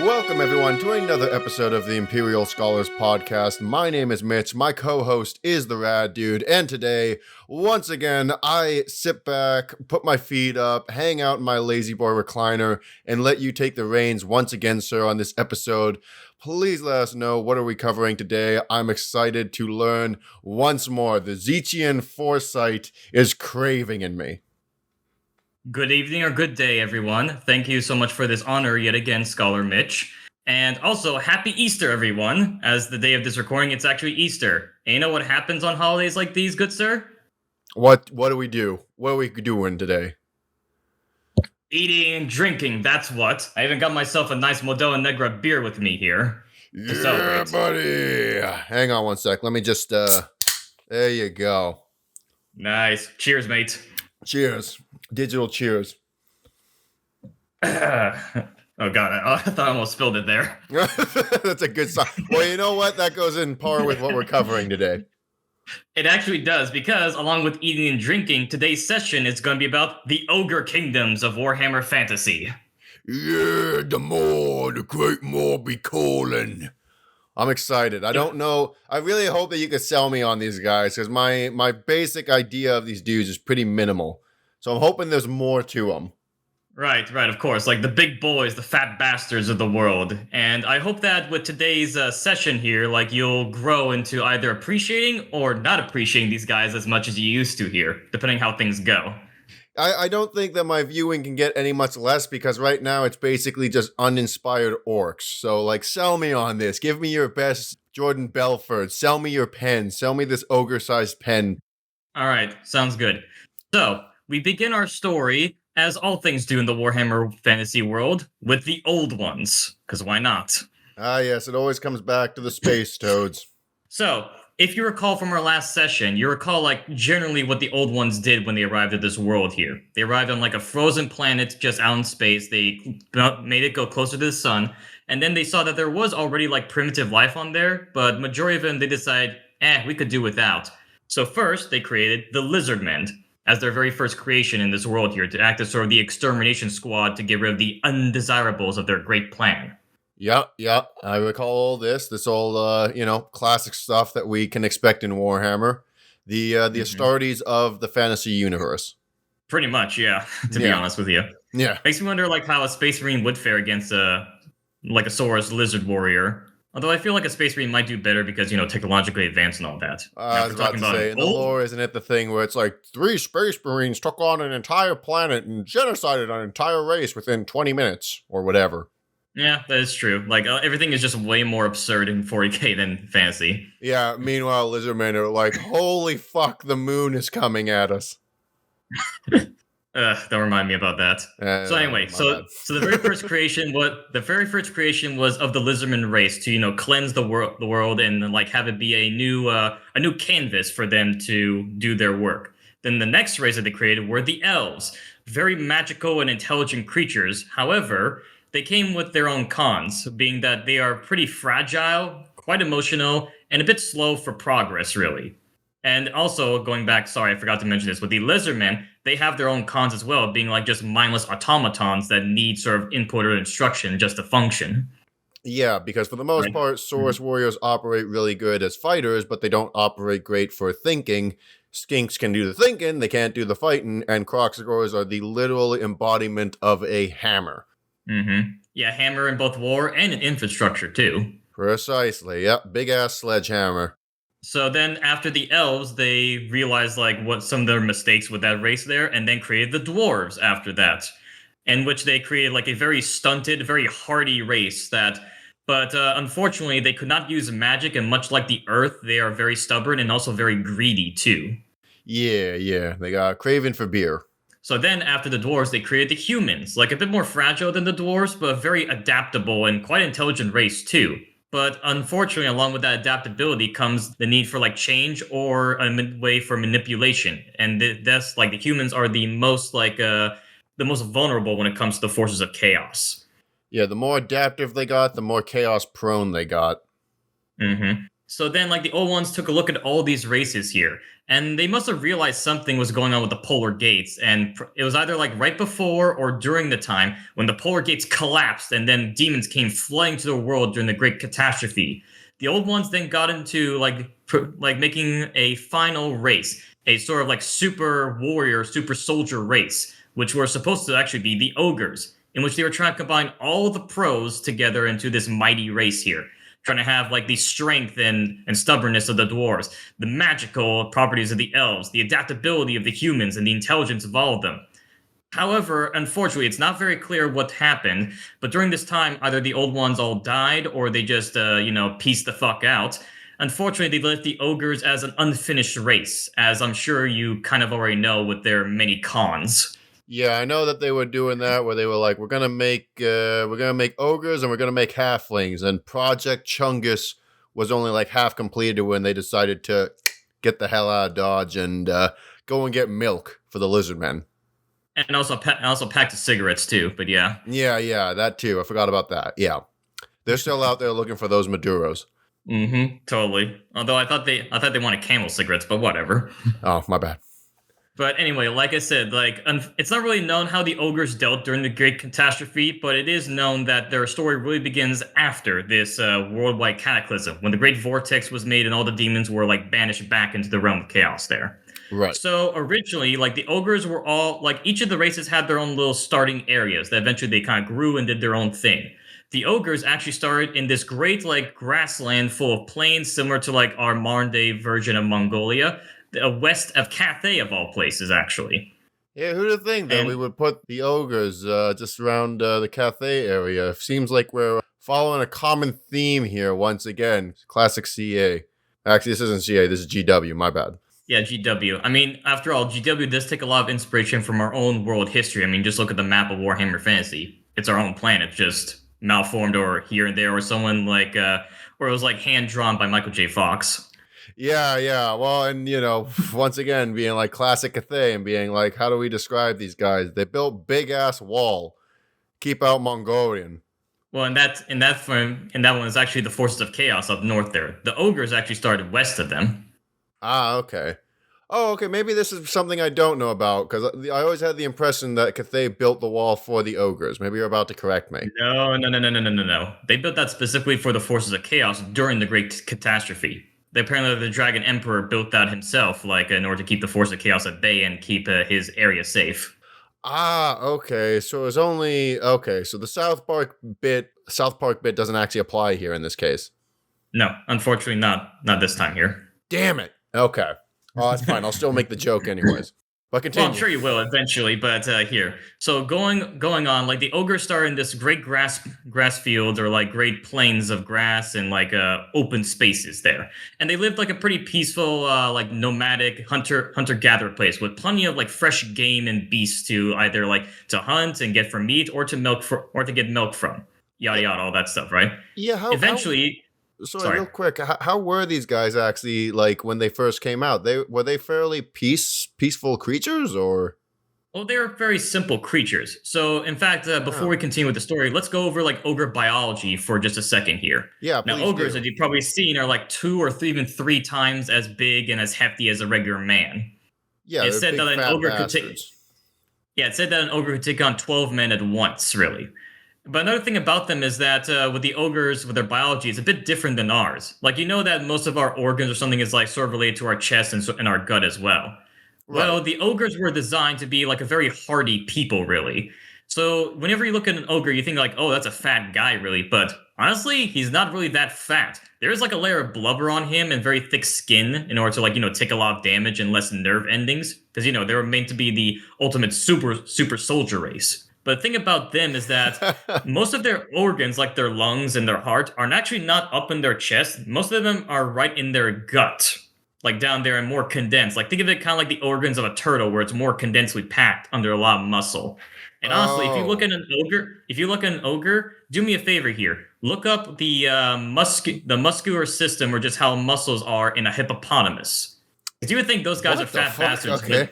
Welcome, everyone, to another episode of the Imperial Scholars Podcast. My name is Mitch. My co-host is the Rad Dude. And today, once again, I sit back, put my feet up, hang out in my lazy boy recliner, and let you take the reins once again, sir, on this episode. Please let us know, what are we covering today? I'm excited to learn once more. The Zechian foresight is craving in me. Good evening or good day, everyone. Thank you so much for this honor yet again, Scholar Mitch. And also, happy Easter, everyone. As the day of this recording, it's actually Easter. And you know what happens on holidays like these, good sir? What do we do? What are we doing today? Eating and drinking, that's what. I even got myself a nice Modelo Negra beer with me here. Yeah, buddy. Hang on one sec. Let me just, there you go. Nice. Cheers, mate. Cheers. Digital cheers. Oh, God. I thought I almost spilled it there. That's a good sign. Well, you know what? That goes in par with what we're covering today. It actually does, because along with eating and drinking, today's session is going to be about the Ogre Kingdoms of Warhammer Fantasy. Yeah, the great more be calling. I'm excited. I don't know. I really hope that you could sell me on these guys, because my basic idea of these dudes is pretty minimal. So I'm hoping there's more to them. Right, of course. Like the big boys, the fat bastards of the world. And I hope that with today's session here, like you'll grow into either appreciating or not appreciating these guys as much as you used to here, depending how things go. I don't think that my viewing can get any much less, because right now it's basically just uninspired orcs. So, like, sell me on this. Give me your best Jordan Belfort. Sell me your pen. Sell me this ogre-sized pen. All right, sounds good. So, we begin our story, as all things do in the Warhammer fantasy world, with the old ones. Because why not? Ah, yes, it always comes back to the space toads. So, if you recall from our last session, you recall, like, generally what the old ones did when they arrived at this world here. They arrived on, like, a frozen planet just out in space. They made it go closer to the sun. And then they saw that there was already, like, primitive life on there. But majority of them, they decided, we could do without. So first, they created the Lizardmen as their very first creation in this world here, to act as sort of the extermination squad to get rid of the undesirables of their great plan. Yep. I recall all this old, classic stuff that we can expect in Warhammer. The Astartes of the fantasy universe. Pretty much, yeah, to be honest with you. Yeah. Makes me wonder, like, how a Space Marine would fare against a Saurus Lizard Warrior. Although I feel like a Space Marine might do better because, technologically advanced and all that. I was about to say, in the lore, isn't it the thing where it's like 3 Space Marines took on an entire planet and genocided an entire race within 20 minutes, or whatever. Yeah, that is true. Like, everything is just way more absurd in 40k than fantasy. Yeah, meanwhile, Lizardmen are like, holy fuck, the moon is coming at us. Don't remind me about that. So anyway, so the very first creation, was of the Lizardman race to cleanse the world and like have it be a new canvas for them to do their work. Then the next race that they created were the elves, very magical and intelligent creatures. However, they came with their own cons, being that they are pretty fragile, quite emotional, and a bit slow for progress, really. And also, going back, sorry, I forgot to mention this, with the Lizardmen, they have their own cons as well, being like just mindless automatons that need sort of input or instruction just to function. Yeah, because for the most part, Saurus warriors operate really good as fighters, but they don't operate great for thinking. Skinks can do the thinking, they can't do the fighting, and Kroxagors are the literal embodiment of a hammer. Mm-hmm. Yeah, hammer in both war and in infrastructure, too. Precisely, yep, big-ass sledgehammer. So then after the elves, they realized like what some of their mistakes with that race there, and then created the dwarves after that, in which they created like a very stunted, very hardy race but unfortunately they could not use magic, and much like the earth, they are very stubborn and also very greedy too. Yeah, they got craving for beer. So then after the dwarves, they created the humans, like a bit more fragile than the dwarves, but a very adaptable and quite intelligent race too. But unfortunately, along with that adaptability comes the need for like change or a way for manipulation. And that's like the humans are the most vulnerable when it comes to the forces of chaos. Yeah, the more adaptive they got, the more chaos prone they got. Mm-hmm. So then, like, the old ones took a look at all these races here, and they must have realized something was going on with the polar gates. And it was either like right before or during the time when the polar gates collapsed, and then demons came flooding to the world during the Great Catastrophe. The old ones then got into like making a final race, a sort of like super warrior, super soldier race, which were supposed to actually be the ogres, in which they were trying to combine all the pros together into this mighty race here, trying to have like the strength and stubbornness of the dwarves, the magical properties of the elves, the adaptability of the humans, and the intelligence of all of them. However, unfortunately, it's not very clear what happened. But during this time, either the old ones all died or they just, pieced the fuck out. Unfortunately, they left the ogres as an unfinished race, as I'm sure you kind of already know with their many cons. Yeah, I know that they were doing that where they were like, we're gonna make ogres and we're gonna make halflings, and Project Chungus was only like half completed when they decided to get the hell out of Dodge and go and get milk for the lizard men. And also packed of cigarettes too, but yeah. Yeah, that too. I forgot about that. Yeah, they're still out there looking for those Maduros. Mm-hmm. Totally. Although I thought they wanted Camel cigarettes, but whatever. Oh, my bad. But anyway, like I said, it's not really known how the ogres dealt during the Great Catastrophe, but it is known that their story really begins after this worldwide cataclysm, when the Great Vortex was made and all the demons were like banished back into the realm of chaos there. Right. So originally, like the ogres were all like each of the races had their own little starting areas that eventually they kind of grew and did their own thing. The ogres actually started in this great like grassland full of plains, similar to like our modern day version of Mongolia, west of Cathay of all places, actually. Yeah, who'd have think that we would put the ogres just around the Cathay area? Seems like we're following a common theme here once again. Classic CA. Actually, this isn't CA, this is GW, my bad. Yeah, GW. I mean, after all, GW does take a lot of inspiration from our own world history. I mean, just look at the map of Warhammer Fantasy. It's our own planet, just malformed or here and there, or someone like, or it was like hand-drawn by Michael J. Fox. Yeah. Well, and once again, being like classic Cathay and being like, how do we describe these guys? They built big ass wall, keep out Mongolian. Well, in that one is actually the forces of chaos up north there. The ogres actually started west of them. Ah, okay. Oh, okay. Maybe this is something I don't know about because I always had the impression that Cathay built the wall for the ogres. Maybe you're about to correct me. No. They built that specifically for the forces of chaos during the Great Catastrophe. Apparently, the Dragon Emperor built that himself, like in order to keep the force of chaos at bay and keep his area safe. Ah, okay. So it's only okay. So the South Park bit doesn't actually apply here in this case. No, unfortunately, not this time here. Damn it. Okay. Oh, that's fine. I'll still make the joke anyways. But continue. Well, I'm sure you will eventually, but here. So going on, like the ogres start in this great grass fields or like great plains of grass and like open spaces there, and they lived like a pretty peaceful, like nomadic hunter gatherer place with plenty of like fresh game and beasts to either like to hunt and get for meat or to get milk from. Yada yada, all that stuff, right? Yeah. Eventually. Sorry, real quick, how were these guys actually like when they first came out? Were they fairly peaceful creatures or? Well, they're very simple creatures. So, in fact, before we continue with the story, let's go over like ogre biology for just a second here. Yeah, now ogres, as you've probably seen, are like 2 or 3, even 3 times as big and as hefty as a regular man. Yeah, it said that an ogre could take. Yeah, it said that an ogre could take on 12 men at once, really. But another thing about them is that with the ogres, with their biology, it's a bit different than ours. Like, you know that most of our organs or something is like sort of related to our chest and our gut as well. Right. Well, the ogres were designed to be like a very hardy people, really. So whenever you look at an ogre, you think like, oh, that's a fat guy, really. But honestly, he's not really that fat. There's like a layer of blubber on him and very thick skin in order to like, take a lot of damage and lessen nerve endings. Because, they were meant to be the ultimate super soldier race. But the thing about them is that most of their organs, like their lungs and their heart, are actually not up in their chest. Most of them are right in their gut, like down there and more condensed. Like think of it kind of like the organs of a turtle, where it's more condensely packed under a lot of muscle. And honestly, if you look at an ogre, do me a favor here. Look up the muscular system, or just how muscles are in a hippopotamus. Because you would think those guys are fat bastards. Okay.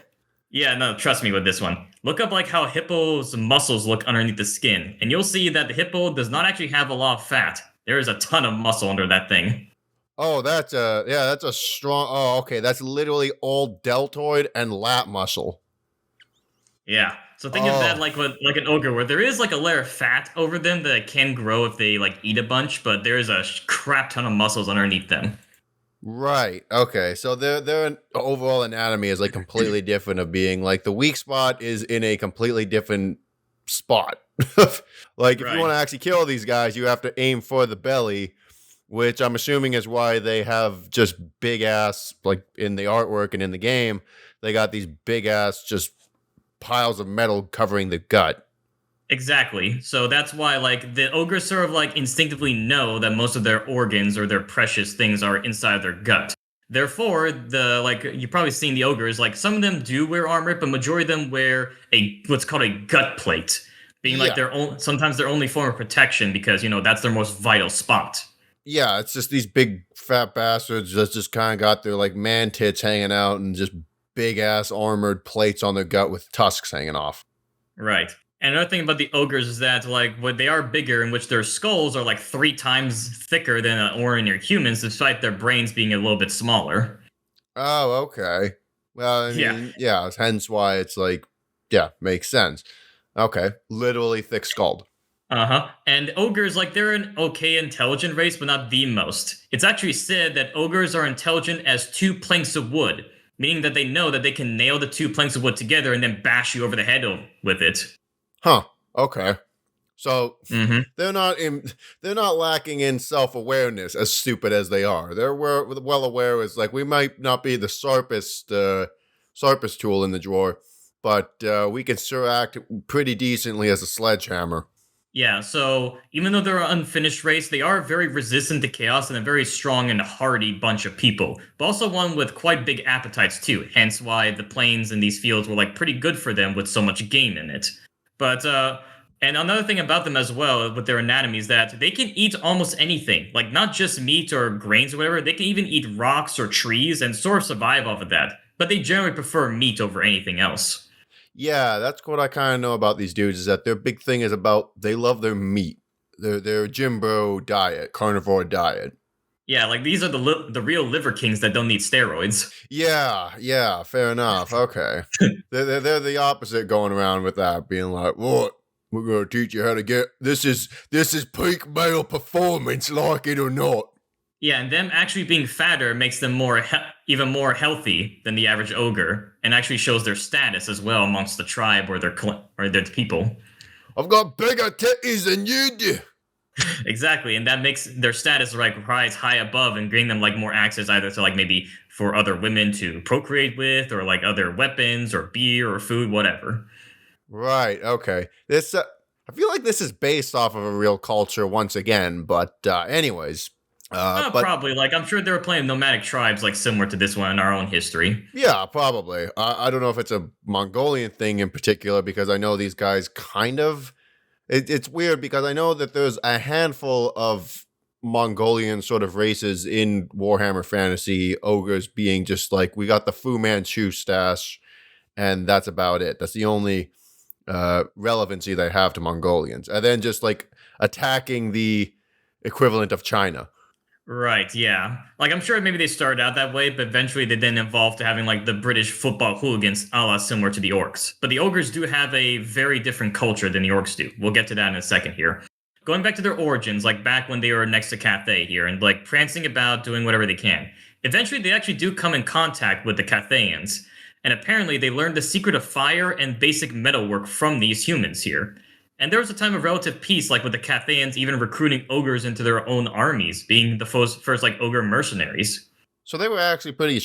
Yeah, no, trust me with this one. Look up like how hippo's muscles look underneath the skin, and you'll see that the hippo does not actually have a lot of fat. There is a ton of muscle under that thing. Oh, that's a strong. Oh, okay, that's literally all deltoid and lat muscle. Yeah. So think of that Oh, like an ogre, where there is like a layer of fat over them that can grow if they like eat a bunch, but there is a crap ton of muscles underneath them. right. Okay, so their overall anatomy is like completely different. Of being like the weak spot is in a completely different spot. Like if you Right. want to actually kill these guys, you have to aim for the belly, which I'm assuming is why they have just big ass, like in the artwork and in the game, they got these big ass just piles of metal covering the gut. Exactly. So that's why like the ogres sort of like instinctively know that most of their organs or their precious things are inside their gut. Therefore, the like you've probably seen the ogres, like some of them do wear armor, but majority of them wear a what's called a gut plate, being like Yeah. their own sometimes their only form of protection because that's their most vital spot. Yeah, it's just these big fat bastards that just kind of got their like man tits hanging out and just big ass armored plates on their gut with tusks hanging off. Right. And another thing about the ogres is that like when they are bigger, in which their skulls are like 3 times thicker than ordinary humans, despite their brains being a little bit smaller. Oh, okay. Well, I Yeah. mean, yeah, hence why it's like, yeah, makes sense. Okay, literally thick skulled. Uh-huh. And ogres, like, they're an okay intelligent race, but not the most. It's actually said that ogres are intelligent as 2 planks of wood, meaning that they know that they can nail the 2 planks of wood together and then bash you over the head with it. Huh. Okay. So Mm-hmm. they're not in, they're not lacking in self awareness. As stupid as they are, they're well aware. Is like we might not be the sharpest tool in the drawer, but we can sure act pretty decently as a sledgehammer. Yeah, so even though they're an unfinished race, they are very resistant to chaos and a very strong and hardy bunch of people, but also one with quite big appetites too, hence why the plains in these fields were like pretty good for them with so much game in it. But and another thing about them as well with their anatomy is that they can eat almost anything, like not just meat or grains or whatever, they can even eat rocks or trees and sort of survive off of that. But they generally prefer meat over anything else. Yeah, that's what I kind of know about these dudes is that their big thing is about they love their meat, their Jimbo diet, carnivore diet. Yeah, like these are the real liver kings that don't need steroids. Yeah, yeah, fair enough. Okay, they're the opposite going around with that, being like, "What? We're gonna teach you how to get this is peak male performance, like it or not." Yeah, and them actually being fatter makes them even more healthy than the average ogre, and actually shows their status as well amongst the tribe or their people. I've got bigger titties than you do. Exactly, and that makes their status like rise high above and bring them like more access either to like maybe for other women to procreate with, or like other weapons or beer or food, whatever. Right. Okay. This I feel like this is based off of a real culture once again, but anyways, but Probably like I'm sure there were plenty of nomadic tribes like similar to this one in our own history. yeah, probably. I don't know if it's a Mongolian thing in particular because I know these guys kind of. It's weird because I know that there's a handful of Mongolian sort of races in Warhammer Fantasy, ogres being just like we got the Fu Manchu stash, and that's about it. That's the only relevancy they have to Mongolians, and then just like attacking the equivalent of China. Right, yeah. Like I'm sure maybe they started out that way, but eventually they then evolved to having like the British football hooligans a la similar to the orcs. But the ogres do have a very different culture than the orcs do. We'll get to that in a second here. Going back to their origins, like back when they were next to Cathay here and like prancing about doing whatever they can. Eventually they actually do come in contact with the Cathayans, and apparently they learned the secret of fire and basic metalwork from these humans here. And there was a time of relative peace, like with the Cathayans even recruiting ogres into their own armies, being the first like ogre mercenaries. So they were actually pretty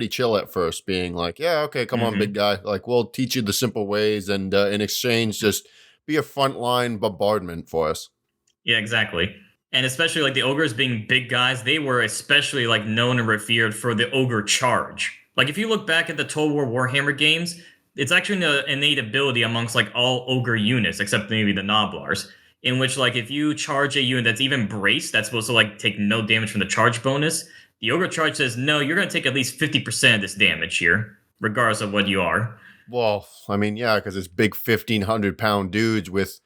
chill at first, being like, "Yeah, okay, come on, big Hmm. guy. Like, we'll teach you the simple ways, and in exchange, just be a frontline bombardment for us." Yeah, exactly. And especially like the ogres being big guys, they were especially like known and revered for the ogre charge. Like if you look back at the Total War Warhammer games, it's actually an innate ability amongst like all ogre units, except maybe the Noblars, in which like if you charge a unit that's even braced, that's supposed to like take no damage from the charge bonus. The ogre charge says no, you're gonna take at least 50% of this damage here, regardless of what you are. Well, I mean, yeah, because it's big 1,500-pound dudes with,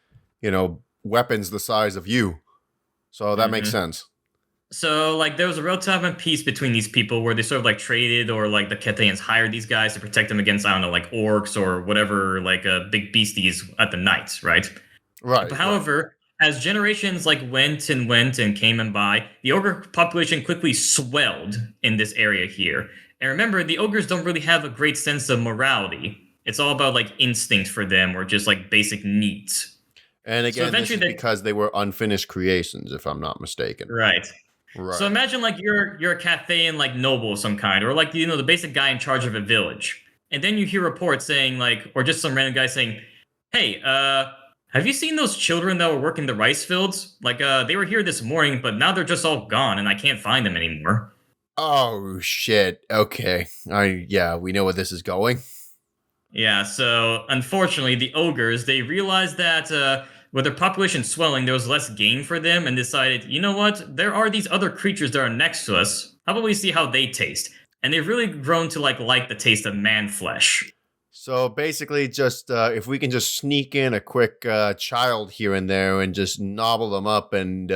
weapons the size of you. So that makes Hmm. sense. So, like, there was a real time of peace between these people where they sort of like traded, or like the Kethians hired these guys to protect them against, I don't know, like orcs or whatever, like big beasties at the night, right? Right, right. However, as generations like went and came and by, the ogre population quickly swelled in this area here. And remember, the ogres don't really have a great sense of morality. It's all about like instinct for them, or just like basic needs. And So again, this eventually is they because they were unfinished creations, if I'm not mistaken. right. So Right. imagine like you're a Cathayan like noble of some kind, or like the basic guy in charge of a village, and then you hear reports saying like, or just some random guy saying, "Hey, have you seen those children that were working the rice fields? Like, they were here this morning, but now they're just all gone, and I can't find them anymore." Oh shit. Okay. Yeah, we know where this is going. Yeah. So unfortunately, the ogres they realized that with their population swelling, there was less gain for them, and decided, you know what? There are these other creatures that are next to us. How about we see how they taste? And they've really grown to like the taste of man flesh. So basically, just if we can just sneak in a quick child here and there and just nobble them up, and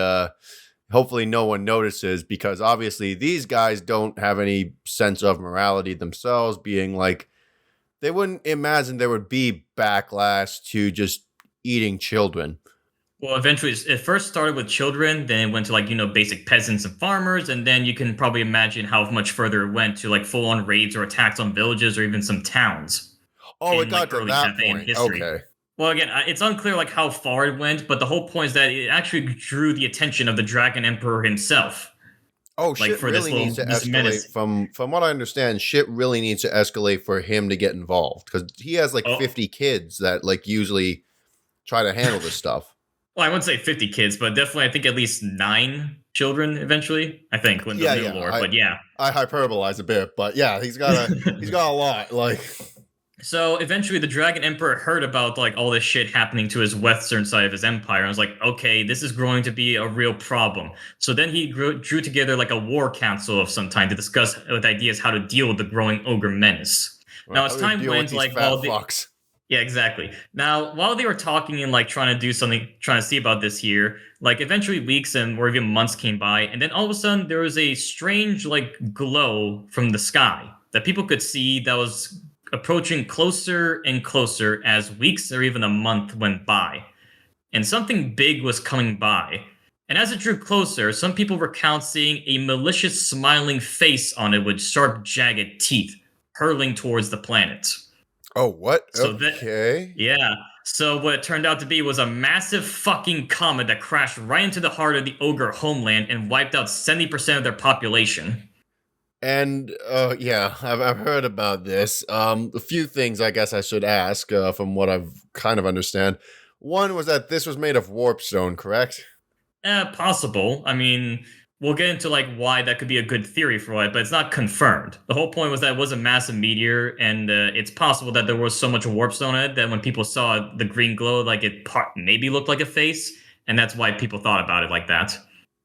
hopefully no one notices, because obviously these guys don't have any sense of morality themselves, being like, they wouldn't imagine there would be backlash to just eating children. Well, eventually, it first started with children, then it went to like basic peasants and farmers, and then you can probably imagine how much further it went to like full-on raids or attacks on villages or even some towns Oh, it in like got to early that Cathayan point. history. Okay. Well, again, it's unclear like how far it went, but the whole point is that it actually drew the attention of the Dragon Emperor himself, Oh, like shit for this really needs little to this escalate. menace. From what I understand, shit really needs to escalate for him to get involved, because he has like Oh, 50 kids that like usually try to handle this stuff. well, I wouldn't say 50 kids, but definitely I think at least 9 children eventually. I think in the Yeah, new yeah. lore, but yeah. I hyperbolize a bit, but yeah, he's got a lot. Like, So eventually, the Dragon Emperor heard about like all this shit happening to his western side of his empire, and was like, "Okay, this is growing to be a real problem." So then he drew together like a war council of some time to discuss with ideas how to deal with the growing ogre menace. well, Now, how as do we time deal with went, these like fat while the fucks? yeah, exactly. Now, while they were talking and like trying to do something, trying to see about this here, like eventually weeks and or even months came by, and then all of a sudden there was a strange like glow from the sky that people could see that was approaching closer and closer as weeks or even a month went by. And something big was coming by. And as it drew closer, some people recount seeing a malicious smiling face on it with sharp, jagged teeth hurling towards the planet. Oh, what? So that, Okay. yeah. So what it turned out to be was a massive fucking comet that crashed right into the heart of the ogre homeland and wiped out 70% of their population. And yeah, I've heard about this. A few things I guess I should ask from what I've kind of understand. One was that this was made of warpstone, correct? Possible. I mean, we'll get into like why that could be a good theory for it, but it's not confirmed. The whole point was that it was a massive meteor, and it's possible that there was so much warpstone in it that when people saw the green glow, like it maybe looked like a face, and that's why people thought about it like that,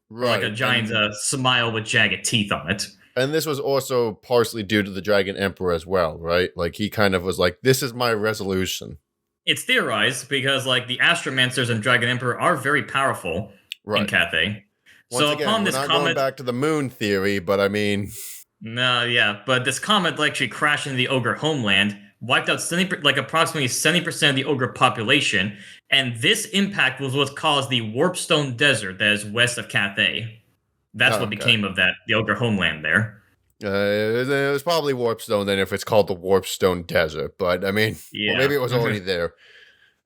or like a Right. giant smile with jagged teeth on it. And this was also partially due to the Dragon Emperor as well, right? Like he kind of was like, "This is my resolution." It's theorized because like the Astromancers and Dragon Emperor are very powerful in Right. Cathay. Once So again, upon we're this not going comet, back to the moon theory, but I mean, no, yeah, but this comet actually crashed into the ogre homeland, wiped out 70, like approximately 70% of the ogre population, and this impact was what caused the Warpstone Desert that is west of Cathay. That's oh, what okay. became of that the ogre homeland there. It was probably Warpstone then if it's called the Warpstone Desert, but I mean, or Yeah. maybe it was already there.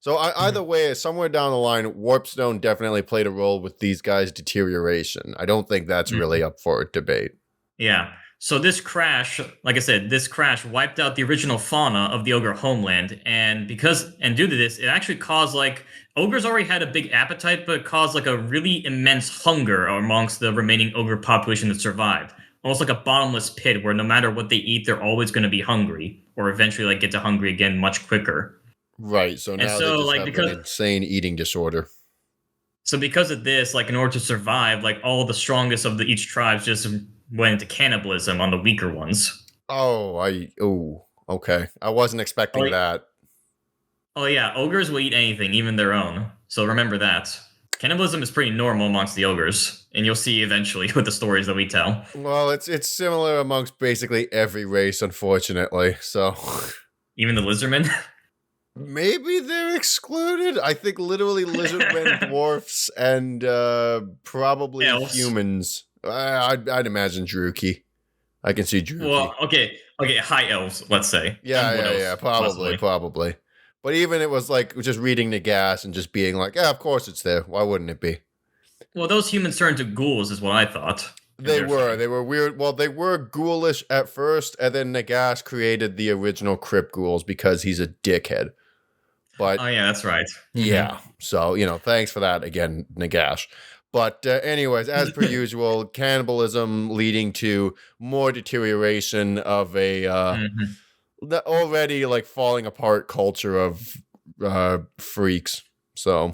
So either way, somewhere down the line, Warpstone definitely played a role with these guys' deterioration. I don't think that's really up for debate. Yeah. So this crash, like I said, this crash wiped out the original fauna of the ogre homeland, and due to this, it actually caused like ogres already had a big appetite, but it caused like a really immense hunger amongst the remaining ogre population that survived. Almost like a bottomless pit where no matter what they eat, they're always going to be hungry, or eventually like get to hungry again much quicker. Right, so And now they so just like have an because insane eating disorder. so because of this, like in order to survive, like all the strongest of each tribes just went into cannibalism on the weaker ones. Okay. I wasn't expecting Oh, that. oh yeah, ogres will eat anything, even their own. So remember that. Cannibalism is pretty normal amongst the ogres, and you'll see eventually with the stories that we tell. Well, it's similar amongst basically every race, unfortunately. So even the lizardmen. Maybe they're excluded. I think literally lizardmen, dwarfs, and probably Elves. humans. I'd imagine Druki. I can see Druki. Well, okay, high elves, let's say. Yeah, probably. But even it was like just reading Nagash and just being like, yeah, of course it's there. Why wouldn't it be? Well, those humans turned to ghouls, is what I thought. They were weird. Well, they were ghoulish at first, and then Nagash created the original Crypt Ghouls because he's a dickhead. But oh yeah, that's right. Yeah, so thanks for that again, Nagash. But anyways, as per usual, cannibalism leading to more deterioration of a already like falling apart culture of freaks. So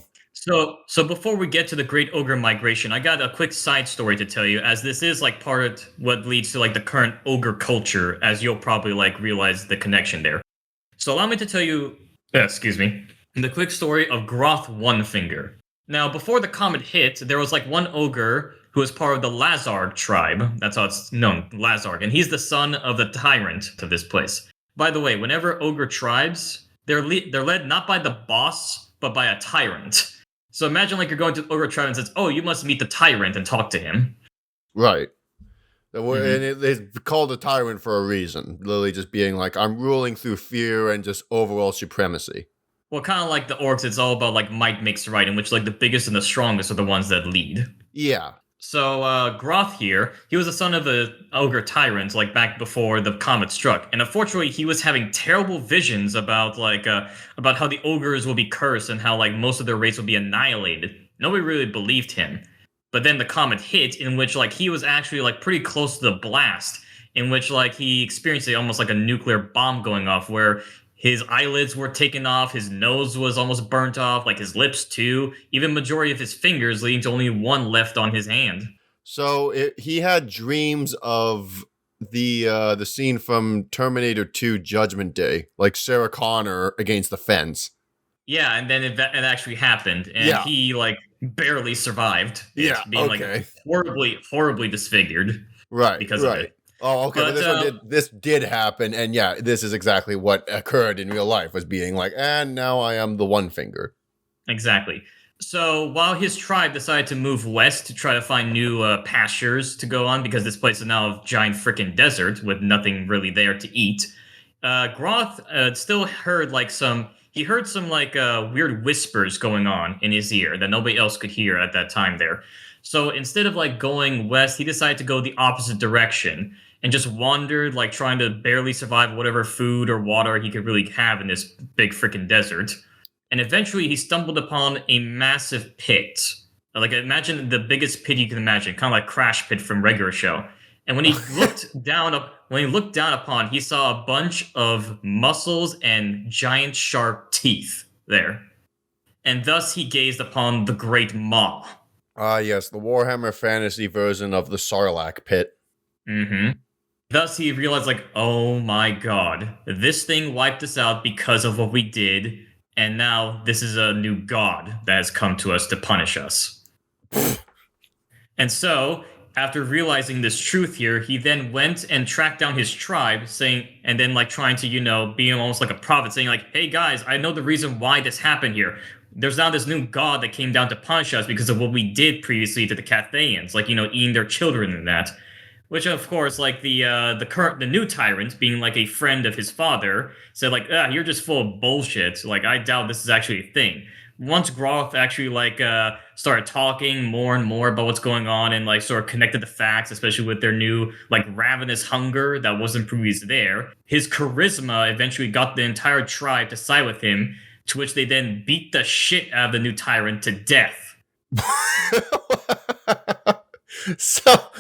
before we get to the Great Ogre Migration, I got a quick side story to tell you, as this is like part of what leads to like the current ogre culture, as you'll probably like realize the connection there. So allow me to tell you, the quick story of Groth One Finger. Now, before the comet hit, there was like one ogre who was part of the Lazarg tribe. That's how it's known, Lazarg, and he's the son of the tyrant of this place. By the way, whenever ogre tribes, they're led not by the boss, but by a tyrant. So imagine like you're going to ogre tribe and says, "Oh, you must meet the tyrant and talk to him." Right. And it's called a tyrant for a reason. Literally just being like, I'm ruling through fear and just overall supremacy. Well, kind of like the orcs, it's all about like might makes right, in which like the biggest and the strongest are the ones that lead. Yeah. So Groth here, he was the son of the ogre tyrant, like back before the comet struck, and unfortunately, he was having terrible visions about about how the ogres will be cursed and how like most of their race will be annihilated. Nobody really believed him, but then the comet hit, in which like he was actually like pretty close to the blast, in which like he experienced almost like a nuclear bomb going off, where his eyelids were taken off, his nose was almost burnt off, like his lips too, even majority of his fingers, leading to only one left on his hand. So he had dreams of the scene from Terminator 2 Judgment Day, like Sarah Connor against the fence. Yeah, and then it actually happened, and he like barely survived. Being like horribly disfigured. Right, because of it. Oh, okay. But this did happen, and yeah, this is exactly what occurred in real life, was being like, and now I am the One Finger. Exactly. So while his tribe decided to move west to try to find new pastures to go on, because this place is now a giant freaking desert with nothing really there to eat, Groth still heard like some weird whispers going on in his ear that nobody else could hear at that time there. So instead of like going west, he decided to go the opposite direction and just wandered, like trying to barely survive whatever food or water he could really have in this big freaking desert. And eventually he stumbled upon a massive pit. Like imagine the biggest pit you can imagine, kind of like Crash Pit from Regular Show. And when he looked down upon, he saw a bunch of muscles and giant sharp teeth there. And thus he gazed upon the Great Maw. Ah, yes, the Warhammer fantasy version of the Sarlacc pit. Mm-hmm. Thus he realized, like, oh my god, this thing wiped us out because of what we did, and now this is a new god that has come to us to punish us. And so, after realizing this truth here, he then went and tracked down his tribe, saying, and then like trying to, be almost like a prophet, saying like, hey guys, I know the reason why this happened here. There's now this new god that came down to punish us because of what we did previously to the Cathayans, like, eating their children and that. Which, of course, like the new tyrant, being like a friend of his father, said like, you're just full of bullshit. Like, I doubt this is actually a thing. Once Groth actually started talking more and more about what's going on and like sort of connected the facts, especially with their new like ravenous hunger that wasn't previously there, his charisma eventually got the entire tribe to side with him, to which they then beat the shit out of the new tyrant to death. So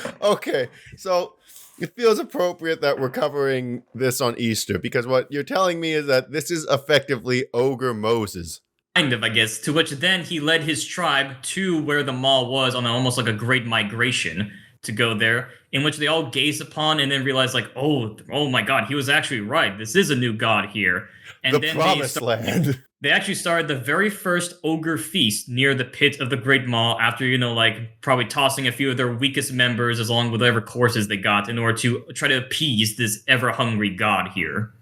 it feels appropriate that we're covering this on Easter, because what you're telling me is that this is effectively Ogre Moses. Kind of, I guess, to which then he led his tribe to where the Maw was on almost like a great migration, to go there, in which they all gaze upon and then realize like, oh my god, he was actually right. This is a new god here. And The then promised land. they actually started the very first ogre feast near the pit of the Great Maw after, like probably tossing a few of their weakest members along with whatever courses they got in order to try to appease this ever hungry god here.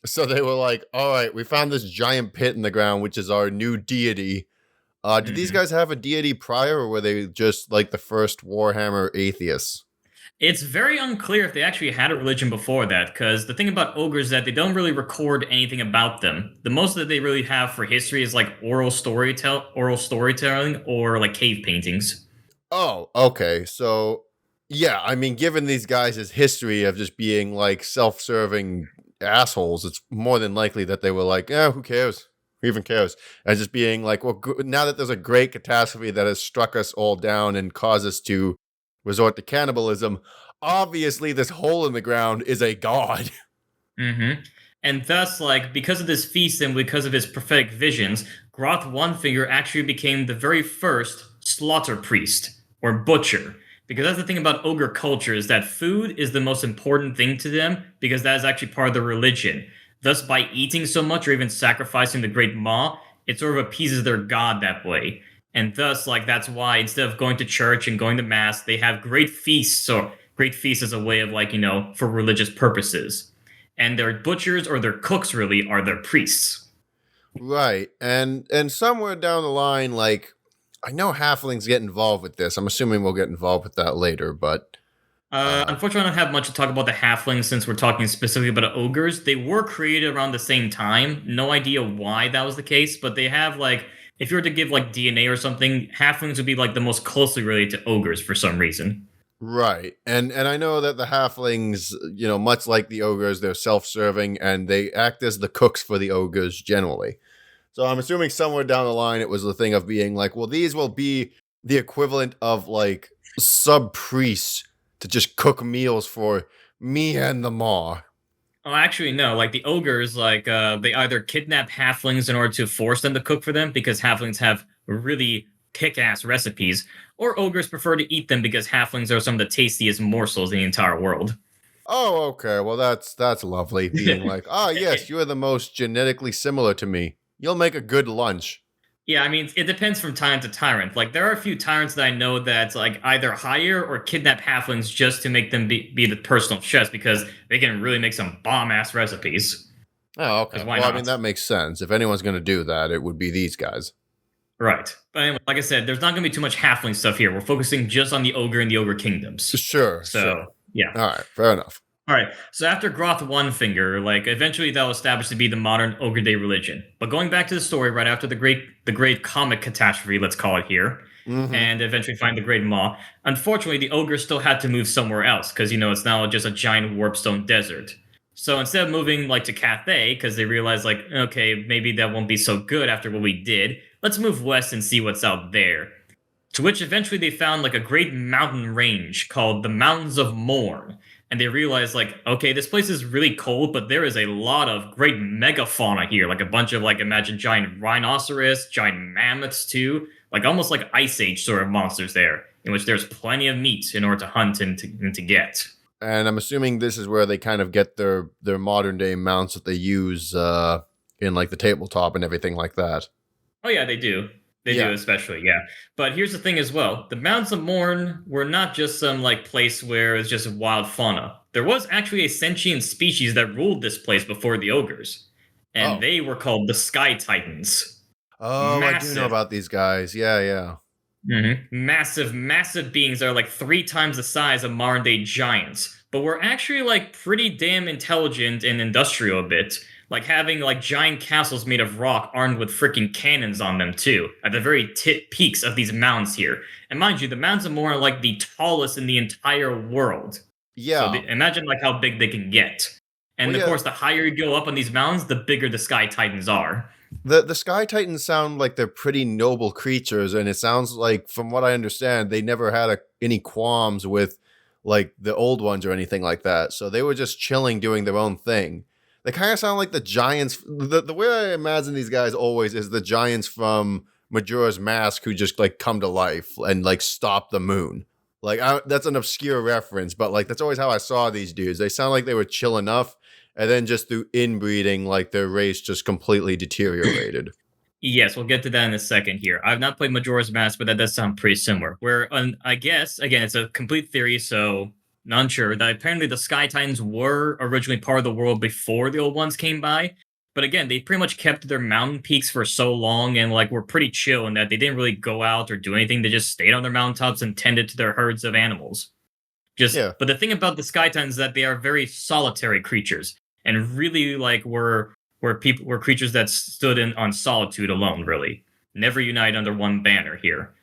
So they were like, all right, we found this giant pit in the ground, which is our new deity. Did these guys have a deity prior, or were they just like the first Warhammer atheists? It's very unclear if they actually had a religion before that, because the thing about ogres is that they don't really record anything about them. The most that they really have for history is like oral storytelling or like cave paintings. Oh, okay. So, yeah, I mean, given these guys' history of just being like self-serving assholes, it's more than likely that they were like, who cares? Who even cares? And just being like, well, now that there's a great catastrophe that has struck us all down and caused us to resort to cannibalism, obviously this hole in the ground is a god. Mm-hmm. And thus, like, because of this feast and because of his prophetic visions, Groth Onefinger actually became the very first slaughter priest, or butcher. Because that's the thing about ogre culture, is that food is the most important thing to them, because that is actually part of their religion. Thus, by eating so much or even sacrificing the Great Maw, it sort of appeases their god that way. And thus, like, that's why instead of going to church and going to mass, they have great feasts, or great feasts as a way of, like, for religious purposes. And their butchers or their cooks really are their priests. Right. And somewhere down the line, like, I know halflings get involved with this. I'm assuming we'll get involved with that later, but unfortunately, I don't have much to talk about the halflings since we're talking specifically about ogres. They were created around the same time. No idea why that was the case, but they have, like, if you were to give, like, DNA or something, halflings would be, like, the most closely related to ogres for some reason. Right. And I know that the halflings, much like the ogres, they're self-serving and they act as the cooks for the ogres generally. So I'm assuming somewhere down the line it was the thing of being like, well, these will be the equivalent of, like, sub-priests to just cook meals for me and the Maw. Oh, actually, no. Like, the ogres, like, they either kidnap halflings in order to force them to cook for them because halflings have really kick-ass recipes, or ogres prefer to eat them because halflings are some of the tastiest morsels in the entire world. Oh, okay. Well, that's lovely. Being like, yes, you're the most genetically similar to me. You'll make a good lunch. Yeah, I mean, it depends from tyrant to tyrant. Like, there are a few tyrants that I know that, like, either hire or kidnap halflings just to make them be the personal chefs because they can really make some bomb-ass recipes. Oh, okay. Well, not? I mean, that makes sense. If anyone's going to do that, it would be these guys. Right. But anyway, like I said, there's not going to be too much halfling stuff here. We're focusing just on the ogre and the ogre kingdoms. Sure. Yeah. All right. Fair enough. All right. So after Groth Onefinger, like, eventually that was established to be the modern Ogre Day religion. But going back to the story, right after the great comic catastrophe, let's call it here, and eventually find the Great Maw, unfortunately the ogres still had to move somewhere else because it's now just a giant warpstone desert. So instead of moving, like, to Cathay, because they realized, like, okay, maybe that won't be so good after what we did, let's move west and see what's out there. To which eventually they found, like, a great mountain range called the Mountains of Morn. And they realized, like, okay, this place is really cold, but there is a lot of great megafauna here. Like, a bunch of, like, imagine giant rhinoceros, giant mammoths, too. Like, almost like Ice Age sort of monsters there, in which there's plenty of meat in order to hunt and to get. And I'm assuming this is where they kind of get their modern day mounts that they use in, like, the tabletop and everything like that. Oh, yeah, they do. They do, especially, yeah. But here's the thing as well. The Mountains of Morn were not just some, like, place where it's just wild fauna. There was actually a sentient species that ruled this place before the ogres. And they were called the Sky Titans. Oh, massive. I do know about these guys. Yeah. Massive beings that are, like, 3 times the size of modern-day giants. But were actually, like, pretty damn intelligent and industrial a bit. Like, having, like, giant castles made of rock armed with freaking cannons on them, too, at the very peaks of these mountains here. And mind you, the Mountains of Morn are, like, the tallest in the entire world. Yeah. So imagine, like, how big they can get. And, of course, the higher you go up on these mountains, the bigger the Sky Titans are. The Sky Titans sound like they're pretty noble creatures, and it sounds like, from what I understand, they never had any qualms with, like, the old ones or anything like that. So they were just chilling, doing their own thing. They kind of sound like the giants. The way I imagine these guys always is the giants from Majora's Mask who just, like, come to life and, like, stop the moon. Like, that's an obscure reference, but like that's always how I saw these dudes. They sound like they were chill enough, and then just through inbreeding, like their race just completely deteriorated. Yes, we'll get to that in a second here. I've not played Majora's Mask, but that does sound pretty similar. Where I guess again, it's a complete theory, so not sure that apparently the Sky Titans were originally part of the world before the old ones came by. But again, they pretty much kept their mountain peaks for so long and like were pretty chill in that they didn't really go out or do anything. They just stayed on their mountaintops and tended to their herds of animals. Yeah. But the thing about the Sky Titans is that they are very solitary creatures and really like were creatures that stood in on solitude alone, really. Never unite under one banner here.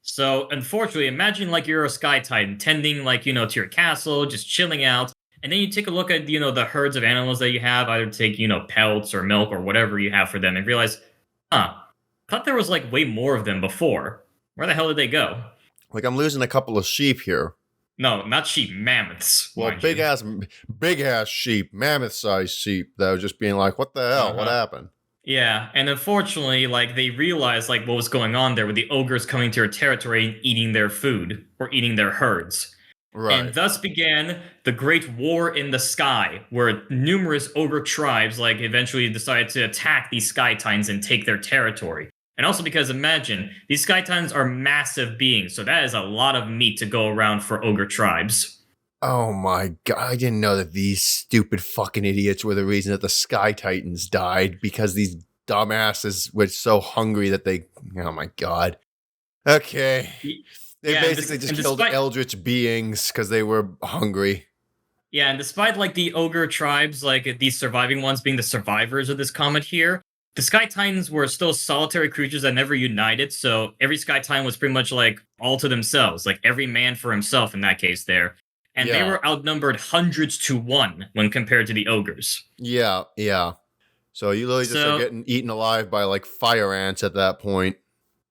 So unfortunately, imagine like you're a Sky Titan tending like, to your castle, just chilling out, and then you take a look at, the herds of animals that you have, either take, pelts or milk or whatever you have for them, and realize, I thought there was like way more of them before. Where the hell did they go? Like, I'm losing a couple of sheep here. No, not sheep, mammoths. Well, big ass sheep, mammoth-sized sheep that were just being like, what the hell? Uh-huh. What happened? Yeah, and unfortunately, like they realized like what was going on there with the ogres coming to their territory and eating their food or eating their herds. Right. And thus began the Great War in the Sky, where numerous ogre tribes like eventually decided to attack these Sky Titans and take their territory. And also because imagine, these Sky Titans are massive beings, so that is a lot of meat to go around for ogre tribes. Oh my god, I didn't know that these stupid fucking idiots were the reason that the Sky Titans died, because these dumbasses were so hungry that they... Oh my god. Okay. They basically just killed eldritch beings because they were hungry. Yeah, and despite like the ogre tribes, like these surviving ones being the survivors of this comet here, the Sky Titans were still solitary creatures that never united, so every Sky Titan was pretty much like all to themselves, like every man for himself in that case there. And they were outnumbered hundreds to one when compared to the ogres. Yeah. So you literally just are getting eaten alive by like fire ants at that point.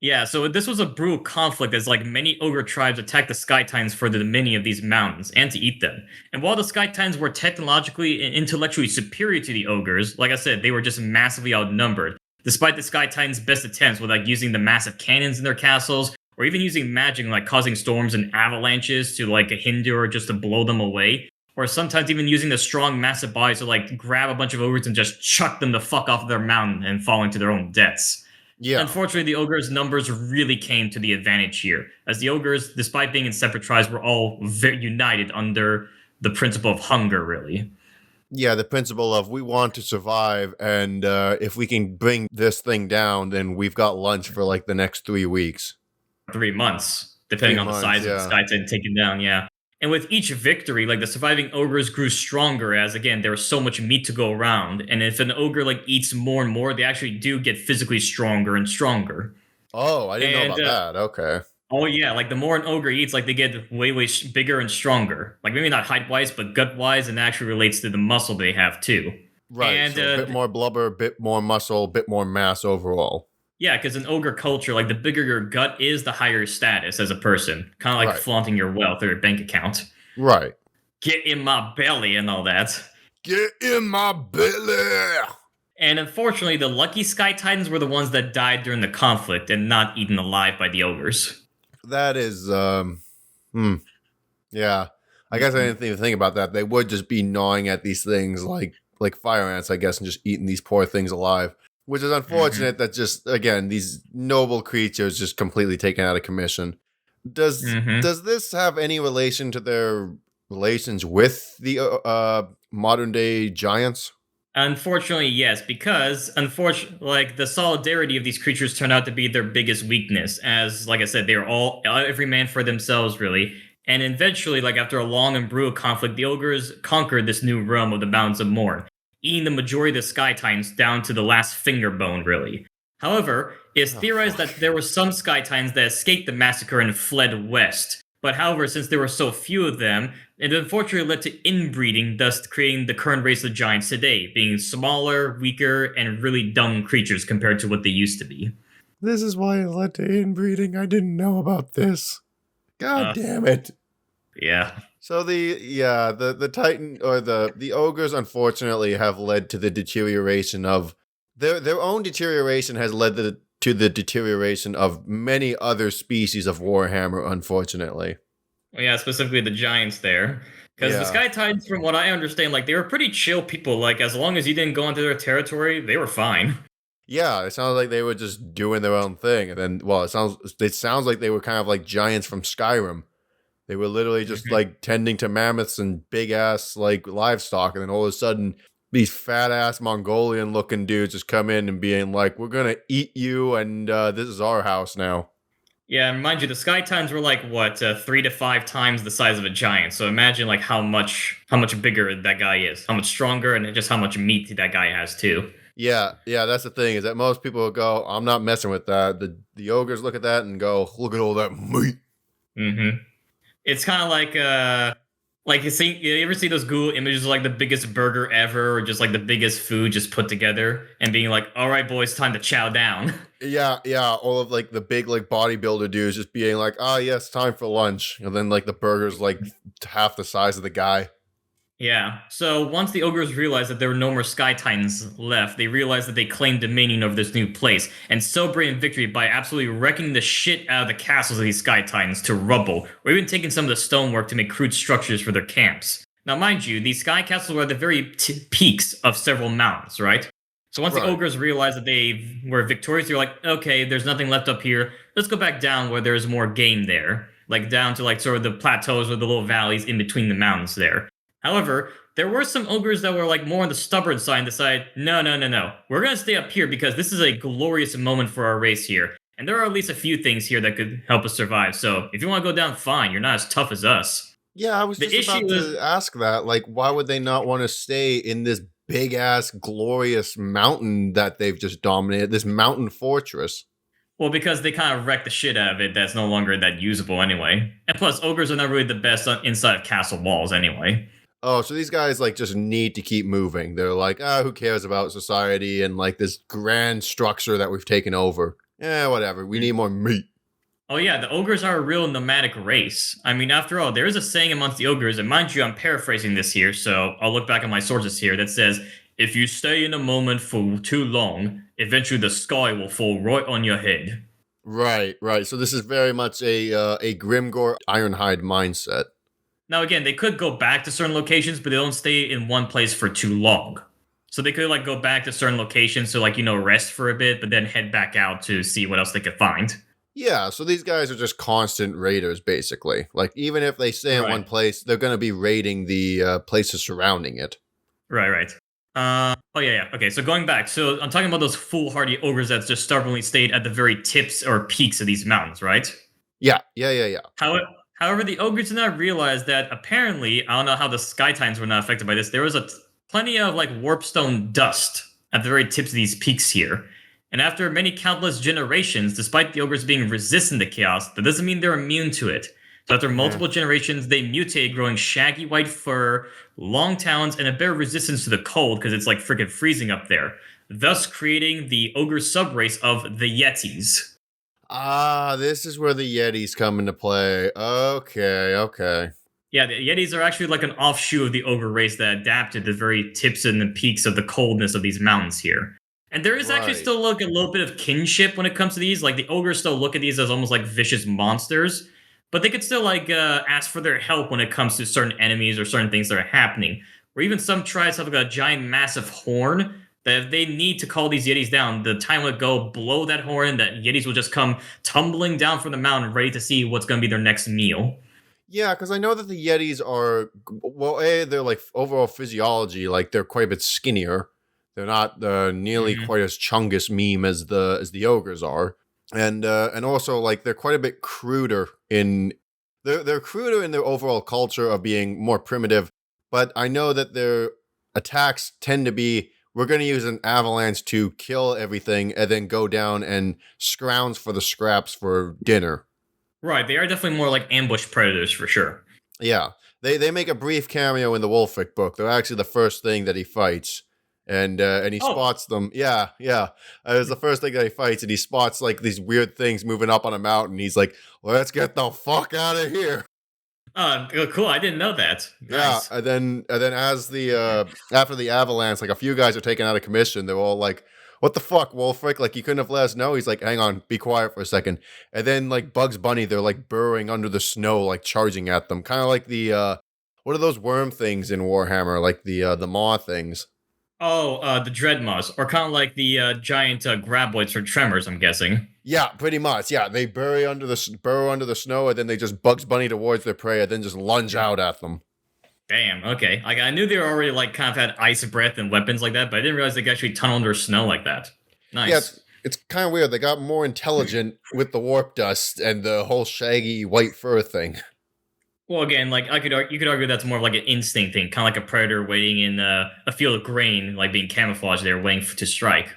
Yeah, so this was a brutal conflict as like many ogre tribes attacked the Sky Titans for the dominion of these mountains and to eat them. And while the Sky Titans were technologically and intellectually superior to the ogres, like I said, they were just massively outnumbered. Despite the Sky Titans' best attempts with like using the massive cannons in their castles, or even using magic like causing storms and avalanches to like hinder or just to blow them away, or sometimes even using the strong massive bodies to like grab a bunch of ogres and just chuck them the fuck off of their mountain and falling to their own deaths. Yeah. Unfortunately, the ogres' numbers really came to the advantage here, as the ogres, despite being in separate tribes, were all very united under the principle of hunger, really. Yeah, the principle of we want to survive, and if we can bring this thing down, then we've got lunch for like the next 3 weeks. 3 months, depending on the size of the Sky Titan taken down, yeah. And with each victory, like the surviving ogres grew stronger as, again, there was so much meat to go around. And if an ogre like eats more and more, they actually do get physically stronger and stronger. Oh, I didn't know about that. Okay. Oh yeah, like the more an ogre eats, like they get way bigger and stronger. Like maybe not height-wise, but gut-wise, and actually relates to the muscle they have too. Right, and, so a bit more blubber, a bit more muscle, a bit more mass overall. Yeah, because in ogre culture, like the bigger your gut is, the higher your status as a person. Kind of like flaunting your wealth or your bank account. Right. Get in my belly and all that. Get in my belly! And unfortunately, the lucky Sky Titans were the ones that died during the conflict and not eaten alive by the ogres. That is, yeah. I guess I didn't even think about that. They would just be gnawing at these things like fire ants, I guess, and just eating these poor things alive. Which is unfortunate that just, again, these noble creatures just completely taken out of commission. Does this have any relation to their relations with the modern day giants? Unfortunately, yes, because like the solidarity of these creatures turned out to be their biggest weakness. As, like I said, they're all every man for themselves, really. And eventually, like after a long and brutal conflict, the ogres conquered this new realm of the Mountains of Morn, eating the majority of the Sky Titans down to the last finger bone, really. However, it's theorized that there were some Sky Titans that escaped the massacre and fled west. But however, since there were so few of them, it unfortunately led to inbreeding, thus creating the current race of giants today, being smaller, weaker, and really dumb creatures compared to what they used to be. This is why it led to inbreeding. I didn't know about this. God damn it. Yeah. So the Titan or the ogres unfortunately have led to the deterioration of their own deterioration has led to the deterioration of many other species of Warhammer, unfortunately. Well, yeah, specifically the giants there. Because the Yeah. Sky Titans, from what I understand, like they were pretty chill people. Like as long as you didn't go into their territory, they were fine. Yeah, it sounds like they were just doing their own thing, and then, well, it sounds like they were kind of like giants from Skyrim. They were literally just Mhm. like tending to mammoths and big ass like livestock, and then all of a sudden, these fat ass Mongolian looking dudes just come in and being like, "We're gonna eat you, and this is our house now." Yeah, and mind you, the Sky Titans were like what 3 to 5 times the size of a giant. So imagine like how much bigger that guy is, how much stronger, and just how much meat that guy has too. Yeah, yeah, that's the thing is that most people will go, "I'm not messing with that." The ogres look at that and go, "Look at all that meat." hmm It's kind of like you ever see those Google images of like the biggest burger ever, or just like the biggest food just put together, and being like, "All right, boys, time to chow down." Yeah, yeah, all of like the big like bodybuilder dudes just being like, "Ah, yes, time for lunch," and then like the burger's like half the size of the guy. Yeah. So once the ogres realized that there were no more Sky Titans left, they realized that they claimed dominion over this new place and celebrated victory by absolutely wrecking the shit out of the castles of these Sky Titans to rubble, or even taking some of the stonework to make crude structures for their camps. Now, mind you, these Sky Castles were at the very peaks of several mountains, right? So once the Right. ogres realized that they were victorious, they're like, okay, there's nothing left up here. Let's go back down where there's more game there. Like down to like sort of the plateaus or the little valleys in between the mountains there. However, there were some ogres that were like more on the stubborn side and decided, no, no, no, no. We're gonna stay up here because this is a glorious moment for our race here. And there are at least a few things here that could help us survive. So if you want to go down, fine. You're not as tough as us. Yeah, I was The just issue about is, to ask that. Like, why would they not want to stay in this big ass glorious mountain that they've just dominated, this mountain fortress? well, because they kind of wrecked the shit out of it that's no longer that usable anyway. And plus, ogres are not really the best inside of castle walls anyway. Oh, so these guys like just need to keep moving. They're like, ah, who cares about society and like this grand structure that we've taken over? Yeah, whatever. We need more meat. Oh yeah, the ogres are a real nomadic race. I mean, after all, there is a saying amongst the ogres, and mind you, I'm paraphrasing this here, so I'll look back at my sources here that says, "If you stay in a moment for too long, eventually the sky will fall right on your head." Right, right. So this is very much a Grimgor Ironhide mindset. Now again, they could go back to certain locations, but they don't stay in one place for too long. So they could like go back to certain locations to like rest for a bit, but then head back out to see what else they could find. Yeah, so these guys are just constant raiders, basically. Like, even if they stay in Right. one place, they're going to be raiding the places surrounding it. Right, right. Oh yeah, yeah. Okay, so going back, so I'm talking about those foolhardy ogres that just stubbornly stayed at the very tips or peaks of these mountains, right? Yeah, yeah, yeah, yeah. However, the ogres did not realize that apparently, I don't know how the Sky Titans were not affected by this. There was plenty of like warpstone dust at the very tips of these peaks here. And after many countless generations, despite the ogres being resistant to chaos, that doesn't mean they're immune to it. So after Eh. multiple generations, they mutate, growing shaggy white fur, long talons, and a better resistance to the cold because it's like freaking freezing up there. Thus creating the ogre subrace of the Yetis. Ah, this is where the Yetis come into play. Okay, okay. Yeah, the Yetis are actually like an offshoot of the ogre race that adapted to the very tips and the peaks of the coldness of these mountains here. And there is actually Right. still like a little bit of kinship when it comes to these. Like the ogres still look at these as almost like vicious monsters, but they could still like ask for their help when it comes to certain enemies or certain things that are happening. Or even some tribes have like a giant, massive horn that if they need to call these Yetis down, the time would go blow that horn. That Yetis will just come tumbling down from the mountain, ready to see what's going to be their next meal. Yeah, because I know that the Yetis are, well, they're like overall physiology, like they're quite a bit skinnier. They're not nearly Mhm. quite as chungus meme as the ogres are, and also like they're quite a bit cruder in they're cruder in their overall culture of being more primitive. But I know that their attacks tend to be, we're going to use an avalanche to kill everything and then go down and scrounge for the scraps for dinner. Right, they are definitely more like ambush predators for sure. Yeah, they make a brief cameo in the Wolfric book. They're actually the first thing that he fights, and he Oh, spots them. Yeah, yeah. It was the first thing that he fights, and he spots like these weird things moving up on a mountain. He's like, "Let's get the fuck out of here!" cool. I didn't know that. Yeah, Nice. and then as the after the avalanche, like a few guys are taken out of commission. They're all like, what the fuck, Wolfric? Like, you couldn't have let us know? He's like, hang on, be quiet for a second. And then, like, Bugs Bunny, they're, like, burrowing under the snow, like, charging at them. Kind of like the, what are those worm things in Warhammer? Like, the maw things. Oh, the Dreadmaws, or kind of like the giant graboids for Tremors, I'm guessing. Yeah, pretty much. Yeah, they burrow under the snow, and then they just Bugs Bunny towards their prey, and then just lunge out at them. Damn. Okay. Like I knew they were already like kind of had ice breath and weapons like that, but I didn't realize they could actually tunnel under snow like that. Nice. Yeah, it's kind of weird. They got more intelligent with the warp dust and the whole shaggy white fur thing. Well, again, like you could argue that's more of like an instinct thing, kind of like a predator waiting in a field of grain, like being camouflaged there, waiting to strike.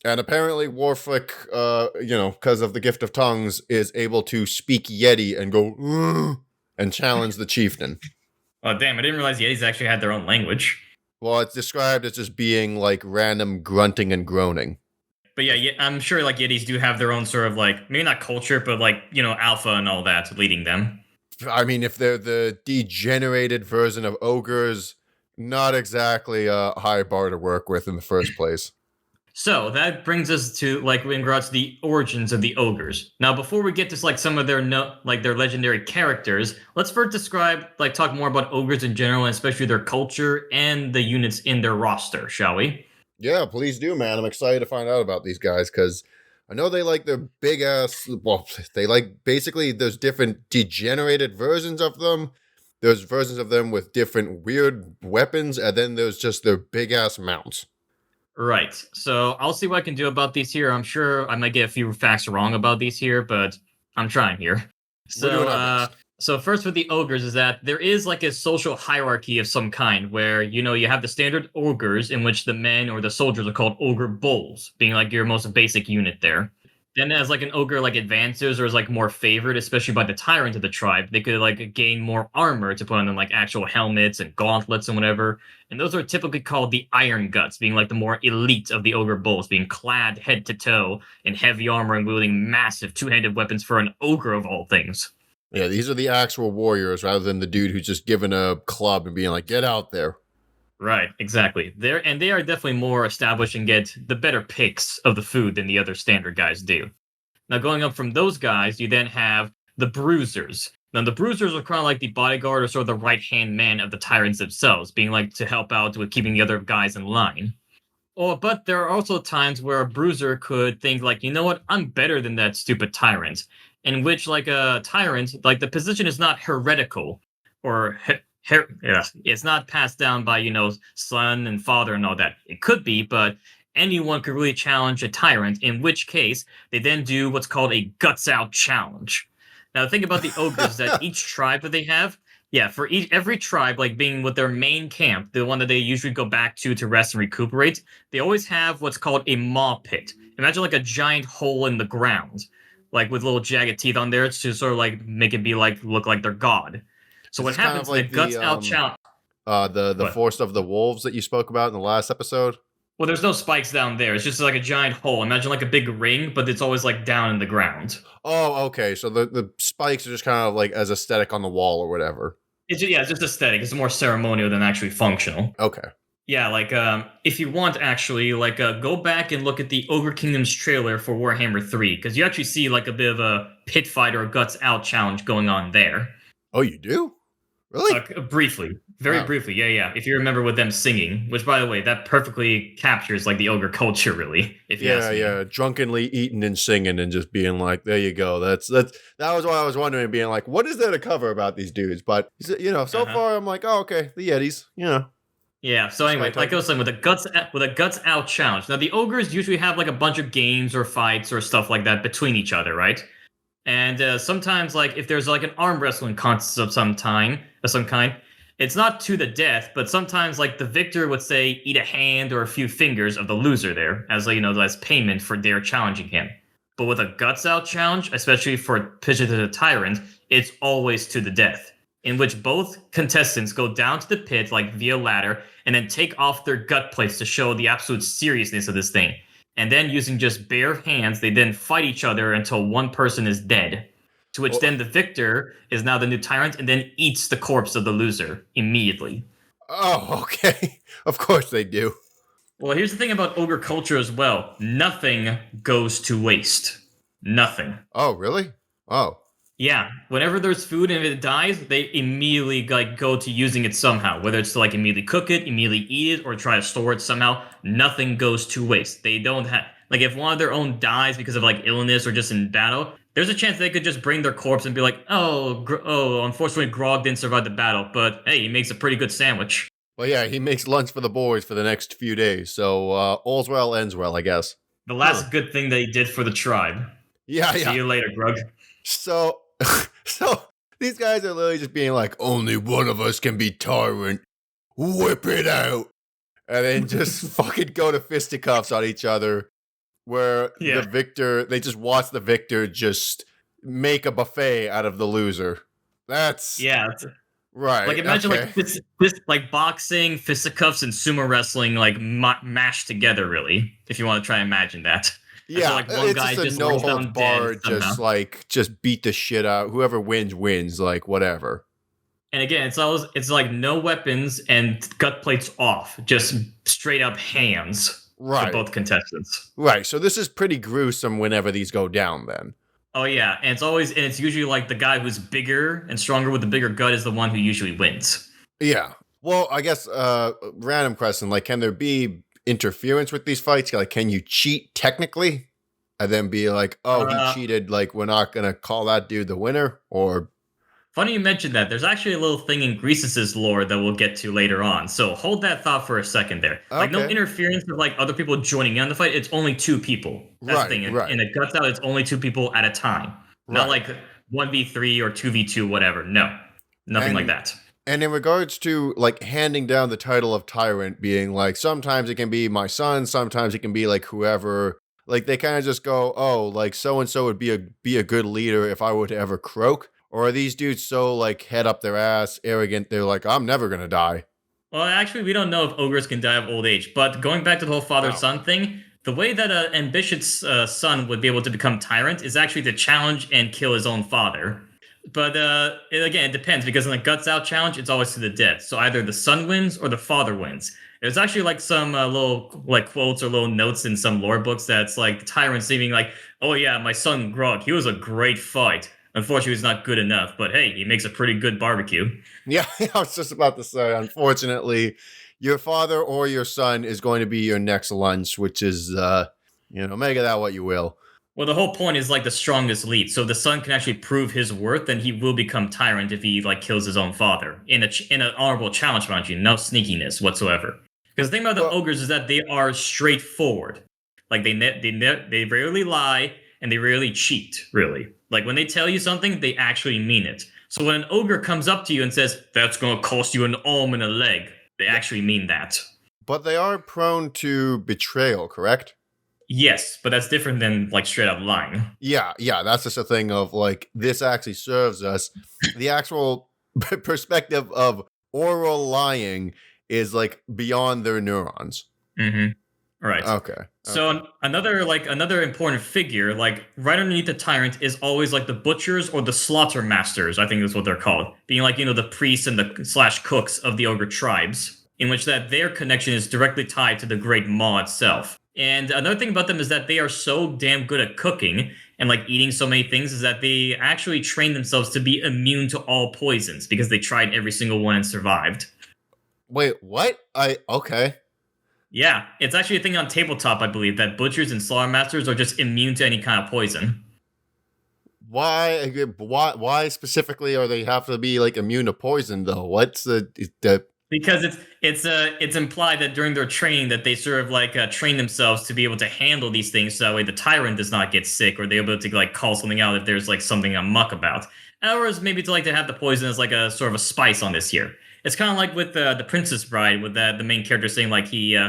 And apparently, Warfric, because of the gift of tongues, is able to speak Yeti and go and challenge the chieftain. Oh, damn! I didn't realize Yetis actually had their own language. Well, it's described as just being like random grunting and groaning. But yeah, I'm sure like Yetis do have their own sort of like maybe not culture, but like alpha and all that leading them. I mean, if they're the degenerated version of ogres, not exactly a high bar to work with in the first place. So that brings us to like in regards to the origins of the ogres. Now, before we get to like some of their their legendary characters, let's first talk more about ogres in general, and especially their culture and the units in their roster, shall we? Yeah, please do, man. I'm excited to find out about these guys because I know they like their big ass. Well, they like basically there's different degenerated versions of them. There's versions of them with different weird weapons, and then there's just their big ass mounts. Right. So I'll see what I can do about these here. I'm sure I might get a few facts wrong about these here, but I'm trying here. So first with the ogres is that there is like a social hierarchy of some kind where, you have the standard ogres in which the men or the soldiers are called ogre bulls, being like your most basic unit there. Then as like an ogre like advances or is like more favored, especially by the tyrant of the tribe, they could like gain more armor to put on them, like actual helmets and gauntlets and whatever. And those are typically called the Iron Guts, being like the more elite of the ogre bulls, being clad head to toe in heavy armor and wielding massive two-handed weapons for an ogre of all things. Yeah, these are the actual warriors rather than the dude who's just given a club and being like, get out there. Right, exactly. They are definitely more established and get the better picks of the food than the other standard guys do. Now, going up from those guys, you then have the bruisers. Now, the bruisers are kind of like the bodyguard or sort of the right-hand man of the tyrants themselves, being like to help out with keeping the other guys in line. But there are also times where a bruiser could think like, you know what, I'm better than that stupid tyrant. In which, like a tyrant, like the position is not heretical or it's not passed down by, son and father and all that. It could be, but anyone could really challenge a tyrant, in which case they then do what's called a guts out challenge. Now, think about the ogres that each tribe that they have. Yeah, for every tribe, like being with their main camp, the one that they usually go back to rest and recuperate, they always have what's called a maw pit. Imagine like a giant hole in the ground, like with little jagged teeth on there to sort of like make it be like look like they're god. So what happens? Kind of like the guts out challenge. The force of the wolves that you spoke about in the last episode. Well, there's no spikes down there. It's just like a giant hole. Imagine like a big ring, but it's always like down in the ground. Oh, okay. So the spikes are just kind of like as aesthetic on the wall or whatever. It's just aesthetic. It's more ceremonial than actually functional. Okay. Yeah, like if you want, actually, like go back and look at the Ogre Kingdoms trailer for Warhammer 3, because you actually see like a bit of a pit fight or a guts out challenge going on there. Oh, you do? Really? Briefly. Very briefly, yeah. If you remember with them singing, which, by the way, that perfectly captures, like, the ogre culture, really, if you ask me. Yeah, drunkenly eating and singing and just being like, there you go. That was what I was wondering, being like, what is there to cover about these dudes? But, so far, I'm like, oh, okay, the Yetis, Yeah, so anyway, like I was saying, with a guts out challenge. Now, the ogres usually have, like, a bunch of games or fights or stuff like that between each other, right? And sometimes, like, if there's, like, an arm wrestling contest of some kind, it's not to the death, but sometimes, like, the victor would say, eat a hand or a few fingers of the loser there, as, as payment for their challenging him. But with a guts out challenge, especially for pitching to the tyrant, it's always to the death, in which both contestants go down to the pit, like, via ladder, and then take off their gut plates to show the absolute seriousness of this thing. And then using just bare hands, they then fight each other until one person is dead. To which then the victor is now the new tyrant and then eats the corpse of the loser immediately. Oh, okay. Of course they do. Well, here's the thing about ogre culture as well. Nothing goes to waste. Nothing. Oh, really? Oh. Yeah, whenever there's food and if it dies, they immediately like go to using it somehow. Whether it's to like immediately cook it, immediately eat it, or try to store it somehow. Nothing goes to waste. They don't have like if one of their own dies because of like illness or just in battle, there's a chance they could just bring their corpse and be like, oh, unfortunately Grog didn't survive the battle, but hey, he makes a pretty good sandwich. Well, yeah, he makes lunch for the boys for the next few days, so all's well ends well, I guess. The last good thing they did for the tribe. Yeah. See you later, Grug. So these guys are literally just being like, only one of us can be tyrant. Whip it out. And then just fucking go to fisticuffs on each other, where the victor, they just watch the victor just make a buffet out of the loser. That's... Yeah. Right. Like imagine like this like boxing, fisticuffs, and sumo wrestling like mashed together. Really, if you want to try and imagine that. Yeah, so, like one it's guy just a no holds barred, just beat the shit out. Whoever wins. Like whatever. And again, it's like no weapons and gut plates off, just straight up hands for both contestants. Right. So this is pretty gruesome whenever these go down. Then. Oh yeah, and it's usually like the guy who's bigger and stronger with the bigger gut is the one who usually wins. Yeah. Well, I guess random question, like can there be interference with these fights? Like can you cheat technically? And then be like, oh, he cheated, like we're not gonna call that dude the winner? Or funny you mentioned that. There's actually a little thing in Greasus' lore that we'll get to later on. So hold that thought for a second there. Okay. Like no interference of like other people joining in on the fight. It's only 2 people. That's the thing. In a Guts Out, it's only 2 people at a time. Not like 1v3 or 2v2, whatever. No. Nothing like that. And in regards to like handing down the title of tyrant being like, sometimes it can be my son, sometimes it can be like whoever. Like they kind of just go, oh, like so-and-so would be a good leader if I were to ever croak. Or are these dudes so, like, head up their ass, arrogant, they're like, I'm never going to die? Well, actually, we don't know if ogres can die of old age. But going back to the whole father-son thing, the way that an ambitious son would be able to become tyrant is actually to challenge and kill his own father. But, again, it depends, because in the Guts Out challenge, it's always to the death. So either the son wins or the father wins. There's actually, like, some little, like, quotes or little notes in some lore books that's, like, the tyrant seeming like, oh, yeah, my son Grog, he was a great fight. Unfortunately, he's not good enough, but hey, he makes a pretty good barbecue. Yeah, I was just about to say, unfortunately, your father or your son is going to be your next lunch, which is, make of that what you will. Well, the whole point is like the strongest lead. So the son can actually prove his worth, and he will become tyrant if he like kills his own father in an honorable challenge, mind you, no sneakiness whatsoever. Because the thing about the ogres is that they are straightforward. Like they rarely lie and they rarely cheat, really. Like, when they tell you something, they actually mean it. So when an ogre comes up to you and says, that's going to cost you an arm and a leg, they actually mean that. But they are prone to betrayal, correct? Yes, but that's different than, like, straight up lying. Yeah, that's just a thing of, like, this actually serves us. The actual perspective of oral lying is, like, beyond their neurons. Mm-hmm. Right. Okay. So another important figure, like right underneath the tyrant, is always like the butchers or the slaughter masters. I think that's what they're called, being like the priests and the / cooks of the ogre tribes, in which that their connection is directly tied to the great maw itself. And another thing about them is that they are so damn good at cooking and like eating so many things is that they actually train themselves to be immune to all poisons because they tried every single one and survived. Wait, what? Okay. Yeah, it's actually a thing on tabletop, I believe, that butchers and slaughter masters are just immune to any kind of poison. Why specifically are they have to be like immune to poison though? What's the Because it's implied that during their training that they sort of like train themselves to be able to handle these things so that way the tyrant does not get sick or they're able to like call something out if there's like something a muck about. Or maybe to have the poison as like a sort of a spice on this here. It's kind of like with the Princess Bride, with the main character saying like he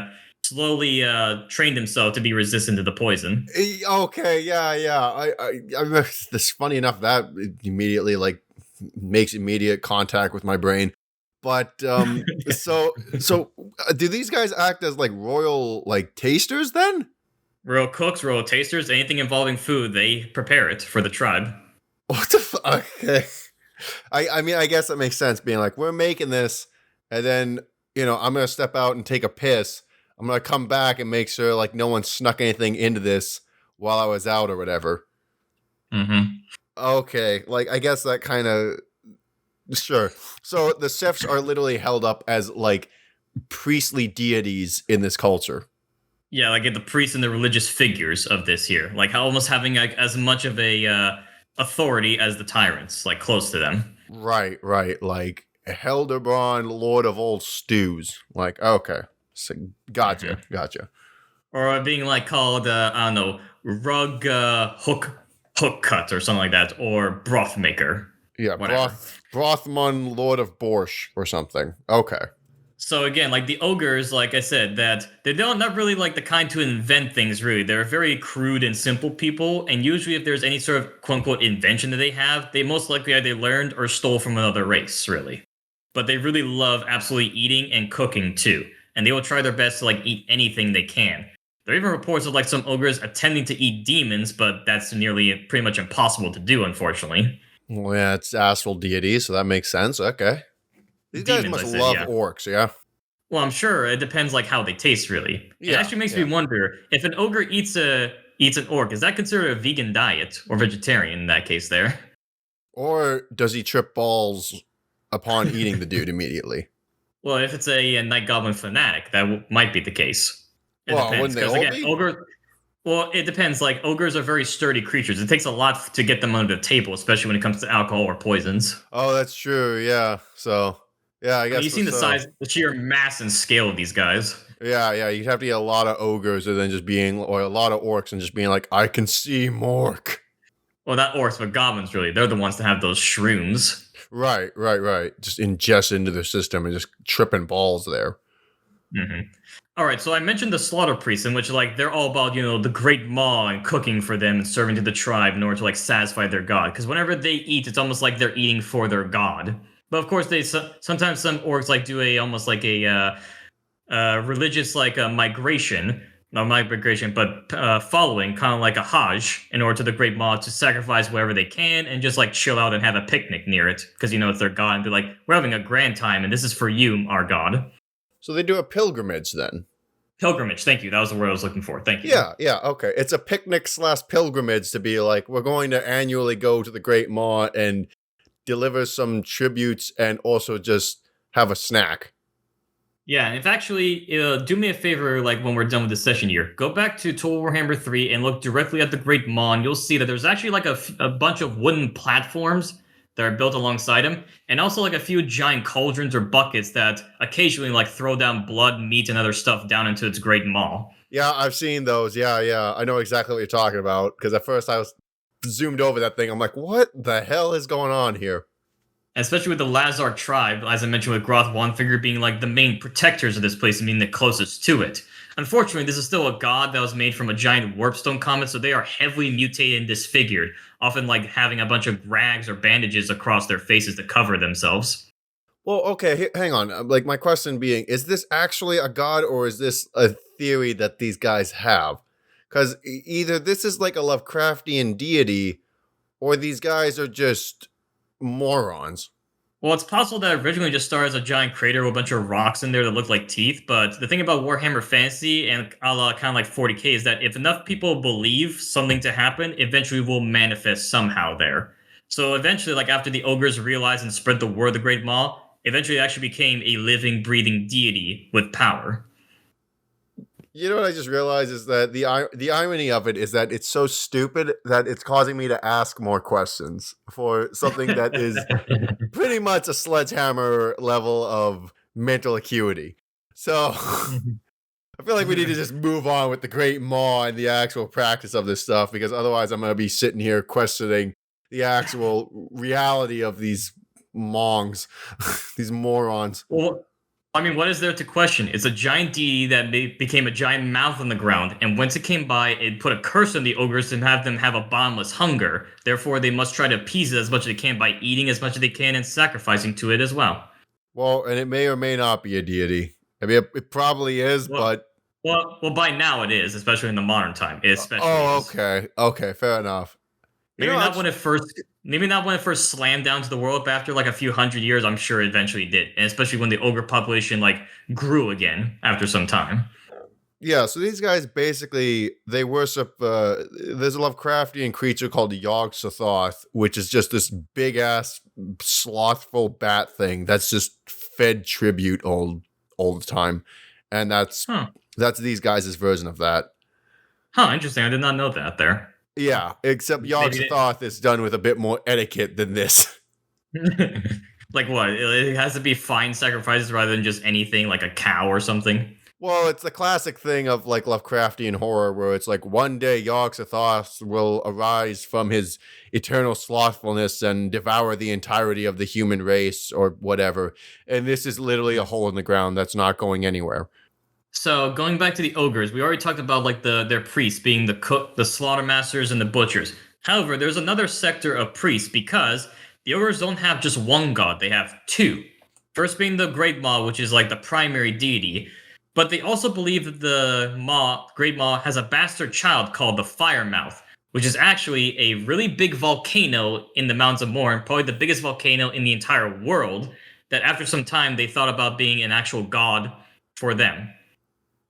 slowly trained himself to be resistant to the poison. Okay, yeah. I this funny enough that immediately like makes immediate contact with my brain. But so do these guys act as like royal like tasters then? Royal cooks, royal tasters, anything involving food, they prepare it for the tribe. What the fuck? Okay. I mean, I guess that makes sense being like, we're making this, and then, I'm going to step out and take a piss. I'm gonna come back and make sure like no one snuck anything into this while I was out or whatever. Mm-hmm. Okay, like I guess that kind of sure. So the Siths are literally held up as like priestly deities in this culture. Yeah, like the priests and the religious figures of this here, like almost having like as much of a authority as the tyrants, like close to them. Right, like Helderbrand, Lord of Old Stews. Like, okay, so, gotcha. Or being like called, I don't know, rug hook cut or something like that, or broth maker. Yeah, whatever. Brothman, Lord of Borscht or something. Okay. So again, like the ogres, like I said, that they don't not really like the kind to invent things. Really, they're very crude and simple people, and usually, if there's any sort of quote unquote invention that they have, they most likely either learned or stole from another race. Really, but they really love absolutely eating and cooking too, and they will try their best to like eat anything they can. There are even reports of like some ogres attempting to eat demons, but that's nearly pretty much impossible to do, unfortunately. Well, yeah, it's astral deity, so that makes sense. Okay. These guys must love orcs, yeah? Well, I'm sure it depends like how they taste, really. Yeah, it actually makes me wonder if an ogre eats an orc, is that considered a vegan diet or vegetarian in that case there? Or does he trip balls upon eating the dude immediately? Well, if it's a night goblin fanatic, that might be the case. It depends, because again, ogre. Well, it depends. Like ogres are very sturdy creatures. It takes a lot to get them under the table, especially when it comes to alcohol or poisons. Oh, that's true. Yeah. So, yeah, I guess you've seen the size, the sheer mass and scale of these guys. Yeah. You'd have to get a lot of ogres, and then or a lot of orcs, and just being like, I can see Mork. Well, not orcs, but goblins. Really, they're the ones that have those shrooms. Right. Just ingest into their system and just tripping balls there. Mm-hmm. All right, so I mentioned the slaughter priests, in which like they're all about the great maw and cooking for them and serving to the tribe in order to like satisfy their god. Because whenever they eat, it's almost like they're eating for their god. But of course, sometimes some orcs like do almost like a religious like migration, not migration, but following kind of like a hajj in order to the great maw to sacrifice wherever they can and just like chill out and have a picnic near it because it's their god and be like, we're having a grand time and this is for you, our god. So they do a pilgrimage then. Pilgrimage, thank you. That was the word I was looking for. Thank you. Yeah, okay. It's a picnic / pilgrimage to be like, we're going to annually go to the Great Maw and deliver some tributes and also just have a snack. Yeah, and if actually, do me a favor, like when we're done with this session here, go back to Total Warhammer 3 and look directly at the Great Maw, and you'll see that there's actually like a bunch of wooden platforms that are built alongside him, and also like a few giant cauldrons or buckets that occasionally like throw down blood, meat, and other stuff down into its great maw. Yeah, I've seen those. Yeah. I know exactly what you're talking about, because at first I was zoomed over that thing. I'm like, what the hell is going on here? Especially with the Lazar tribe, as I mentioned with Groth Wanfigure being like the main protectors of this place and being the closest to it. Unfortunately, this is still a god that was made from a giant warpstone comet, so they are heavily mutated and disfigured, often like having a bunch of rags or bandages across their faces to cover themselves. Well, okay, hang on. Like, my question being, is this actually a god, or is this a theory that these guys have? Because either this is like a Lovecraftian deity, or these guys are just morons. Well, it's possible that originally just started as a giant crater with a bunch of rocks in there that look like teeth, but the thing about Warhammer Fantasy and a la kind of like 40k is that if enough people believe something to happen, eventually will manifest somehow there. So eventually, like after the ogres realized and spread the word of the Great Maw, eventually it actually became a living, breathing deity with power. You know what I just realized is that the irony of it is that it's so stupid that it's causing me to ask more questions for something that is pretty much a sledgehammer level of mental acuity. So I feel like we need to just move on with the Great Maw and the actual practice of this stuff, because otherwise I'm going to be sitting here questioning the actual reality of these mongs, these morons. Well, I mean, what is there to question? It's a giant deity that became a giant mouth on the ground, and once it came by, it put a curse on the ogres to have them have a bottomless hunger. Therefore, they must try to appease it as much as they can by eating as much as they can and sacrificing to it as well. Well, and it may or may not be a deity. I mean, it probably is, but... Well, by now it is, especially in the modern time. Okay, fair enough. Maybe not when it first slammed down to the world, but after like a few hundred years, I'm sure it eventually did. And especially when the ogre population like grew again after some time. Yeah, so these guys basically, they worship, there's a Lovecraftian creature called the Yog-Sothoth, which is just this big-ass, slothful bat thing that's just fed tribute all the time. And that's Huh. these guys' version of that. Huh, interesting. I did not know that there. Yeah, except Maybe Yog-Sothoth is done with a bit more etiquette than this. Like what? It has to be fine sacrifices rather than just anything like a cow or something. Well, it's the classic thing of like Lovecraftian horror where it's like one day Yog-Sothoth will arise from his eternal slothfulness and devour the entirety of the human race or whatever. And this is literally a hole in the ground that's not going anywhere. So going back to the ogres, we already talked about like their priests being the cook, the slaughter masters, and the butchers. However, there's another sector of priests because the ogres don't have just one god; they have two. First being the Great Maw, which is like the primary deity, but they also believe that the Maw, Great Maw, has a bastard child called the Firemouth, which is actually a really big volcano in the Mountains of Morn, probably the biggest volcano in the entire world. That after some time they thought about being an actual god for them.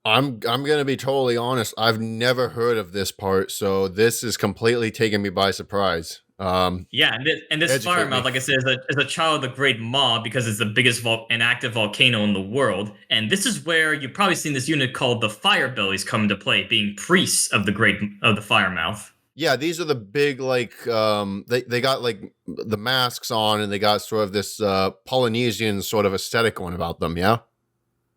I'm gonna be totally honest. I've never heard of this part, so this is completely taking me by surprise. Yeah, and this Firemouth, like I said, is a child of the Great Maw because it's the biggest and active volcano in the world. And this is where you've probably seen this unit called the Firebellies come into play, being priests of the Firemouth. Yeah, these are the big they got like the masks on and they got sort of this Polynesian sort of aesthetic going about them, yeah?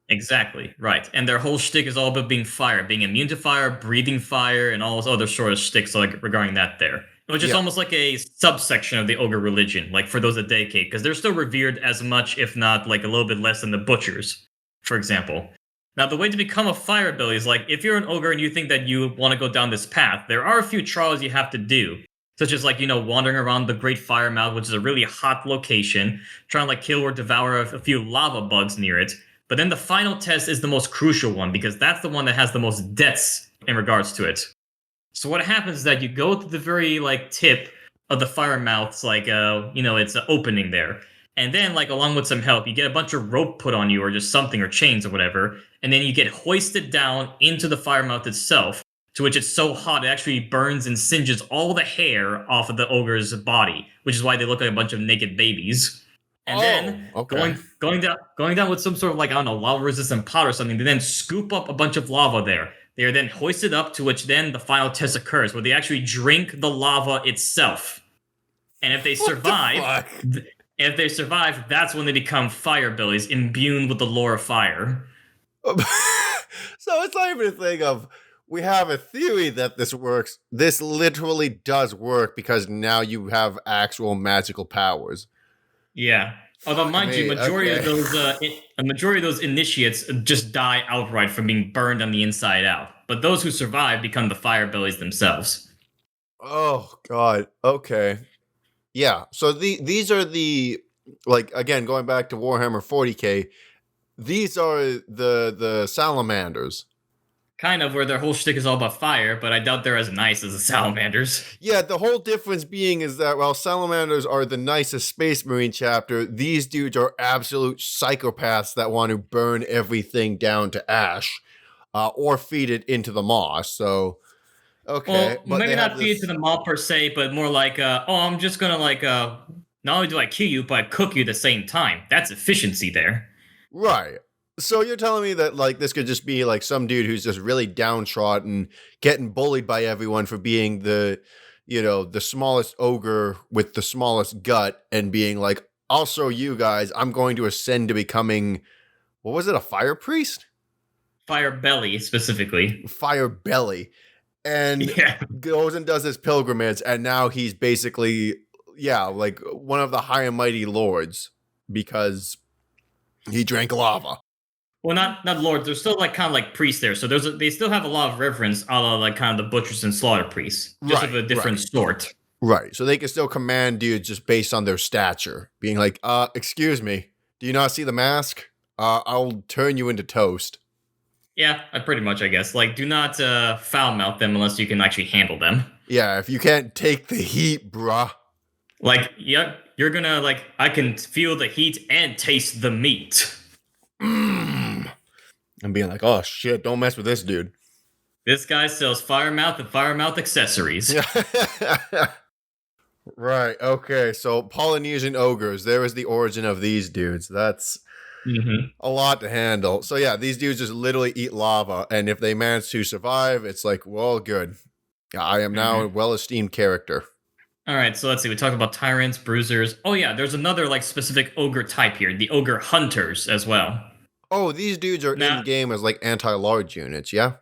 Exactly, right. And their whole shtick is all about being fire, being immune to fire, breathing fire, and all those other sort of shticks like regarding that there. Which is almost like a subsection of the ogre religion, like for those that dedicate, because they're still revered as much, if not like a little bit less than the butchers, for example. Now, the way to become a firebelly is like if you're an ogre and you think that you want to go down this path, there are a few trials you have to do, such as like wandering around the Great Firemouth, which is a really hot location, trying to like kill or devour a few lava bugs near it. But then the final test is the most crucial one because that's the one that has the most deaths in regards to it. So what happens is that you go to the very like tip of the Firemouth's it's an opening there. And then like along with some help, you get a bunch of rope put on you or just something or chains or whatever. And then you get hoisted down into the Firemouth itself, to which it's so hot it actually burns and singes all the hair off of the ogre's body, which is why they look like a bunch of naked babies. And then going down with some sort of like, I don't know, lava resistant pot or something, they then scoop up a bunch of lava there. They are then hoisted up, to which then the final test occurs, where they actually drink the lava itself. And if they survive, that's when they become firebellies, imbued with the lore of fire. So it's not even a thing of we have a theory that this works. This literally does work because now you have actual magical powers. Yeah. Although, mind you, majority of those initiates just die outright from being burned on the inside out. But those who survive become the firebellies themselves. Oh God. Okay. Yeah. So these are the again going back to Warhammer 40K. These are the salamanders. Kind of, where their whole shtick is all about fire, but I doubt they're as nice as the salamanders. Yeah, the whole difference being is that while salamanders are the nicest Space Marine chapter, these dudes are absolute psychopaths that want to burn everything down to ash, or feed it into the maw. So, okay. Well, maybe not feed it to the maw per se, but more like, I'm just gonna not only do I kill you, but I cook you at the same time. That's efficiency there. Right. So you're telling me that this could just be some dude who's just really downtrodden, getting bullied by everyone for being the smallest ogre with the smallest gut, and being like, I'll show you guys, I'm going to ascend to becoming, what was it, a fire priest? Fire belly, specifically. Fire belly. And goes and does his pilgrimage, and now he's basically, one of the high and mighty lords because he drank lava. Well, not lords. They're still kind of priests there. So they still have a lot of reverence, a la kind of the butchers and slaughter priests, just of a different sort. Right. So they can still command dudes just based on their stature, being like, excuse me, do you not see the mask? I'll turn you into toast. Yeah, pretty much, I guess. Do not foul mouth them unless you can actually handle them. Yeah, if you can't take the heat, bruh. You're gonna I can feel the heat and taste the meat. And being like, oh shit, don't mess with this dude. This guy sells Firemouth and Firemouth accessories. Right, okay, so Polynesian ogres, there is the origin of these dudes. That's a lot to handle. So yeah, these dudes just literally eat lava, and if they manage to survive, it's like, well, good. I am now a well-esteemed character. All right, so let's see. We talked about tyrants, bruisers. Oh yeah, there's another like specific ogre type here, the ogre hunters as well. Oh, these dudes are in-game as like anti-large units, yeah?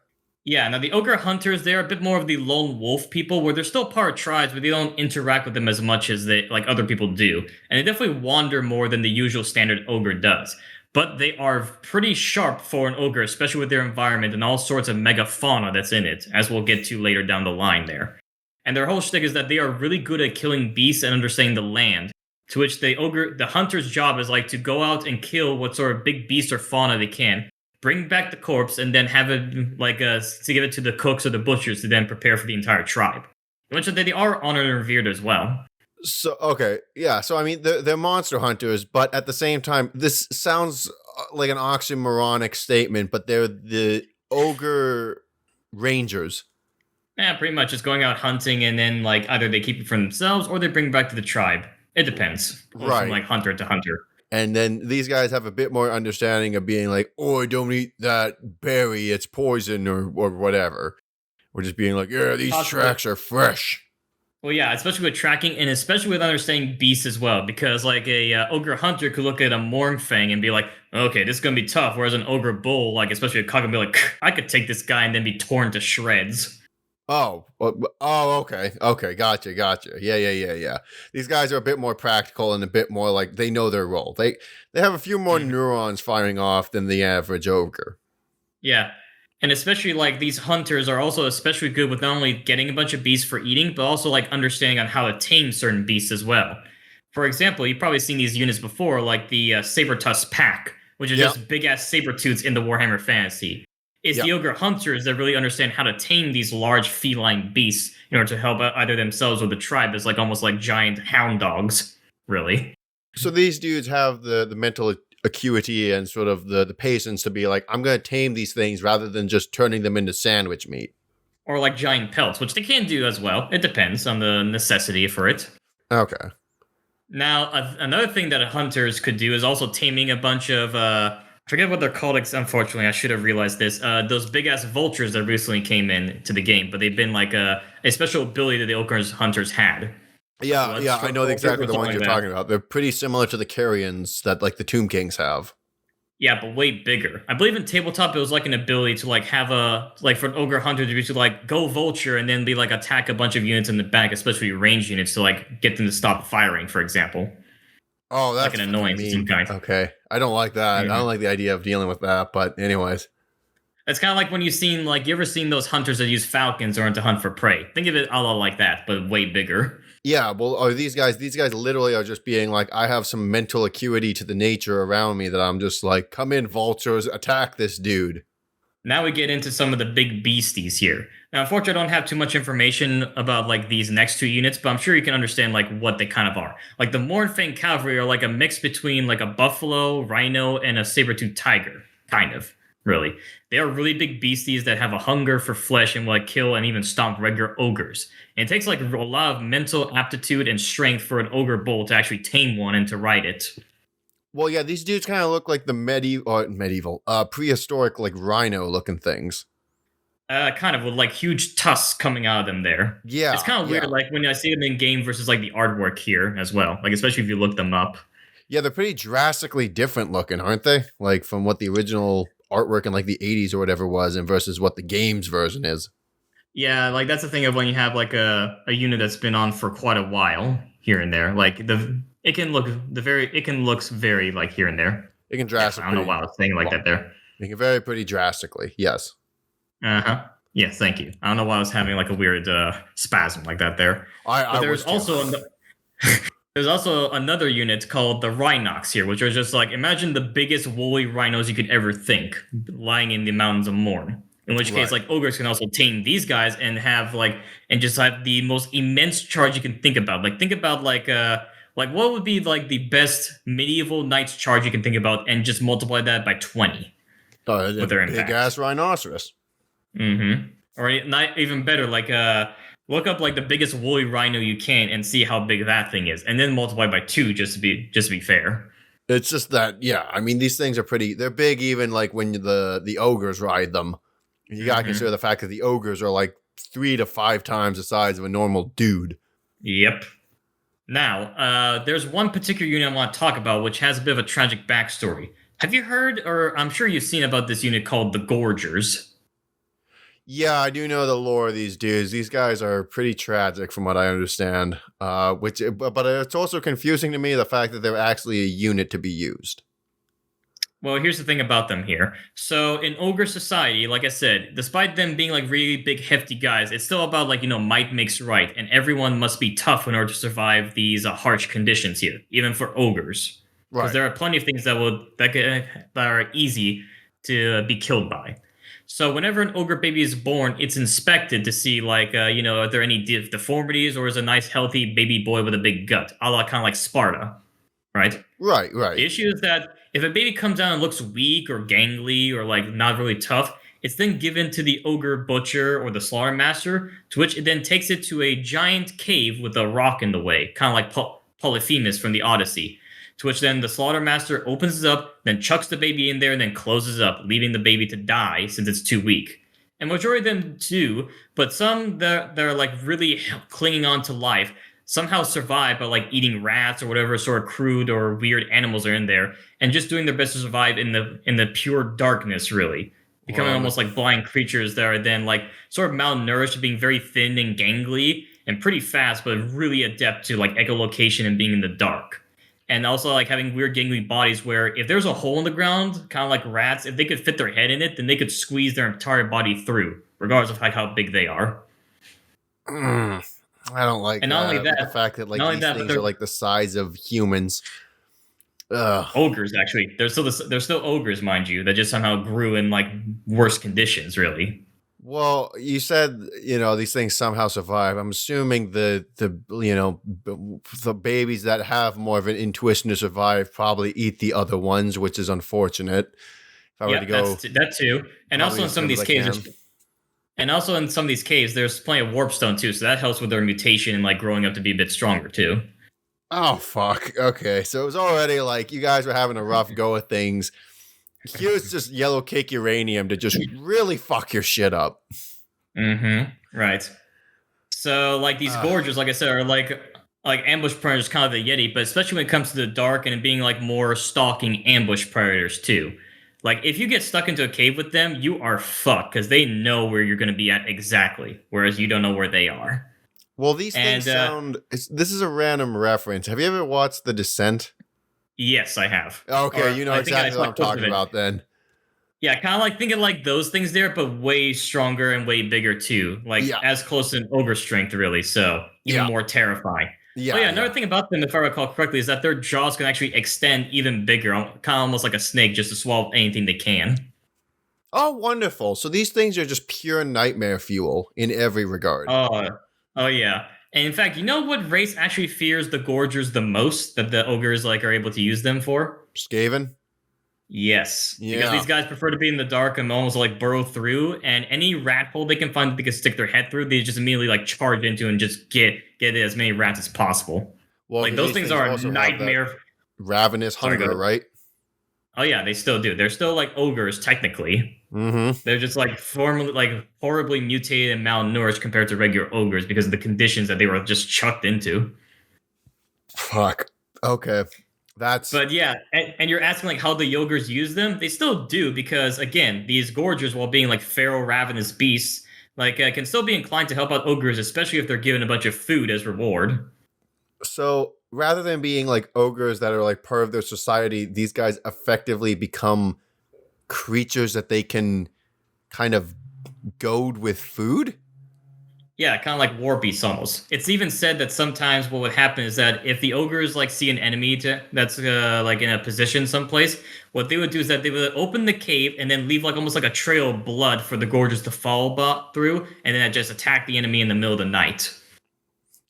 Yeah, now the ogre hunters, they're a bit more of the lone wolf people, where they're still part of tribes, but they don't interact with them as much as they like other people do, and they definitely wander more than the usual standard ogre does. But they are pretty sharp for an ogre, especially with their environment and all sorts of megafauna that's in it, as we'll get to later down the line there. And their whole shtick is that they are really good at killing beasts and understanding the land. To which the hunter's job is like to go out and kill what sort of big beast or fauna they can, bring back the corpse, and then have it like to give it to the cooks or the butchers to then prepare for the entire tribe. You mentioned that they are honored and revered as well. So okay, yeah. So I mean, they're monster hunters, but at the same time, this sounds like an oxymoronic statement. But they're the ogre rangers. Yeah, pretty much just going out hunting, and then like either they keep it for themselves or they bring it back to the tribe. It depends, right? From like hunter to hunter. And then these guys have a bit more understanding of being like, "Oh, don't eat that berry; it's poison," or whatever. Or just being like, "Yeah, these tracks are fresh." Well, yeah, especially with tracking and especially with understanding beasts as well, because like a ogre hunter could look at a Mornfang and be like, "Okay, this is gonna be tough," whereas an ogre bull, like especially a cock, would be like, "I could take this guy and then be torn to shreds." Okay, gotcha. Yeah. These guys are a bit more practical and a bit more like they know their role. They have a few more neurons firing off than the average ogre. Yeah, and especially like these hunters are also especially good with not only getting a bunch of beasts for eating, but also like understanding on how to tame certain beasts as well. For example, you've probably seen these units before, like the Saber-Tusk Pack, which are just big-ass saber-tooths in the Warhammer Fantasy. It's the ogre hunters that really understand how to tame these large feline beasts in order to help either themselves or the tribe as like almost like giant hound dogs, really. So these dudes have the mental acuity and sort of the patience to be like, I'm going to tame these things rather than just turning them into sandwich meat. Or like giant pelts, which they can do as well. It depends on the necessity for it. Okay. Now, another thing that hunters could do is also taming a bunch of... I forget what they're called, unfortunately. I should have realized this. Those big-ass vultures that recently came in to the game, but they've been like a special ability that the ogre hunters had. Yeah, I know exactly the ones you're talking about. They're pretty similar to the carrions that like the Tomb Kings have. Yeah, but way bigger. I believe in tabletop it was like an ability to like have for an ogre hunter to like go vulture and then be like attack a bunch of units in the back, especially range units to like get them to stop firing, for example. Oh, that's like an annoyance of some kind. Okay, I don't like that. I don't like the idea of dealing with that. But anyways, it's kind of like when you ever seen those hunters that use falcons or to hunt for prey. Think of it a lot like that, but way bigger. Yeah, well, are these guys literally are just being like, I have some mental acuity to the nature around me that I'm just like, come in, vultures, attack this dude. Now we get into some of the big beasties here. Now, unfortunately, I don't have too much information about like these next two units, but I'm sure you can understand like what they kind of are. Like the Mornfang Cavalry are like a mix between like a buffalo, rhino, and a saber-toothed tiger, kind of, really. They are really big beasties that have a hunger for flesh and will like kill and even stomp regular ogres. And it takes like a lot of mental aptitude and strength for an ogre bull to actually tame one and to ride it. Well, yeah, these dudes kind of look like the prehistoric, like rhino-looking things. Kind of with like huge tusks coming out of them there. Yeah, it's kind of weird, like when I see them in game versus like the artwork here as well. Like especially if you look them up. Yeah, they're pretty drastically different looking, aren't they? Like from what the original artwork in like the 80s or whatever was, and versus what the game's version is. Yeah, like that's the thing of when you have like a unit that's been on for quite a while here and there. Like it can look very like here and there. It can drastically. I don't know why I was saying like that there. It can vary pretty drastically. Yes. Yes, thank you. I don't know why I was having like a weird spasm like that there. There's also another unit called the Rhinox here, which are just like, imagine the biggest woolly rhinos you could ever think lying in the mountains of Morn. In which case, like ogres can also tame these guys and have just have the most immense charge you can think about. Like think about like what would be like the best medieval knight's charge you can think about, and just multiply that by 20. with their big impact. ass rhinoceros. Mm-hmm. Or not even better, like look up like the biggest woolly rhino you can and see how big that thing is, and then multiply by 2 just to be fair. It's just that, yeah. I mean, these things are they're big, even like when the ogres ride them. You gotta consider the fact that the ogres are like 3 to 5 times the size of a normal dude. Yep. Now, there's one particular unit I want to talk about, which has a bit of a tragic backstory. Have you heard, or I'm sure you've seen about this unit called the Gorgers? Yeah, I do know the lore of these dudes. These guys are pretty tragic, from what I understand. But it's also confusing to me the fact that they're actually a unit to be used. Well, here's the thing about them here. So in ogre society, like I said, despite them being like really big, hefty guys, it's still about like might makes right, and everyone must be tough in order to survive these harsh conditions here, even for ogres. Because there are plenty of things that are easy to be killed by. So whenever an ogre baby is born, it's inspected to see like are there any deformities, or is a nice healthy baby boy with a big gut, a la kind of like Sparta, right? Right. The issue is that if a baby comes out and looks weak or gangly or like not really tough, it's then given to the ogre butcher or the slaughter master, to which it then takes it to a giant cave with a rock in the way, kind of like Polyphemus from the Odyssey. To which then the slaughter master opens it up, then chucks the baby in there, and then closes it up, leaving the baby to die since it's too weak. And majority of them do, but some that are like really clinging on to life somehow survive by like eating rats or whatever sort of crude or weird animals are in there, and just doing their best to survive in the pure darkness, really. Becoming almost like blind creatures that are then like sort of malnourished, being very thin and gangly and pretty fast, but really adept to like echolocation and being in the dark. And also like having weird gangly bodies where if there's a hole in the ground, kind of like rats, if they could fit their head in it, then they could squeeze their entire body through, regardless of like how big they are. I don't like and not only that, the fact that like these things are like the size of humans. Ogres, actually. They're still ogres, mind you, that just somehow grew in like worse conditions, really. Well, you said, these things somehow survive. I'm assuming the babies that have more of an intuition to survive probably eat the other ones, which is unfortunate. If I were to go, that too. And also in some of these caves, there's plenty of warpstone too, so that helps with their mutation and like growing up to be a bit stronger too. Oh fuck. Okay, so it was already like you guys were having a rough go of things. Here's just yellow cake uranium to just really fuck your shit up. Right. So like these gorgers, like I said, are like ambush predators, kind of the Yeti, but especially when it comes to the dark and being like more stalking ambush predators too. Like if you get stuck into a cave with them, you are fucked because they know where you're going to be at exactly, whereas you don't know where they are. Well, these things sound. This is a random reference. Have you ever watched The Descent? Yes, I have. Okay, you know exactly what I'm talking about then. Yeah, kind of like thinking like those things there, but way stronger and way bigger too. Like as close to an ogre strength, really. So even more terrifying. Yeah. Oh yeah, another thing about them, if I recall correctly, is that their jaws can actually extend even bigger, kind of almost like a snake, just to swallow anything they can. Oh, wonderful! So these things are just pure nightmare fuel in every regard. Oh yeah. And in fact, you know what race actually fears the Gorgers the most that the ogres like are able to use them for? Skaven? Yes. Yeah. Because these guys prefer to be in the dark and almost like burrow through, and any rat hole they can find that they can stick their head through, they just immediately like charge into and just get as many rats as possible. Well, like those things are a nightmare. Ravenous hunger, right? Oh yeah, they still do. They're still like ogres technically. They're just like horribly mutated and malnourished compared to regular ogres because of the conditions that they were just chucked into. Fuck. Okay. But yeah, and you're asking like how the ogres use them? They still do because again, these gorgers, while being like feral, ravenous beasts, like can still be inclined to help out ogres, especially if they're given a bunch of food as reward. So rather than being like ogres that are like part of their society, these guys effectively become creatures that they can kind of goad with food? Yeah, kind of like war beasts almost. It's even said that sometimes what would happen is that if the ogres like see an enemy that's like in a position someplace, what they would do is that they would open the cave and then leave like almost like a trail of blood for the gorgers to follow through, and then just attack the enemy in the middle of the night.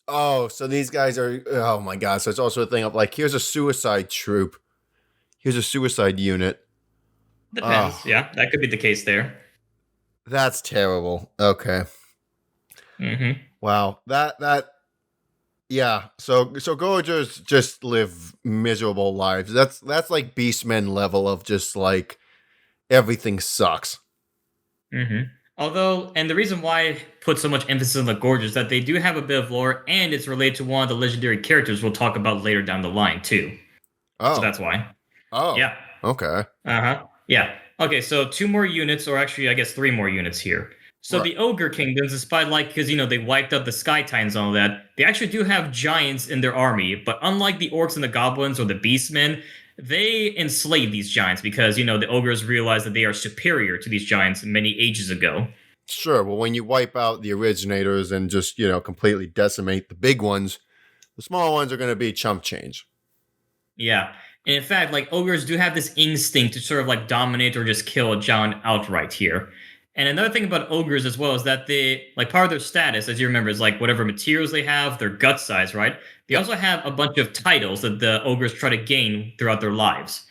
Oh, so these guys are, oh my god, so it's also a thing of like, here's a suicide troop. Here's a suicide unit. Depends. Yeah, that could be the case there. That's terrible. Okay. Mm-hmm. Wow. Yeah. So Gorgers just live miserable lives. That's like Beastmen level of just like everything sucks. Mm-hmm. Although, and the reason why I put so much emphasis on the Gorge is that they do have a bit of lore, and it's related to one of the legendary characters we'll talk about later down the line too. So Oh. that's why. Oh. Yeah. Okay. Uh-huh. Yeah. Okay, so two more units, or actually, I guess three more units here. So Right. the Ogre Kingdoms, despite like, because, they wiped out the Sky Titans and all that, they actually do have giants in their army, but unlike the Orcs and the Goblins or the Beastmen, they enslave these giants because, the Ogres realized that they are superior to these giants many ages ago. Sure. Well, when you wipe out the originators and just, completely decimate the big ones, the small ones are going to be chump change. Yeah. And in fact, like ogres do have this instinct to sort of like dominate or just kill a giant outright here. And another thing about ogres as well is that they like part of their status, as you remember, is like whatever materials they have, their gut size, right? They also have a bunch of titles that the ogres try to gain throughout their lives.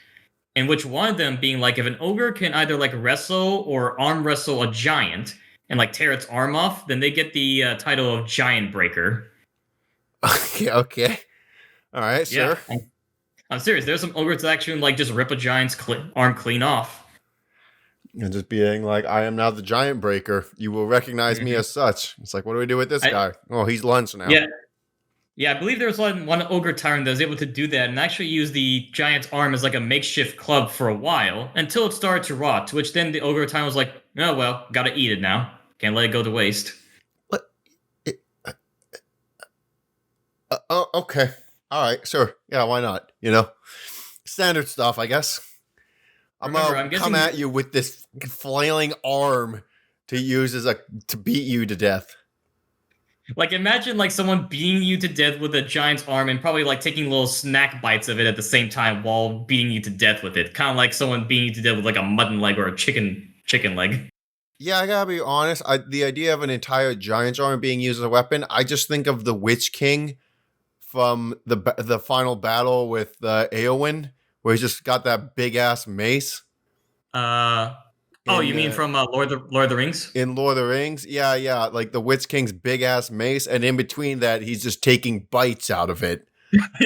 And which one of them being like if an ogre can either like wrestle or arm wrestle a giant and like tear its arm off, then they get the title of Giant Breaker. Okay. All right, Yeah, sure. I'm serious. There's some ogres that actually like just rip a giant's arm clean off. And just being like, I am now the Giant Breaker. You will recognize me as such. It's like, what do we do with this guy? Oh, he's lunch now. Yeah. Yeah, I believe there was one ogre tyrant that was able to do that and actually use the giant's arm as like a makeshift club for a while until it started to rot, to which then the ogre tyrant was like, oh well, gotta eat it now. Can't let it go to waste. What? Oh, okay. All right, sure. Yeah, why not? Standard stuff, I guess. I'm gonna come at you with this flailing arm to use to beat you to death. Like imagine like someone beating you to death with a giant's arm and probably like taking little snack bites of it at the same time while beating you to death with it. Kind of like someone beating you to death with like a mutton leg or a chicken leg. Yeah, I gotta be honest. The idea of an entire giant's arm being used as a weapon, I just think of the Witch King from the final battle with Eowyn, where he's just got that big ass mace. You mean from Lord of the Rings? In Lord of the Rings? Yeah. Like the Witch King's big ass mace, and in between that, he's just taking bites out of it.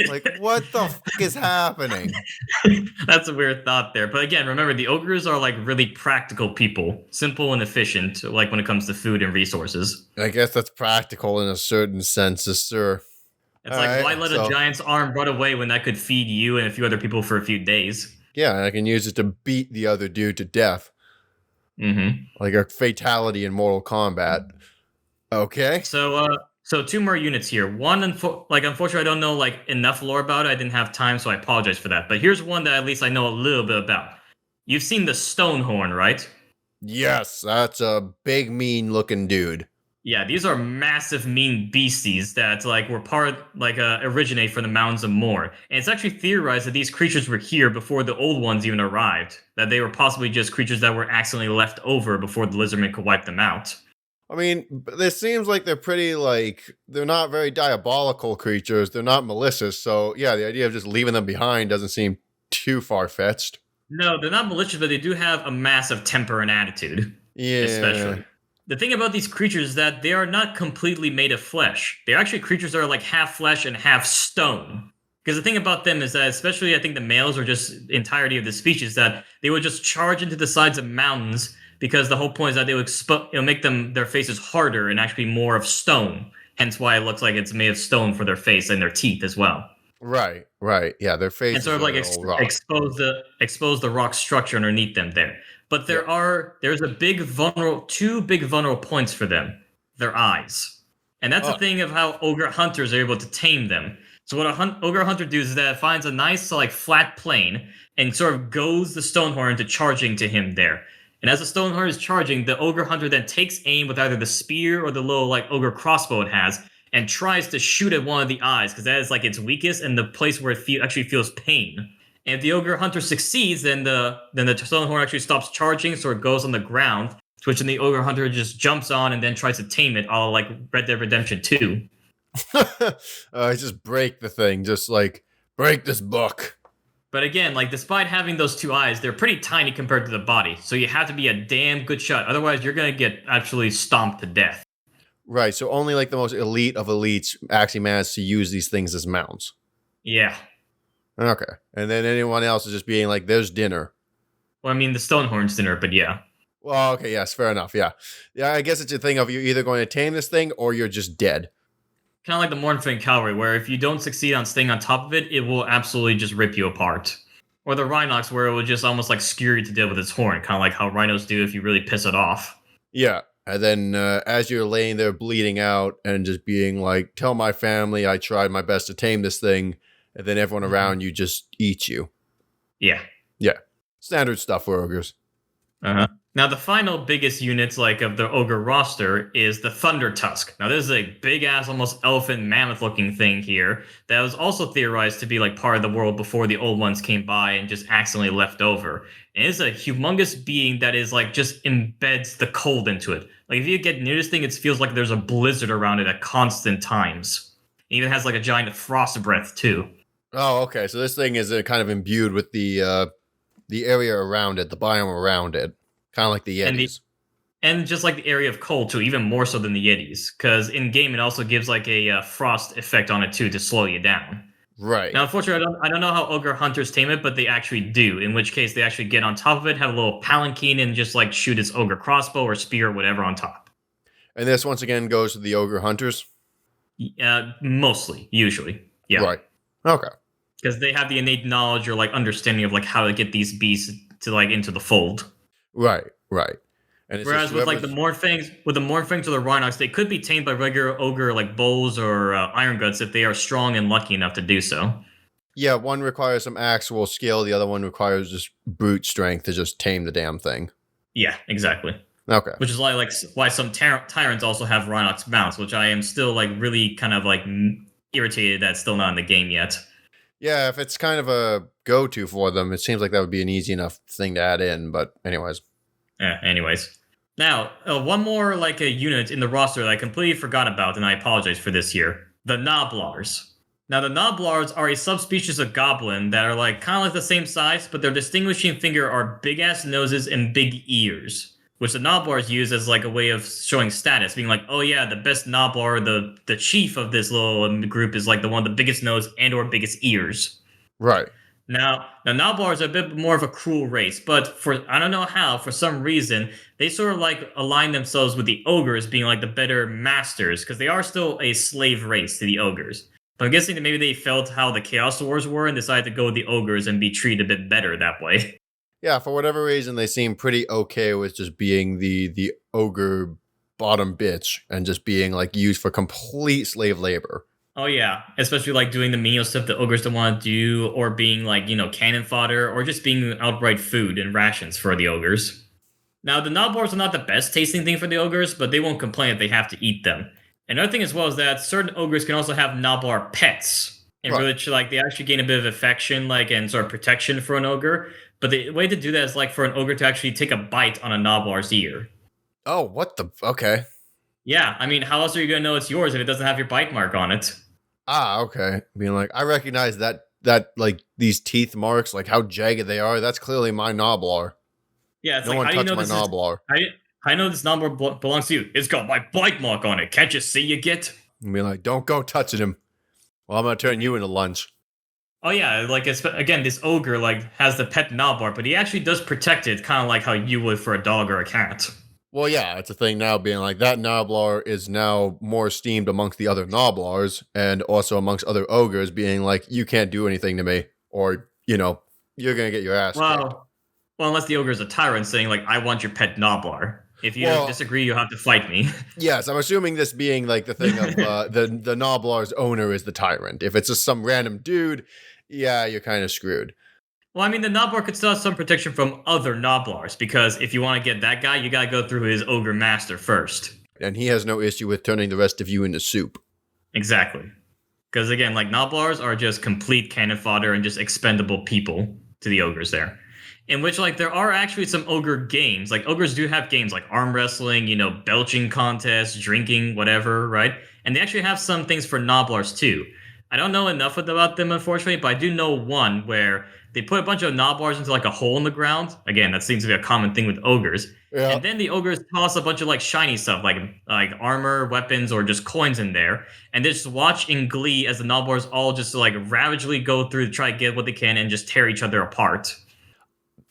Like, what the fuck is happening? That's a weird thought there. But again, remember, the ogres are like really practical people, simple and efficient, like when it comes to food and resources. I guess that's practical in a certain sense, sir. It's why let a giant's arm run away when that could feed you and a few other people for a few days? Yeah, and I can use it to beat the other dude to death. Mm-hmm. Like a fatality in Mortal Kombat. Okay. So two more units here. One, unfortunately, I don't know enough lore about it. I didn't have time, so I apologize for that. But here's one that at least I know a little bit about. You've seen the Stonehorn, right? Yes, that's a big, mean-looking dude. Yeah, these are massive, mean beasties that originate from the Mountains of Moor. And it's actually theorized that these creatures were here before the old ones even arrived. That they were possibly just creatures that were accidentally left over before the Lizardmen could wipe them out. I mean, this seems like they're pretty, they're not very diabolical creatures. They're not malicious. So, yeah, the idea of just leaving them behind doesn't seem too far-fetched. No, they're not malicious, but they do have a massive temper and attitude. Yeah. Especially. The thing about these creatures is that they are not completely made of flesh. They're actually creatures that are like half flesh and half stone. Because the thing about them is that, especially I think the males or just entirety of the species, that they would just charge into the sides of mountains because the whole point is that it'll make their faces harder and actually more of stone. Hence why it looks like it's made of stone for their face and their teeth as well. Right. Yeah, their faces and sort of expose the rock structure underneath them there. But there's two big vulnerable points for them. Their eyes. And that's the thing of how ogre hunters are able to tame them. So what ogre hunter does is that it finds a nice flat plane and sort of goes the Stonehorn into charging to him there. And as the Stonehorn is charging, the ogre hunter then takes aim with either the spear or the little ogre crossbow it has and tries to shoot at one of the eyes because that is its weakest and the place where it actually feels pain. And if the ogre hunter succeeds, then the Stonehorn actually stops charging, so it goes on the ground, to which then the ogre hunter just jumps on and then tries to tame it, all like Red Dead Redemption 2. Just break the thing, just break this book. But again, like despite having those two eyes, they're pretty tiny compared to the body. So you have to be a damn good shot. Otherwise, you're gonna get actually stomped to death. Right. So only like the most elite of elites actually manage to use these things as mounts. Yeah. Okay. And then anyone else is just being like, there's dinner. Well, I mean, the Stonehorn's dinner, but yeah. Well, okay, yes, fair enough. Yeah. Yeah, I guess it's a thing of you're either going to tame this thing or you're just dead. Kind of like the Mornfang Cavalry, where if you don't succeed on staying on top of it, it will absolutely just rip you apart. Or the Rhinox, where it will just almost like skewer you to death with its horn, kind of like how rhinos do if you really piss it off. Yeah. And then as you're laying there bleeding out and just being like, tell my family I tried my best to tame this thing, and then everyone around you just eats you. Yeah. Yeah. Standard stuff for ogres. Uh-huh. Now, the final biggest units like of the ogre roster is the Thunder Tusk. Now, this is a big-ass, almost elephant mammoth-looking thing here that was also theorized to be like part of the world before the old ones came by and just accidentally left over. And it's a humongous being that is like just embeds the cold into it. Like if you get near this thing, it feels like there's a blizzard around it at constant times. It even has like a giant frost breath too. Oh, okay. So this thing is kind of imbued with the area around it, the biome around it. Kind of like the Yetis. And just like the area of cold too, even more so than the Yetis. Because in game it also gives like a frost effect on it too to slow you down. Right. Now, unfortunately, I don't know how ogre hunters tame it, but they actually do. In which case, they actually get on top of it, have a little palanquin, and just like shoot its ogre crossbow or spear or whatever on top. And this once again goes to the ogre hunters. Mostly, usually, yeah. Right. Okay. Because they have the innate knowledge or like understanding of like how to get these beasts to like into the fold. Right. Right. And whereas with like the Mornfangs, or the Rhinox, they could be tamed by regular ogre like bulls or iron guts if they are strong and lucky enough to do so. Yeah, one requires some actual skill, the other one requires just brute strength to just tame the damn thing. Yeah, exactly. Okay. Which is why some tyrants also have Rhinox mounts, which I am still like really kind of like irritated that's still not in the game yet. Yeah, if it's kind of a go-to for them, it seems like that would be an easy enough thing to add in, but anyways. Anyways. Now, one more like a unit in the roster that I completely forgot about, and I apologize for this here. The Gnoblars. Now, the Gnoblars are a subspecies of goblin that are like kind of like the same size, but their distinguishing figure are big-ass noses and big ears, which the Gnoblars use as like a way of showing status, being like, oh yeah, the best Gnoblar, the chief of this little group is like the one with the biggest nose and or biggest ears. Right. Now Gnoblars are a bit more of a cruel race, but I don't know how, for some reason, they sort of like align themselves with the ogres being like the better masters, because they are still a slave race to the ogres. But I'm guessing that maybe they felt how the Chaos Wars were and decided to go with the ogres and be treated a bit better that way. Yeah, for whatever reason, they seem pretty okay with just being the ogre bottom bitch and just being like used for complete slave labor. Oh yeah, especially like doing the menial stuff the ogres don't want to do, or being like, cannon fodder, or just being outright food and rations for the ogres. Now, the Gnoblars are not the best tasting thing for the ogres, but they won't complain if they have to eat them. Another thing as well is that certain ogres can also have Gnoblar pets, in which like they actually gain a bit of affection, like and sort of protection for an ogre. But the way to do that is like for an ogre to actually take a bite on a Gnoblar's ear. Oh, what the? Okay. Yeah, I mean, how else are you going to know it's yours if it doesn't have your bite mark on it? Ah, okay. Being like, I recognize that like these teeth marks, like how jagged they are. That's clearly my Gnoblar. Yeah, it's no like, one how do you know my this Gnoblar. I know this Gnoblar belongs to you. It's got my bite mark on it. Can't you see you get? And being like, don't go touching him. Well, I'm gonna turn you into lunch. Oh yeah, like again, this ogre like has the pet Gnoblar, but he actually does protect it, kind of like how you would for a dog or a cat. Well, yeah, it's a thing now being like that Gnoblar is now more esteemed amongst the other Gnoblars and also amongst other ogres being like, you can't do anything to me, or, you're going to get your ass kicked. Well, unless the ogre is a tyrant saying like, I want your pet Gnoblar. If you disagree, you have to fight me. Yes, I'm assuming this being like the thing of the Gnoblar's owner is the tyrant. If it's just some random dude, yeah, you're kind of screwed. Well, I mean, the Gnoblar could still have some protection from other Gnoblars, because if you want to get that guy, you gotta go through his ogre master first. And he has no issue with turning the rest of you into soup. Exactly. Because again, like, Gnoblars are just complete cannon fodder and just expendable people to the ogres there. In which, like, there are actually some ogre games. Like, ogres do have games like arm wrestling, belching contests, drinking, whatever, right? And they actually have some things for Gnoblars too. I don't know enough about them, unfortunately, but I do know one where they put a bunch of Nabars into like a hole in the ground. Again, that seems to be a common thing with ogres. Yeah. And then the ogres toss a bunch of like shiny stuff, like armor, weapons, or just coins in there, and they just watch in glee as the Nabars all just like ravagely go through to try to get what they can and just tear each other apart.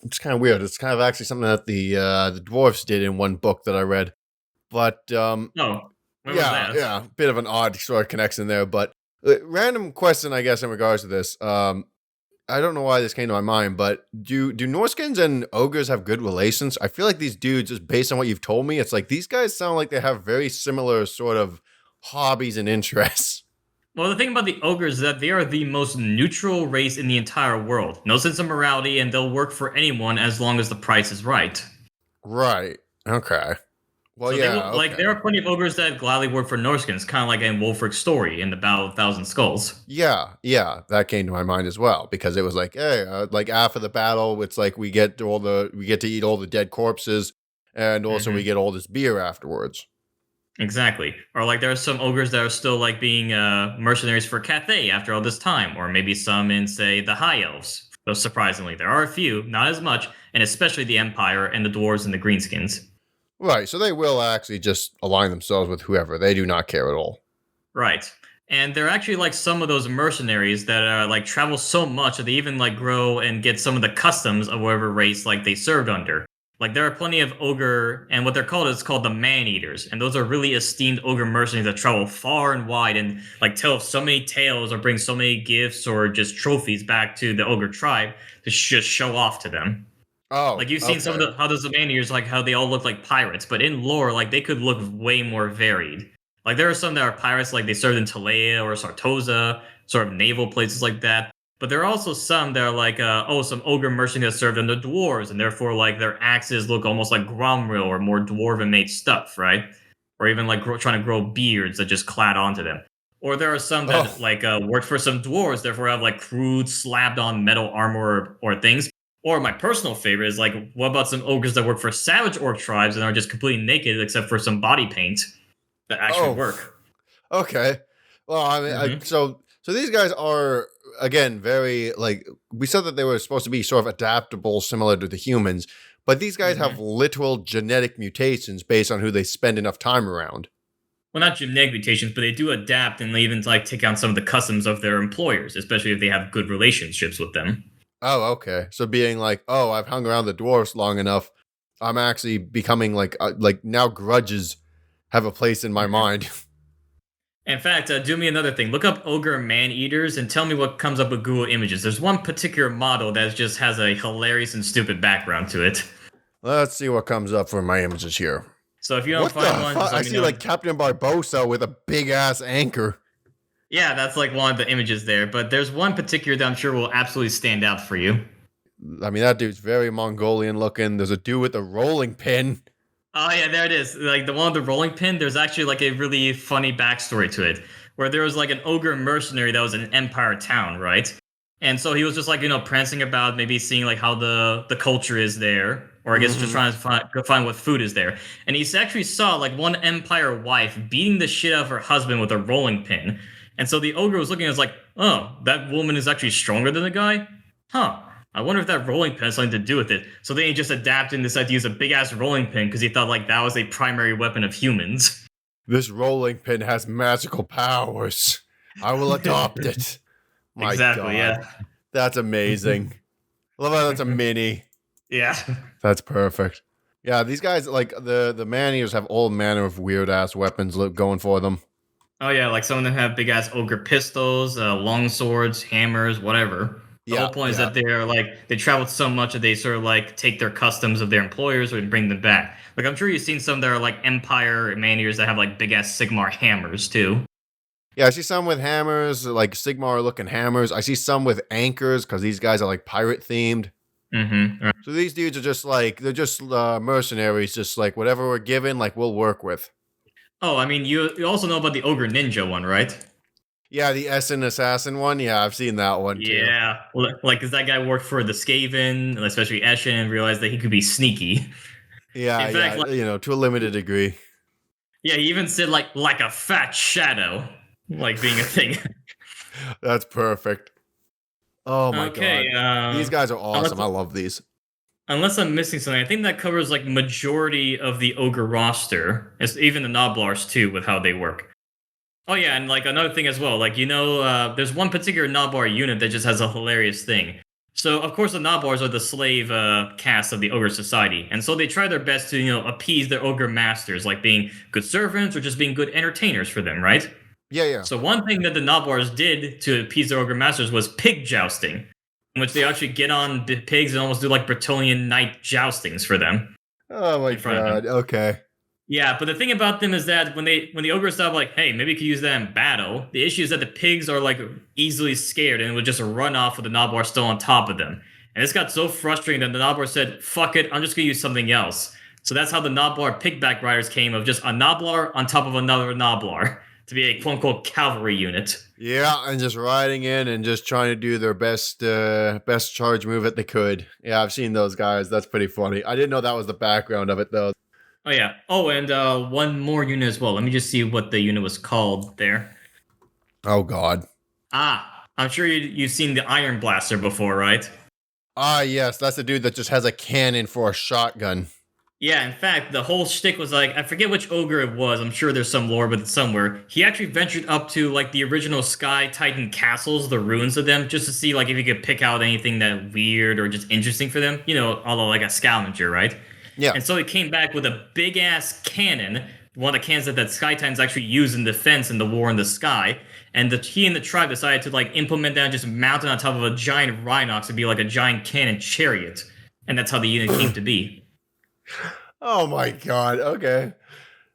It's kind of weird. It's kind of actually something that the dwarfs did in one book that I read. But Oh, where was that? yeah, bit of an odd sort of connection there. But random question, I guess, in regards to this. I don't know why this came to my mind, but do Norskins and ogres have good relations? I feel like these dudes, just based on what you've told me, it's like these guys sound like they have very similar sort of hobbies and interests. Well, the thing about the ogres is that they are the most neutral race in the entire world. No sense of morality, and they'll work for anyone as long as the price is right. Right. Okay. Well, So they yeah. will, Okay. like there are plenty of ogres that gladly work for Norskins, kind of like in Wolfric's story in the Battle of Thousand Skulls. Yeah, that came to my mind as well because it was like, hey, like after the battle, it's like we get to eat all the dead corpses, and also we Hmm. get all this beer afterwards. Exactly. Or like there are some ogres that are still like being mercenaries for Cathay after all this time, or maybe some in say the High Elves. Though surprisingly, there are a few, not as much, and especially the Empire and the dwarves and the greenskins. Right, so they will actually just align themselves with whoever. They do not care at all. Right. And they're actually like some of those mercenaries that like travel so much that they even like grow and get some of the customs of whatever race like they served under. Like there are plenty of ogre and what they're called is called the man eaters, and those are really esteemed ogre mercenaries that travel far and wide and like tell so many tales or bring so many gifts or just trophies back to the ogre tribe to just show off to them. Oh, Like you've seen some of okay. the how those man eaters like how they all look like pirates, but in lore like they could look way more varied. Like there are some that are pirates, like they served in Talea or Sartosa, sort of naval places like that. But there are also some that are like, some ogre mercenaries that served under dwarves, and therefore like their axes look almost like Gromril or more dwarven made stuff, right? Or even like trying to grow beards that just clad onto them. Or there are some that Oh, like worked for some dwarves, therefore have like crude slapped on metal armor or things. Or my personal favorite is like, what about some ogres that work for savage orc tribes and are just completely naked except for some body paint that actually oh, work? okay. Well, I mean, Hmm. so these guys are again very like we said that they were supposed to be sort of adaptable, similar to the humans, but these guys have Hmm. literal genetic mutations based on who they spend enough time around. Well, not genetic mutations, but they do adapt and they even like take on some of the customs of their employers, especially if they have good relationships with them. Oh, okay. So being like, oh, I've hung around the dwarfs long enough, I'm actually becoming like now grudges have a place in my Mhm. mind. In fact, do me another thing. Look up ogre man eaters and tell me what comes up with Google Images. There's one particular model that just has a hilarious and stupid background to it. Let's see what comes up for my images here. So if you don't What find the one, fuck? just I let me see know. like Captain Barbosa with a big ass anchor. Yeah, that's like one of the images there. But there's one particular that I'm sure will absolutely stand out for you. I mean, that dude's very Mongolian looking. There's a dude with a rolling pin. Oh yeah, there it is. Like the one with the rolling pin. There's actually like a really funny backstory to it, where there was like an ogre mercenary that was in an empire town, right? And so he was just like prancing about, maybe seeing like how the culture is there, or I guess just Mm-hmm. trying to find what food is there. And he actually saw like one empire wife beating the shit out of her husband with a rolling pin. And so the ogre was looking and was like, oh, that woman is actually stronger than the guy, huh? I wonder if that rolling pin has something to do with it. So then he just adapted and decided to use a big ass rolling pin because he thought like that was a primary weapon of humans. This rolling pin has magical powers. I will adopt it. My Exactly. God, Yeah. that's amazing. I love how that's a mini. Yeah. That's perfect. Yeah, these guys like the man eaters have all manner of weird ass weapons going for them. Oh yeah, like some of them have big ass ogre pistols, long swords, hammers, whatever. The Yeah, whole point is yeah. that they're like they traveled so much that they sort of like take their customs of their employers and bring them back. Like I'm sure you've seen some that are like empire man eaters that have like big ass Sigmar hammers too. Yeah, I see some with hammers, like Sigmar looking hammers. I see some with anchors because these guys are like pirate themed. Mm-hmm. So these dudes are just like they're just mercenaries, just like whatever we're given, like we'll work with. Oh, I mean, you also know about the ogre ninja one, right? Yeah, the Essen assassin one. Yeah, I've seen that one too. Yeah, like, cause that guy worked for the Skaven, especially Eshin, and realized that he could be sneaky. Yeah, In fact, yeah, like, to a limited degree. yeah, he even said like a fat shadow, like being a thing. That's perfect. Oh my Okay, god. These guys are awesome. unless I love these. unless I'm missing something, I think that covers like majority of the ogre roster. It's even the Noblars too, with how they work. Oh yeah, and like another thing as well, like there's one particular Noblar unit that just has a hilarious thing. So of course the Noblars are the slave caste of the ogre society, and so they try their best to appease their ogre masters, like being good servants or just being good entertainers for them, right? Yeah, yeah. So one thing that the Noblars did to appease their ogre masters was pig jousting, in which they actually get on the pigs and almost do like Bretonian knight joustings for them Oh my in front of them. god. Okay. Yeah, but the thing about them is that when the ogres stop, like, hey, maybe you could use that in battle. The issue is that the pigs are like easily scared and would just run off with the Noblar still on top of them. And this got so frustrating that the Noblar said, "Fuck it, I'm just gonna use something else." So that's how the Noblar pigback riders came, of just a Noblar on top of another Noblar to be a quote unquote cavalry unit. Yeah, and just riding in and just trying to do their best charge move that they could. Yeah, I've seen those guys. That's pretty funny. I didn't know that was the background of it though. Oh yeah. Oh, and one more unit as well. Let me just see what the unit was called there. Oh god. I'm sure you've seen the Iron Blaster before, right? Ah, yes, that's the dude that just has a cannon for a shotgun. Yeah, in fact, the whole shtick was like, I forget which ogre it was. I'm sure there's some lore, but it's somewhere. He actually ventured up to like the original Sky Titan castles, the ruins of them, just to see like if he could pick out anything that weird or just interesting for them. Although like a scavenger, right? Yeah. And so he came back with a big ass cannon, one of the cannons that Sky Titans actually used in defense in the War in the Sky. And he and the tribe decided to like implement that and just mount it on top of a giant Rhinox to be like a giant cannon chariot. And that's how the unit came to be. Oh my god. Okay.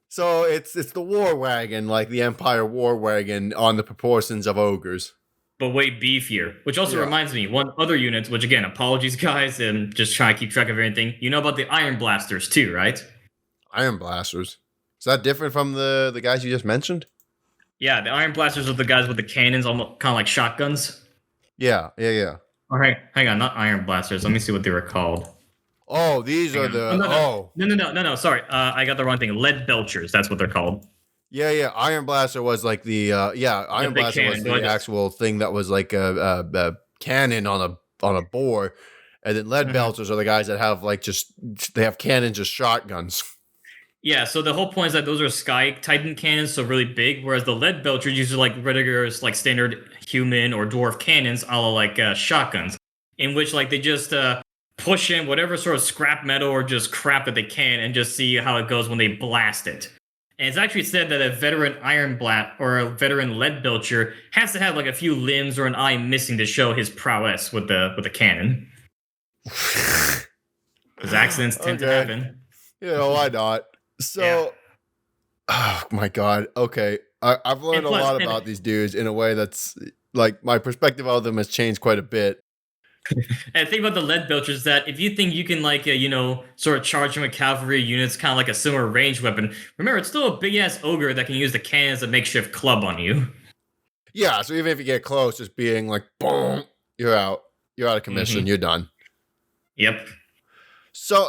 So it's the war wagon, like the Empire war wagon on the proportions of ogres. But way beefier. Which also reminds me, one other unit, which again, apologies guys, and just trying to keep track of everything. You know about the Iron Blasters too, right? Iron Blasters. Is that different from the guys you just mentioned? Yeah, the Iron Blasters are the guys with the cannons, almost kind of like shotguns. Yeah. All right, hang on, not Iron Blasters. Let me see what they were called. Oh, these are the No. Sorry, I got the wrong thing. Lead Belchers. That's what they're called. Yeah. Iron Blaster was like the Iron Blaster was the actual thing that was like a cannon on a boar, and then lead belchers are the guys that have like they have cannons as shotguns. Yeah, so the whole point is that those are Sky Titan cannons, so really big, whereas the lead belchers usually like regular like standard human or dwarf cannons, a la like shotguns, in which like they just push in whatever sort of scrap metal or just crap that they can and just see how it goes when they blast it. And it's actually said that a veteran Iron Blat or a veteran lead belcher has to have like a few limbs or an eye missing to show his prowess with the cannon. Because accidents tend to happen. Why not? So, oh my god. Okay, I've learned a lot about these dudes in a way that's like my perspective of them has changed quite a bit. And the thing about the lead belchers is that if you think you can like sort of charge them with cavalry units, kind of like a similar range weapon, remember it's still a big ass ogre that can use the cannon as a makeshift club on you. Yeah, so even if you get close, just being like boom, you're out of commission, you're done. Yep. So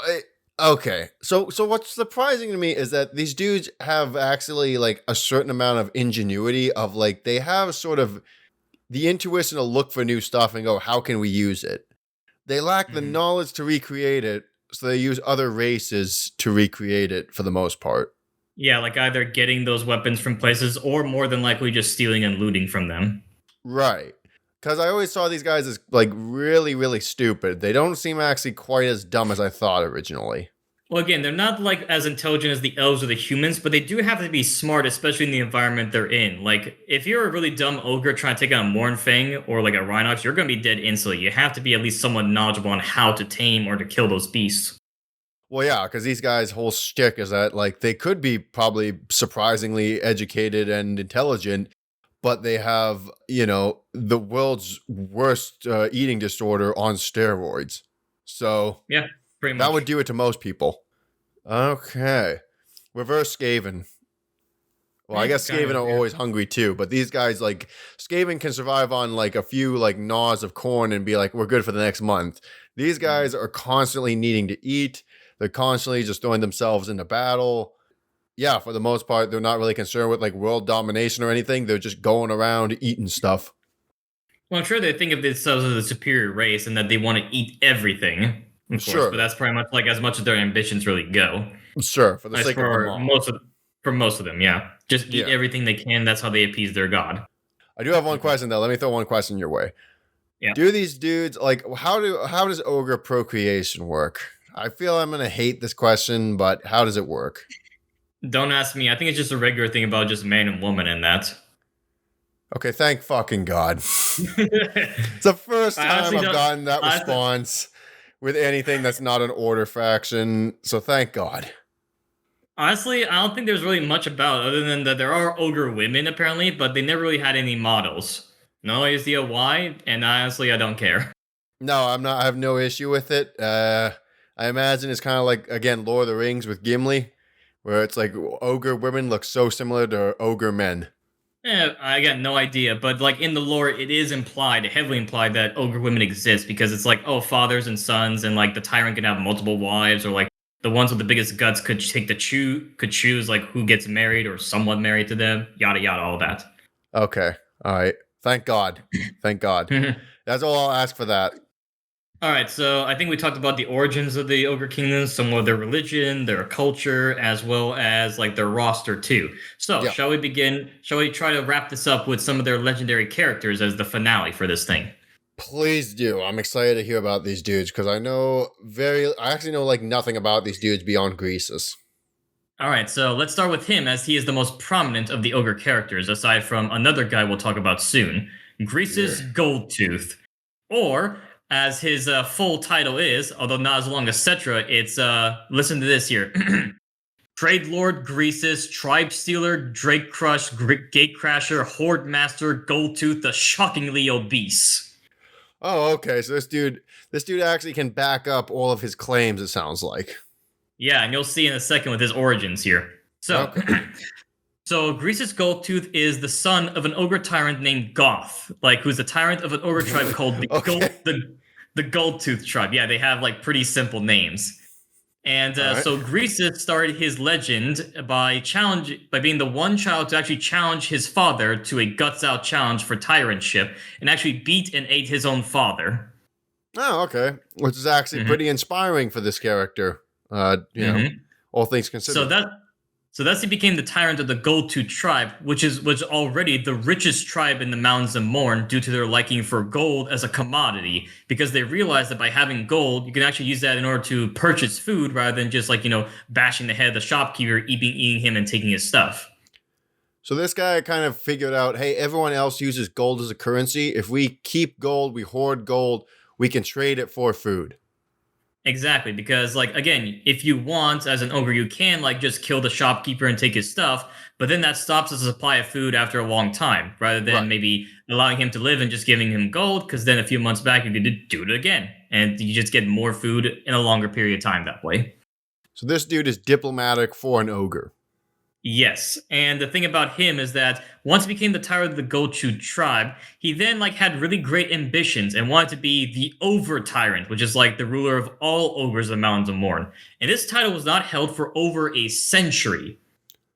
okay, so what's surprising to me is that these dudes have actually like a certain amount of ingenuity of like they have sort of the intuition to look for new stuff and go, how can we use it? They lack the knowledge to recreate it, so they use other races to recreate it for the most part. Yeah, like either getting those weapons from places or more than likely just stealing and looting from them. Right. Because I always saw these guys as like really, really stupid. They don't seem actually quite as dumb as I thought originally. Well, again, they're not like as intelligent as the elves or the humans, but they do have to be smart, especially in the environment they're in. Like, if you're a really dumb ogre trying to take on a Mornfang or like a Rhinox, you're going to be dead instantly. You have to be at least somewhat knowledgeable on how to tame or to kill those beasts. Well, yeah, because these guys' whole shtick is that like they could be probably surprisingly educated and intelligent, but they have, the world's worst eating disorder on steroids. So yeah, pretty much. That would do it to most people. Okay. Reverse Skaven. Well, I guess Skaven are always hungry too, but these guys, like, Skaven can survive on like a few like gnaws of corn and be like, we're good for the next month. These guys are constantly needing to eat. They're constantly just throwing themselves into battle. Yeah, for the most part, they're not really concerned with like world domination or anything. They're just going around eating stuff. Well, I'm sure they think of themselves as a superior race and that they want to eat everything, of course. But Sure, that's pretty much like as much as their ambitions really go. sure, for the As sake of them all. for most of them, yeah, just eat Yeah. everything they can. That's how they appease their god. I do have one Mhm. question though. Let me throw one question your way. Yeah. Do these dudes like how does ogre procreation work? I feel I'm gonna hate this question, but how does it work? Don't ask me. I think it's just a regular thing about just man and woman and that. Okay, thank fucking God. It's the first I time honestly I've don't. gotten that Honestly, response with anything that's not an order faction. So thank God. honestly, I don't think there's really much about it other than that there are ogre women apparently, but they never really had any models. No idea why, and honestly, I don't care. No, I'm not. I have no issue with it. I imagine it's kind of like again Lord of the Rings with Gimli, where it's like ogre women look so similar to ogre men. I got no idea, but like in the lore, it is implied, heavily implied, that ogre women exist because it's like, oh, fathers and sons, and like the tyrant can have multiple wives, or like the ones with the biggest guts could choose like who gets married or somewhat married to them, yada yada, all that. Okay, all right. Thank God. Thank God. That's all I'll ask for that. All right, so I think we talked about the origins of the Ogre Kingdoms, some of their religion, their culture, as well as like their roster too. So, Yeah. shall we begin? Shall we try to wrap this up with some of their legendary characters as the finale for this thing? Please do. I'm excited to hear about these dudes because I actually know like nothing about these dudes beyond Greases. All right, so let's start with him as he is the most prominent of the ogre characters, aside from another guy we'll talk about soon, Yeah. Grease's Goldtooth, or as his full title is, although not as long as Cetra, it's listen to this here. Trade Lord Greases, Tribe Stealer, Drake Crush, Gate Crasher, Horde Master, Goldtooth, the shockingly obese. Oh, okay. So this dude actually can back up all of his claims. It sounds like. Yeah, and you'll see in a second with his origins here. So, Okay. so Grease's Goldtooth is the son of an ogre tyrant named Goth, like who's a tyrant of an ogre tribe called Okay. the Goldtooth tribe. Yeah, they have like pretty simple names. And All right. so Greases started his legend by being the one child to actually challenge his father to a guts out challenge for tyrantship, and actually beat and ate his own father. Oh, okay. Which is actually Mhm. pretty inspiring for this character. Mhm. All things So considered. that so thus he became the tyrant of the Goldtooth tribe, which was already the richest tribe in the Mountains of Morn due to their liking for gold as a commodity, because they realized that by having gold, you can actually use that in order to purchase food rather than just like, bashing the head of the shopkeeper, eating him and taking his stuff. So this guy kind of figured out, hey, everyone else uses gold as a currency. If we keep gold, we hoard gold, we can trade it for food. Exactly, because like again, if you want as an ogre, you can like just kill the shopkeeper and take his stuff, but then that stops the supply of food after a long time, rather than Right. maybe allowing him to live and just giving him gold, because then a few months back you could do it again, and you just get more food in a longer period of time that way. So this dude is diplomatic for an ogre. Yes, and the thing about him is that once he became the tyrant of the Gochu tribe, he then like had really great ambitions and wanted to be the over tyrant, which is like the ruler of all ogres of the Mountains of Morn. And this title was not held for over a century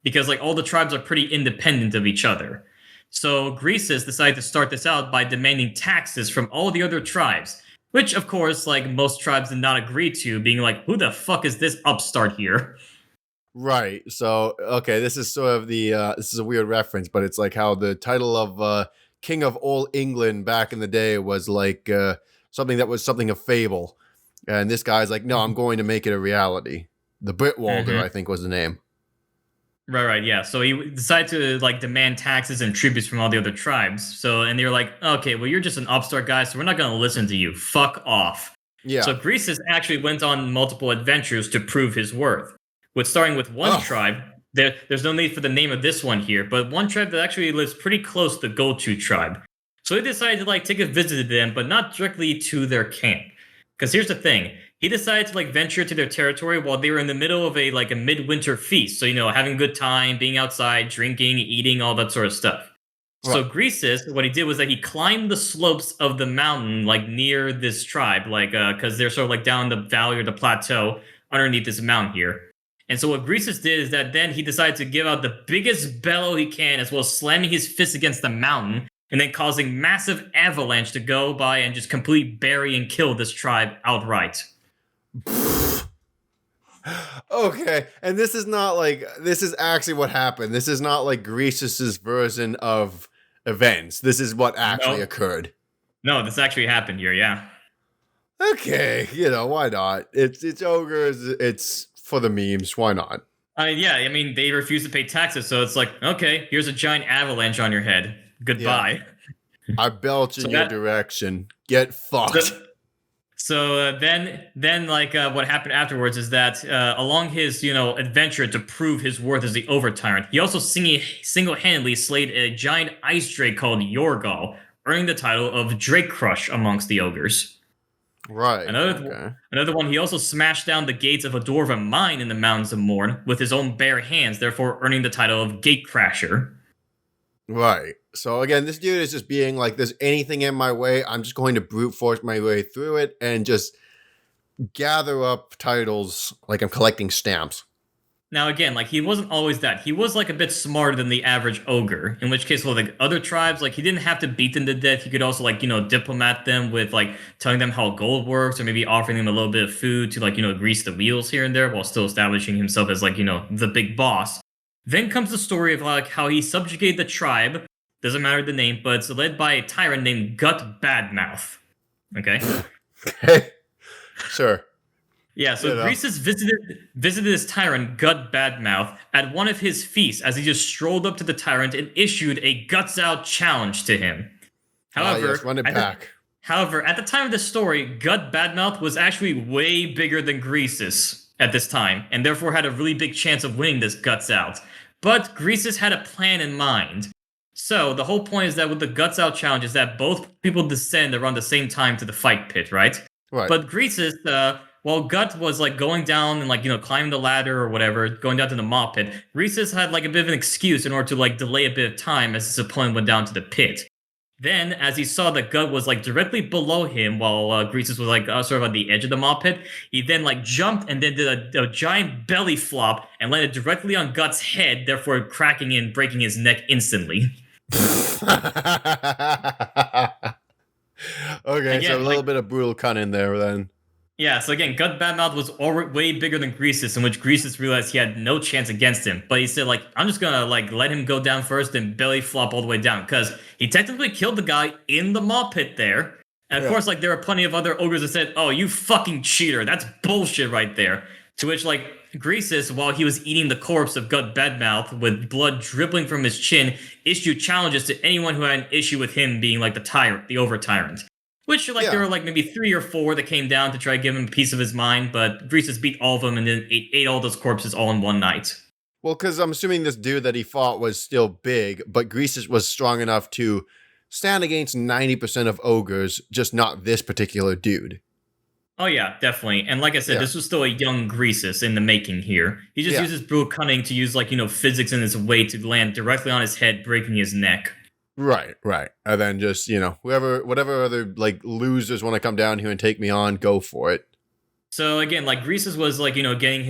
because like all the tribes are pretty independent of each other. So Greasus decided to start this out by demanding taxes from all the other tribes, which of course like most tribes did not agree to, being like, who the fuck is this upstart here? Right. So, okay, this is sort of this is a weird reference, but it's like how the title of King of All England back in the day was like something that was something of fable. And this guy's like, no, I'm going to make it a reality. The Britwalder, I think was the name. Right, yeah. So he decided to like demand taxes and tributes from all the other tribes. So and they were like, okay, well you're just an upstart guy, so we're not going to listen to you. Fuck off. Yeah. So Greasus actually went on multiple adventures to prove his worth. With starting with one tribe, there's no need for the name of this one here, but one tribe that actually lives pretty close to the Gochu tribe. So he decided to like take a visit to them, but not directly to their camp. Because here's the thing. He decided to like venture to their territory while they were in the middle of a like a midwinter feast. So, having a good time, being outside, drinking, eating, all that sort of stuff. So Right. Greasus, what he did was that he climbed the slopes of the mountain, like near this tribe, like because they're sort of like down the valley or the plateau underneath this mountain here. And so what Greasus did is that then he decided to give out the biggest bellow he can, as well as slamming his fist against the mountain, and then causing massive avalanche to go by and just completely bury and kill this tribe outright. Okay, and this is not like, this is actually what happened. This is not like Greasus's version of events. This is what actually occurred. No, this actually happened here, yeah. Okay, why not? It's ogres, it's for the memes, why not? Yeah, I mean, they refuse to pay taxes, so it's like, okay, here's a giant avalanche on your head. Goodbye. Yeah. I belch in your direction. Get fucked. So then, what happened afterwards is that along his, adventure to prove his worth as the Over-Tyrant, he also single-handedly slayed a giant ice drake called Yorgal, earning the title of Drake Crush amongst the ogres. Right. Another one, he also smashed down the gates of a dwarven mine in the Mountains of Morn with his own bare hands, therefore earning the title of Gatecrasher. Right. So again, this dude is just being like, there's anything in my way, I'm just going to brute force my way through it and just gather up titles like I'm collecting stamps. Now again, he wasn't always that. He was a bit smarter than the average ogre, in which case, other tribes, he didn't have to beat them to death. He could also diplomat them with telling them how gold works, or maybe offering them a little bit of food to grease the wheels here and there, while still establishing himself as the big boss. Then comes the story of how he subjugated the tribe. Doesn't matter the name, but it's led by a tyrant named Gut Badmouth. Okay. Okay. Sure. Yeah, so Greasus visited this tyrant, Gut Badmouth, at one of his feasts as he just strolled up to the tyrant and issued a guts out challenge to him. However, yes, run it back. However, at the time of the story, Gut Badmouth was actually way bigger than Greasus at this time, and therefore had a really big chance of winning this guts out. But Greasus had a plan in mind. So the whole point is that with the guts out challenge is that both people descend around the same time to the fight pit, right? Right. But Greasus, while Gut was going down and climbing the ladder or whatever, going down to the mob pit, Greasus had a bit of an excuse in order to delay a bit of time as his opponent went down to the pit. Then, as he saw that Gut was directly below him, while Greasus was sort of on the edge of the mob pit, he then jumped and then did a giant belly flop and landed directly on Gut's head, therefore cracking and breaking his neck instantly. Okay, again, so a little bit of brutal cunt in there then. Yeah, so again, Gut Badmouth was already way bigger than Greasus, in which Greasus realized he had no chance against him. But he said, I'm just gonna let him go down first and belly flop all the way down, because he technically killed the guy in the mob pit there. And of course, there were plenty of other ogres that said, "Oh, you fucking cheater! That's bullshit right there." To which Greasus, while he was eating the corpse of Gut Badmouth with blood dribbling from his chin, issued challenges to anyone who had an issue with him being the tyrant, the over-tyrant. Which, there were maybe 3 or 4 that came down to try to give him a piece of his mind, but Greasus beat all of them and then ate all those corpses all in one night. Well, because I'm assuming this dude that he fought was still big, but Greasus was strong enough to stand against 90% of ogres, just not this particular dude. Oh yeah, definitely. And like I said, this was still a young Greasus in the making here. He just uses brutal cunning to use physics in his way to land directly on his head, breaking his neck. Right. And then just, whatever other losers want to come down here and take me on, go for it. So again, Greasus was getting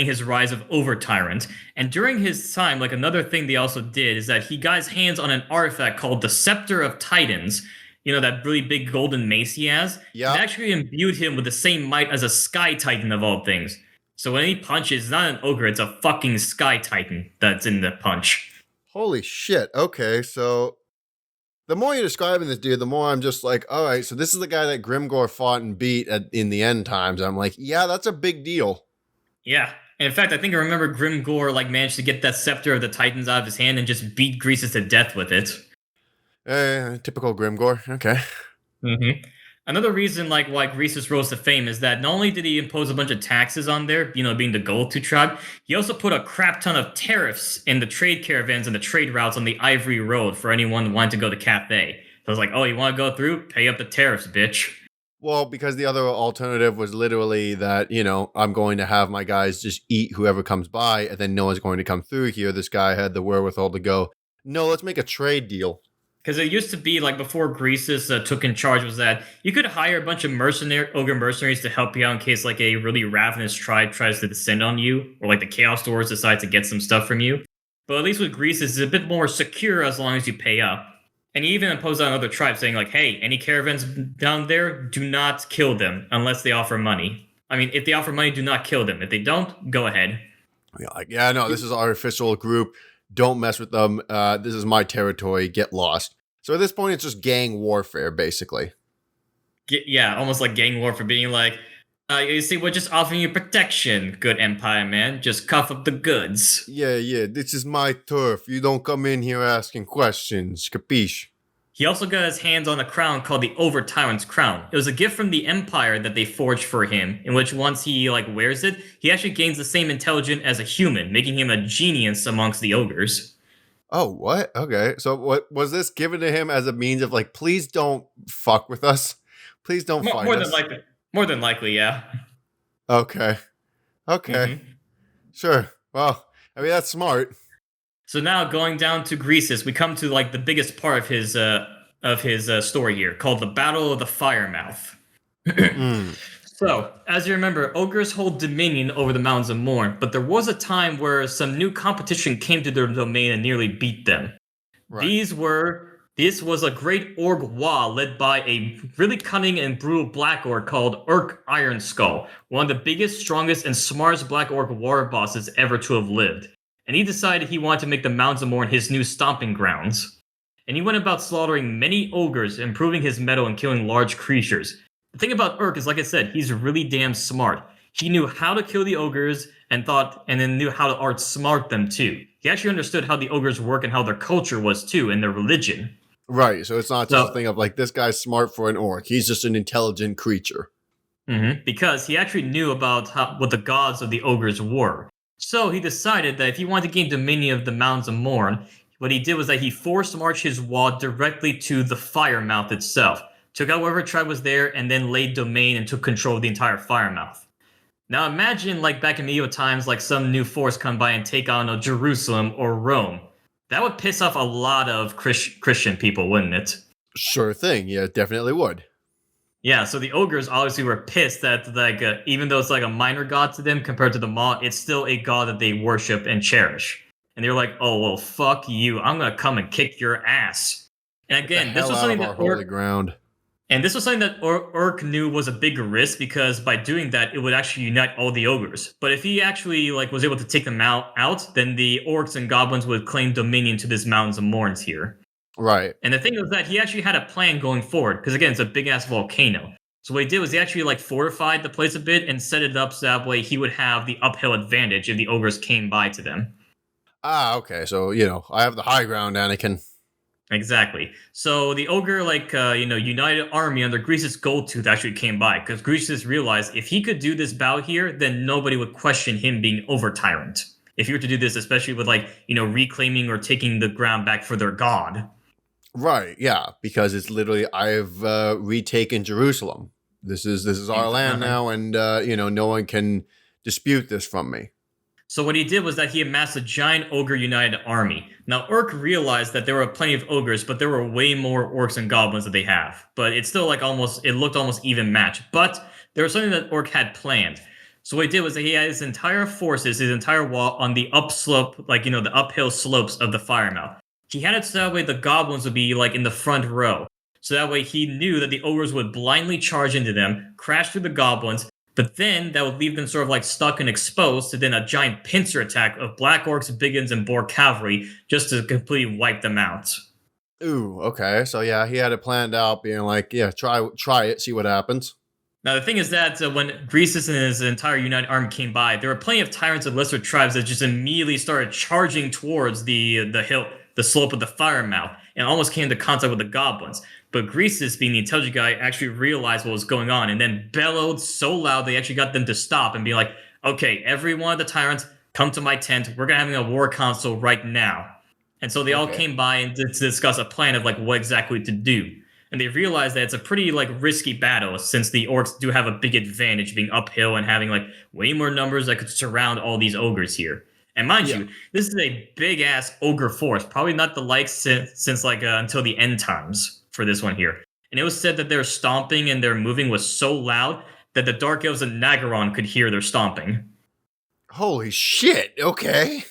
his rise of Over-Tyrant. And during his time, another thing they also did is that he got his hands on an artifact called the Scepter of Titans. That really big golden mace he has. Yeah. It actually imbued him with the same might as a Sky Titan of all things. So when he punches, it's not an ogre, it's a fucking Sky Titan that's in the punch. Holy shit. Okay, so the more you're describing this dude, the more I'm just all right, so this is the guy that Grimgor fought and beat in the end times. I'm yeah, that's a big deal. Yeah. And in fact, I think I remember Grimgor managed to get that Scepter of the Titans out of his hand and just beat Greasus to death with it. Typical Grimgor. Okay. Mm-hmm. Another reason why Greasus rose to fame is that not only did he impose a bunch of taxes on there, being the go-to tribe, he also put a crap ton of tariffs in the trade caravans and the trade routes on the Ivory Road for anyone who wanted to go to Cathay. So it's oh, you want to go through? Pay up the tariffs, bitch. Well, because the other alternative was literally that, I'm going to have my guys just eat whoever comes by, and then no one's going to come through here. This guy had the wherewithal to go, no, let's make a trade deal. Because it used to be before Greasus took in charge was that you could hire a bunch of ogre mercenaries to help you out in case a really ravenous tribe tries to descend on you, or the Chaos Dwarves decide to get some stuff from you. But at least with Greece, it's a bit more secure as long as you pay up. And he even imposed on other tribes saying, like, hey, any caravans down there, do not kill them unless they offer money. I mean, if they offer money, do not kill them. If they don't, go ahead. Yeah, no, this is our official group. Don't mess with them. This is my territory. Get lost. So at this point, it's just gang warfare, basically. Yeah, almost like gang warfare, being like, you see, we're just offering you protection, good Empire man. Just cuff up the goods. Yeah, this is my turf. You don't come in here asking questions. Capiche? He also got his hands on a crown called the Over Tyrant's Crown. It was a gift from the Empire that they forged for him, in which once he wears it, he actually gains the same intelligence as a human, making him a genius amongst the ogres. Oh, what? Okay. So what was this given to him as a means of please don't fuck with us? Please don't fight us. More than likely, yeah. Okay. Mm-hmm. Sure. Well, I mean, that's smart. So now going down to Greece, we come to the biggest part of his story here, called the Battle of the Firemouth. So, as you remember, ogres hold dominion over the Mountains of Morn, but there was a time where some new competition came to their domain and nearly beat them. Right. This was a great orc wall led by a really cunning and brutal black orc called Orc Ironskull, one of the biggest, strongest, and smartest black orc war bosses ever to have lived. And he decided he wanted to make the Mountains of Morn his new stomping grounds. And he went about slaughtering many ogres, improving his mettle and killing large creatures. The thing about Urk is, like I said, he's really damn smart. He knew how to kill the ogres and then knew how to outsmart them too. He actually understood how the ogres work and how their culture was too, and their religion. Right, so it's not just a thing of this guy's smart for an orc. He's just an intelligent creature. Mm-hmm, because he actually knew about what the gods of the ogres were. So he decided that if he wanted to gain dominion of the Mountains of Morn, what he did was that he forced marched his wall directly to the Firemouth itself, took out whatever tribe was there, and then laid domain and took control of the entire Firemouth. Now imagine back in medieval times, some new force come by and take on Jerusalem or Rome. That would piss off a lot of Christian people, wouldn't it? Sure thing. Yeah, it definitely would. Yeah, so the ogres obviously were pissed that even though it's a minor god to them compared to the Maw, it's still a god that they worship and cherish. And they're like, oh, well, fuck you. I'm going to come and kick your ass. And again, this was something that holy ground. And this was something that Urk knew was a big risk, because by doing that, it would actually unite all the ogres. But if he actually was able to take them out, then the orcs and goblins would claim dominion to this Mountains of Morns here. Right. And the thing was that he actually had a plan going forward, because again, it's a big-ass volcano. So what he did was he actually fortified the place a bit and set it up so that way he would have the uphill advantage if the ogres came by to them. Ah, okay. So, I have the high ground, Anakin. Exactly. So the ogre, united army under Grease's Goldtooth actually came by, because Greases realized if he could do this bout here, then nobody would question him being over tyrant. If you were to do this, especially with reclaiming or taking the ground back for their god. Right. Yeah. Because it's literally, I've retaken Jerusalem. This is our land now, and no one can dispute this from me. So what he did was that he amassed a giant ogre united army. Now, Urk realized that there were plenty of ogres, but there were way more orcs and goblins that they have. But it's still it looked almost even match. But there was something that Urk had planned. So what he did was that he had his entire forces, his entire wall on the upslope, the uphill slopes of the Firemouth. He had it so that way the goblins would be in the front row. So that way he knew that the ogres would blindly charge into them, crash through the goblins, but then that would leave them sort of stuck and exposed to then a giant pincer attack of Black Orcs, Biggins, and Boar cavalry just to completely wipe them out. Ooh, okay. So yeah, he had it planned out, being try it, see what happens. Now the thing is that when Greasus and his entire united army came by, there were plenty of tyrants and lesser tribes that just immediately started charging towards the slope of the Firemouth, and almost came into contact with the goblins. But Greasus, being the intelligent guy, actually realized what was going on and then bellowed so loud they actually got them to stop and be like, okay, every one of the tyrants, come to my tent. We're having a war council right now. And so they all came by and to discuss a plan of what exactly to do. And they realized that it's a pretty risky battle, since the orcs do have a big advantage being uphill and having way more numbers that could surround all these ogres here. And mind you, this is a big ass ogre force, probably not the like since until the end times for this one here. And it was said that their stomping and their moving was so loud that the Dark Elves of Nagaron could hear their stomping. Holy shit! Okay.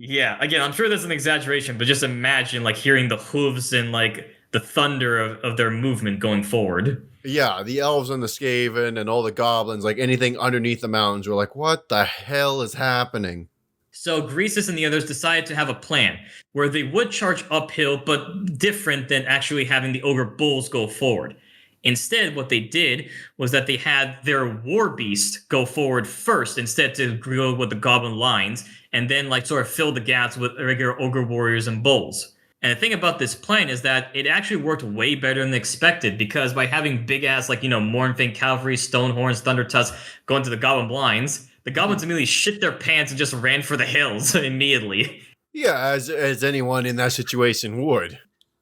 Yeah, again, I'm sure that's an exaggeration, but just imagine like hearing the hooves and like the thunder of their movement going forward. Yeah, the elves and the Skaven and all the goblins, like anything underneath the mountains, were like, what the hell is happening? So Greasus and the others decided to have a plan where they would charge uphill, but different than actually having the ogre bulls go forward. Instead, what they did was that they had their war beast go forward first, instead to go with the goblin lines, and then like sort of fill the gaps with regular ogre warriors and bulls. And the thing about this plan is that it actually worked way better than expected, because by having big ass like Mournfang cavalry, Stonehorns, Thunder Tusks going to the goblin lines, the goblins immediately shit their pants and just ran for the hills immediately. Yeah, as anyone in that situation would.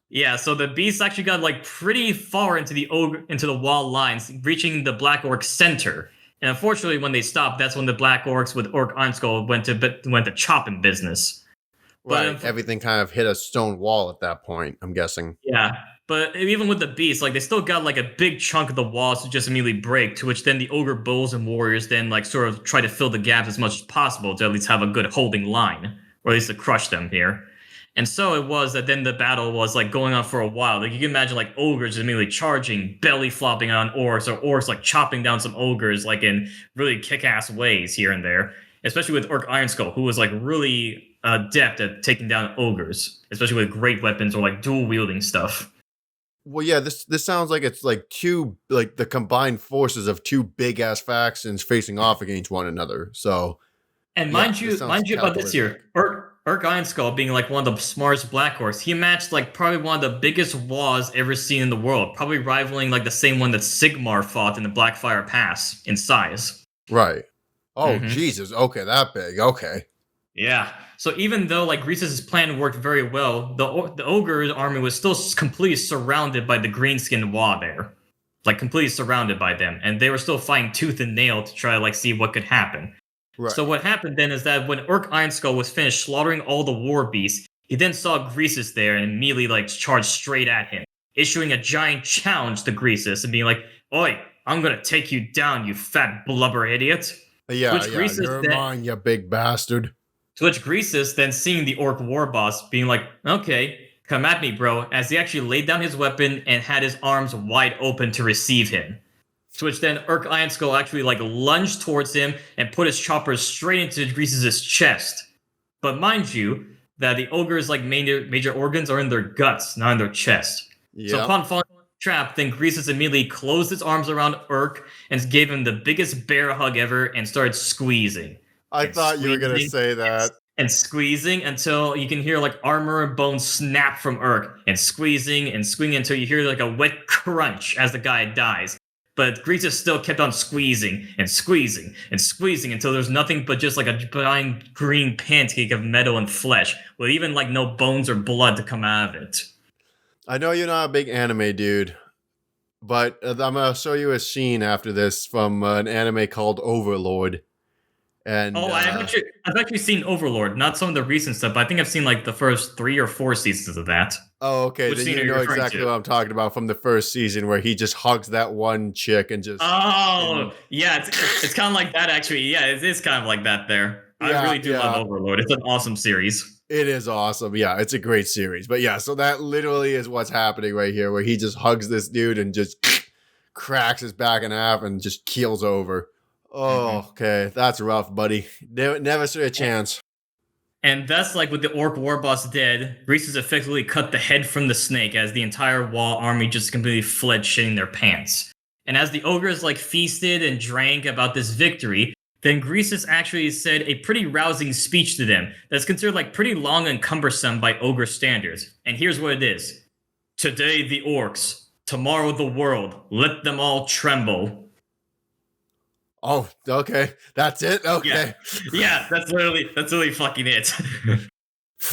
Yeah, so the beasts actually got like pretty far into the wall lines, reaching the Black Orc center. And unfortunately, when they stopped, that's when the Black Orcs with Orc Iron went to chopping business. Right, everything kind of hit a stone wall at that point, I'm guessing. Yeah, but even with the beasts, like they still got like a big chunk of the walls to just immediately break, to which then the ogre bulls and warriors then like sort of try to fill the gaps as much as possible to at least have a good holding line, or at least to crush them here. And so it was that then the battle was like going on for a while. Like you can imagine like ogres immediately charging, belly flopping on orcs, or orcs like chopping down some ogres like in really kick-ass ways here and there. Especially with Orc Ironskull, who was like really adept at taking down ogres, especially with great weapons or like dual wielding stuff. Well, yeah, this sounds like it's like the combined forces of two big ass factions facing off against one another. So, and mind you about this here, Urk Ironskull being like one of the smartest Black Orcs, he matched like probably one of the biggest walls ever seen in the world, probably rivaling like the same one that Sigmar fought in the Blackfire Pass in size. Right. Oh, Jesus. Okay, that big. Okay. Yeah. So even though like Greasus' plan worked very well, the ogre army was still completely surrounded by the green-skinned Wa there, like completely surrounded by them, and they were still fighting tooth and nail to try to like see what could happen. Right. So what happened then is that when Urk Ironskull was finished slaughtering all the war beasts, he then saw Greasus there and immediately like charged straight at him, issuing a giant challenge to Greasus and being like, "Oi, I'm gonna take you down, you fat blubber idiot." Yeah, you're mine, you big bastard. To which Greasus then seeing the orc war boss being like, "Okay, come at me, bro," as he actually laid down his weapon and had his arms wide open to receive him. To which then Urk Ironskull actually like lunged towards him and put his choppers straight into Greasus' chest. But mind you, that the ogre's like major organs are in their guts, not in their chest. Yep. So upon falling into the trap, then Greasus immediately closed his arms around Urk and gave him the biggest bear hug ever and started squeezing. I thought you were going to say that. And squeezing until you can hear like armor and bones snap from Urk, and squeezing until you hear like a wet crunch as the guy dies. But Greasus still kept on squeezing and squeezing and squeezing until there's nothing but just like a giant green pancake of metal and flesh, with even like no bones or blood to come out of it. I know you're not a big anime dude, but I'm going to show you a scene after this from an anime called Overlord. And I've actually seen Overlord, not some of the recent stuff, but I think I've seen like the first 3 or 4 seasons of that. Oh, okay. Then you know exactly what I'm talking about from the first season, where he just hugs that one chick and just. Oh, yeah, it's kind of like that actually. Yeah, it is kind of like that there. I really do love Overlord. It's an awesome series. It is awesome. Yeah, it's a great series. But yeah, so that literally is what's happening right here, where he just hugs this dude and just cracks his back in half and just keels over. Oh, okay. That's rough, buddy. Never stood a chance. And thus, like with the orc war boss dead, Greasus effectively cut the head from the snake as the entire wall army just completely fled, shitting their pants. And as the ogres like feasted and drank about this victory, then Greasus actually said a pretty rousing speech to them that's considered like pretty long and cumbersome by ogre standards. And here's what it is. "Today the orcs, tomorrow the world, let them all tremble." Oh, okay. That's it? Okay. Yeah, that's literally fucking it.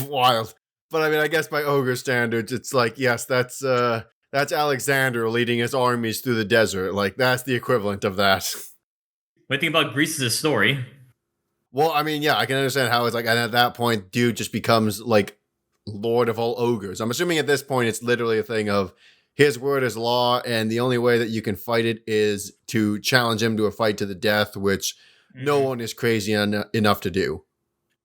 Wild. But I mean, I guess by ogre standards, it's like, yes, that's Alexander leading his armies through the desert. Like, that's the equivalent of that. What do you think about Greasus' story? Well, I mean, yeah, I can understand how it's like, and at that point, dude just becomes like Lord of all ogres. I'm assuming at this point, it's literally a thing of his word is law, and the only way that you can fight it is to challenge him to a fight to the death, which no one is crazy enough to do.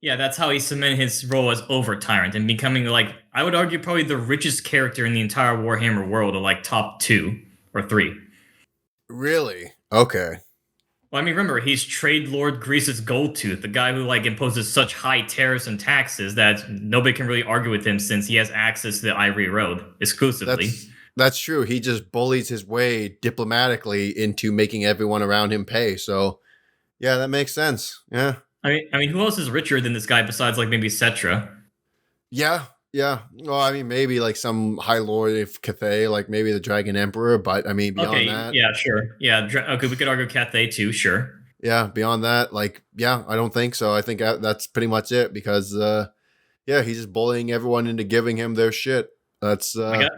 Yeah, that's how he cemented his role as over tyrant and becoming like I would argue probably the richest character in the entire Warhammer world, or like top 2 or 3. Really? Okay. Well, I mean, remember he's Trade Lord Grease's Gold Tooth, the guy who like imposes such high tariffs and taxes that nobody can really argue with him since he has access to the Ivory Road exclusively. That's true. He just bullies his way diplomatically into making everyone around him pay. So, yeah, that makes sense. Yeah. I mean, who else is richer than this guy besides like maybe Cetra? Yeah. Yeah. Well, I mean, maybe like some High Lord of Cathay, like maybe the Dragon Emperor, but I mean, beyond Okay, that. yeah, sure. Yeah, okay, we could argue Cathay too, sure. Yeah. Beyond that, like, yeah, I don't think so. I think that's pretty much it because, yeah, he's just bullying everyone into giving him their shit. That's Like,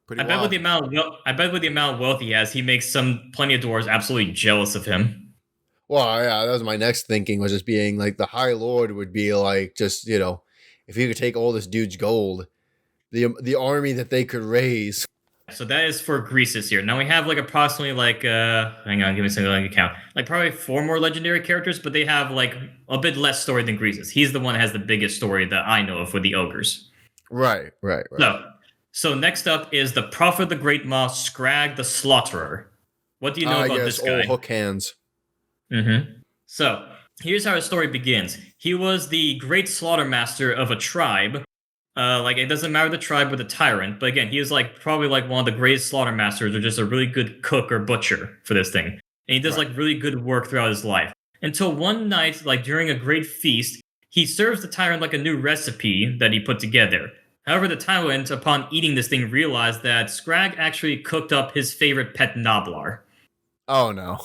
pretty I bet with wild. the amount of wealth he has, he makes plenty of dwarves absolutely jealous of him. Well, yeah, that was my next thinking was just being like the High Lord would be like just if you could take all this dude's gold, the army that they could raise. So that is for Greases here. Now we have like approximately like hang on, give me something like a count. Like probably 4 more legendary characters, but they have like a bit less story than Greases. He's the one that has the biggest story that I know of with the ogres. Right. So next up is the Prophet of the Great Maw, Scrag the Slaughterer. What do you know about Yes, this guy? all hook hands. So here's how his story begins. He was the great slaughter master of a tribe. Like it doesn't matter the tribe or the tyrant, but again, he was like probably like one of the greatest slaughter masters, or just a really good cook or butcher for this thing. And he does like really good work throughout his life. Until one night, like during a great feast, he serves the tyrant like a new recipe that he put together. However, the tyrant, upon eating this thing, realized that Scrag actually cooked up his favorite pet Noblar. Oh no.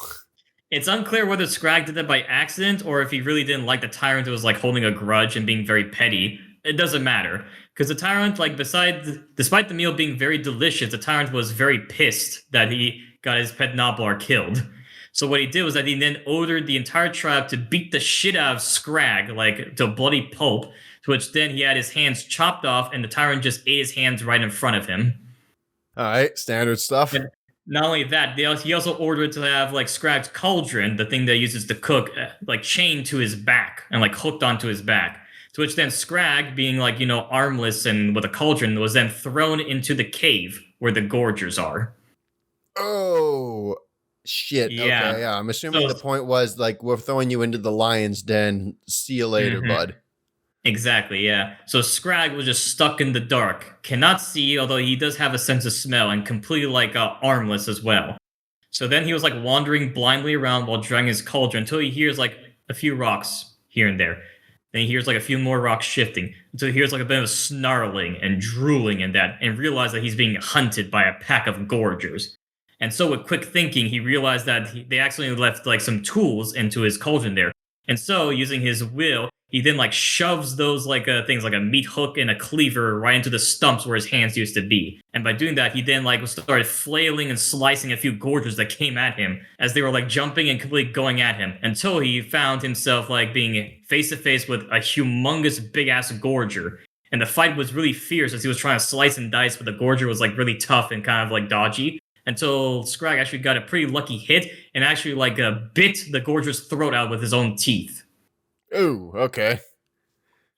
It's unclear whether Scrag did that by accident or if he really didn't like the tyrant who was like holding a grudge and being very petty. It doesn't matter because the tyrant, like, despite the meal being very delicious, the tyrant was very pissed that he got his pet Noblar killed. So what he did was that he then ordered the entire tribe to beat the shit out of Scrag, like to bloody pulp. To which then he had his hands chopped off, and the tyrant just ate his hands right in front of him. All right, standard stuff. And not only that, he also ordered to have like Scrag's cauldron, the thing that he uses to cook, like chained to his back and like hooked onto his back. To which then Scrag, being like armless and with a cauldron, was then thrown into the cave where the Gorgers are. Oh shit! Yeah. Okay, yeah. I'm assuming the point was like we're throwing you into the lion's den. See you later, bud. Exactly, yeah. So Scrag was just stuck in the dark, cannot see, although he does have a sense of smell, and completely like armless as well. So then he was like wandering blindly around while dragging his cauldron until he hears like a few rocks here and there. Then he hears like a few more rocks shifting until he hears like a bit of snarling and drooling and that, and realizes that he's being hunted by a pack of gorgers. And so with quick thinking, he realized that they accidentally left like some tools into his cauldron there. And so using his will, he then like shoves those like things like a meat hook and a cleaver right into the stumps where his hands used to be. And by doing that, he then like started flailing and slicing a few gorgers that came at him as they were like jumping and completely going at him until he found himself like being face to face with a humongous big ass gorger. And the fight was really fierce as he was trying to slice and dice, but the gorger was like really tough and kind of like dodgy. Until Scrag actually got a pretty lucky hit and actually like bit the gorger's throat out with his own teeth. Ooh, okay.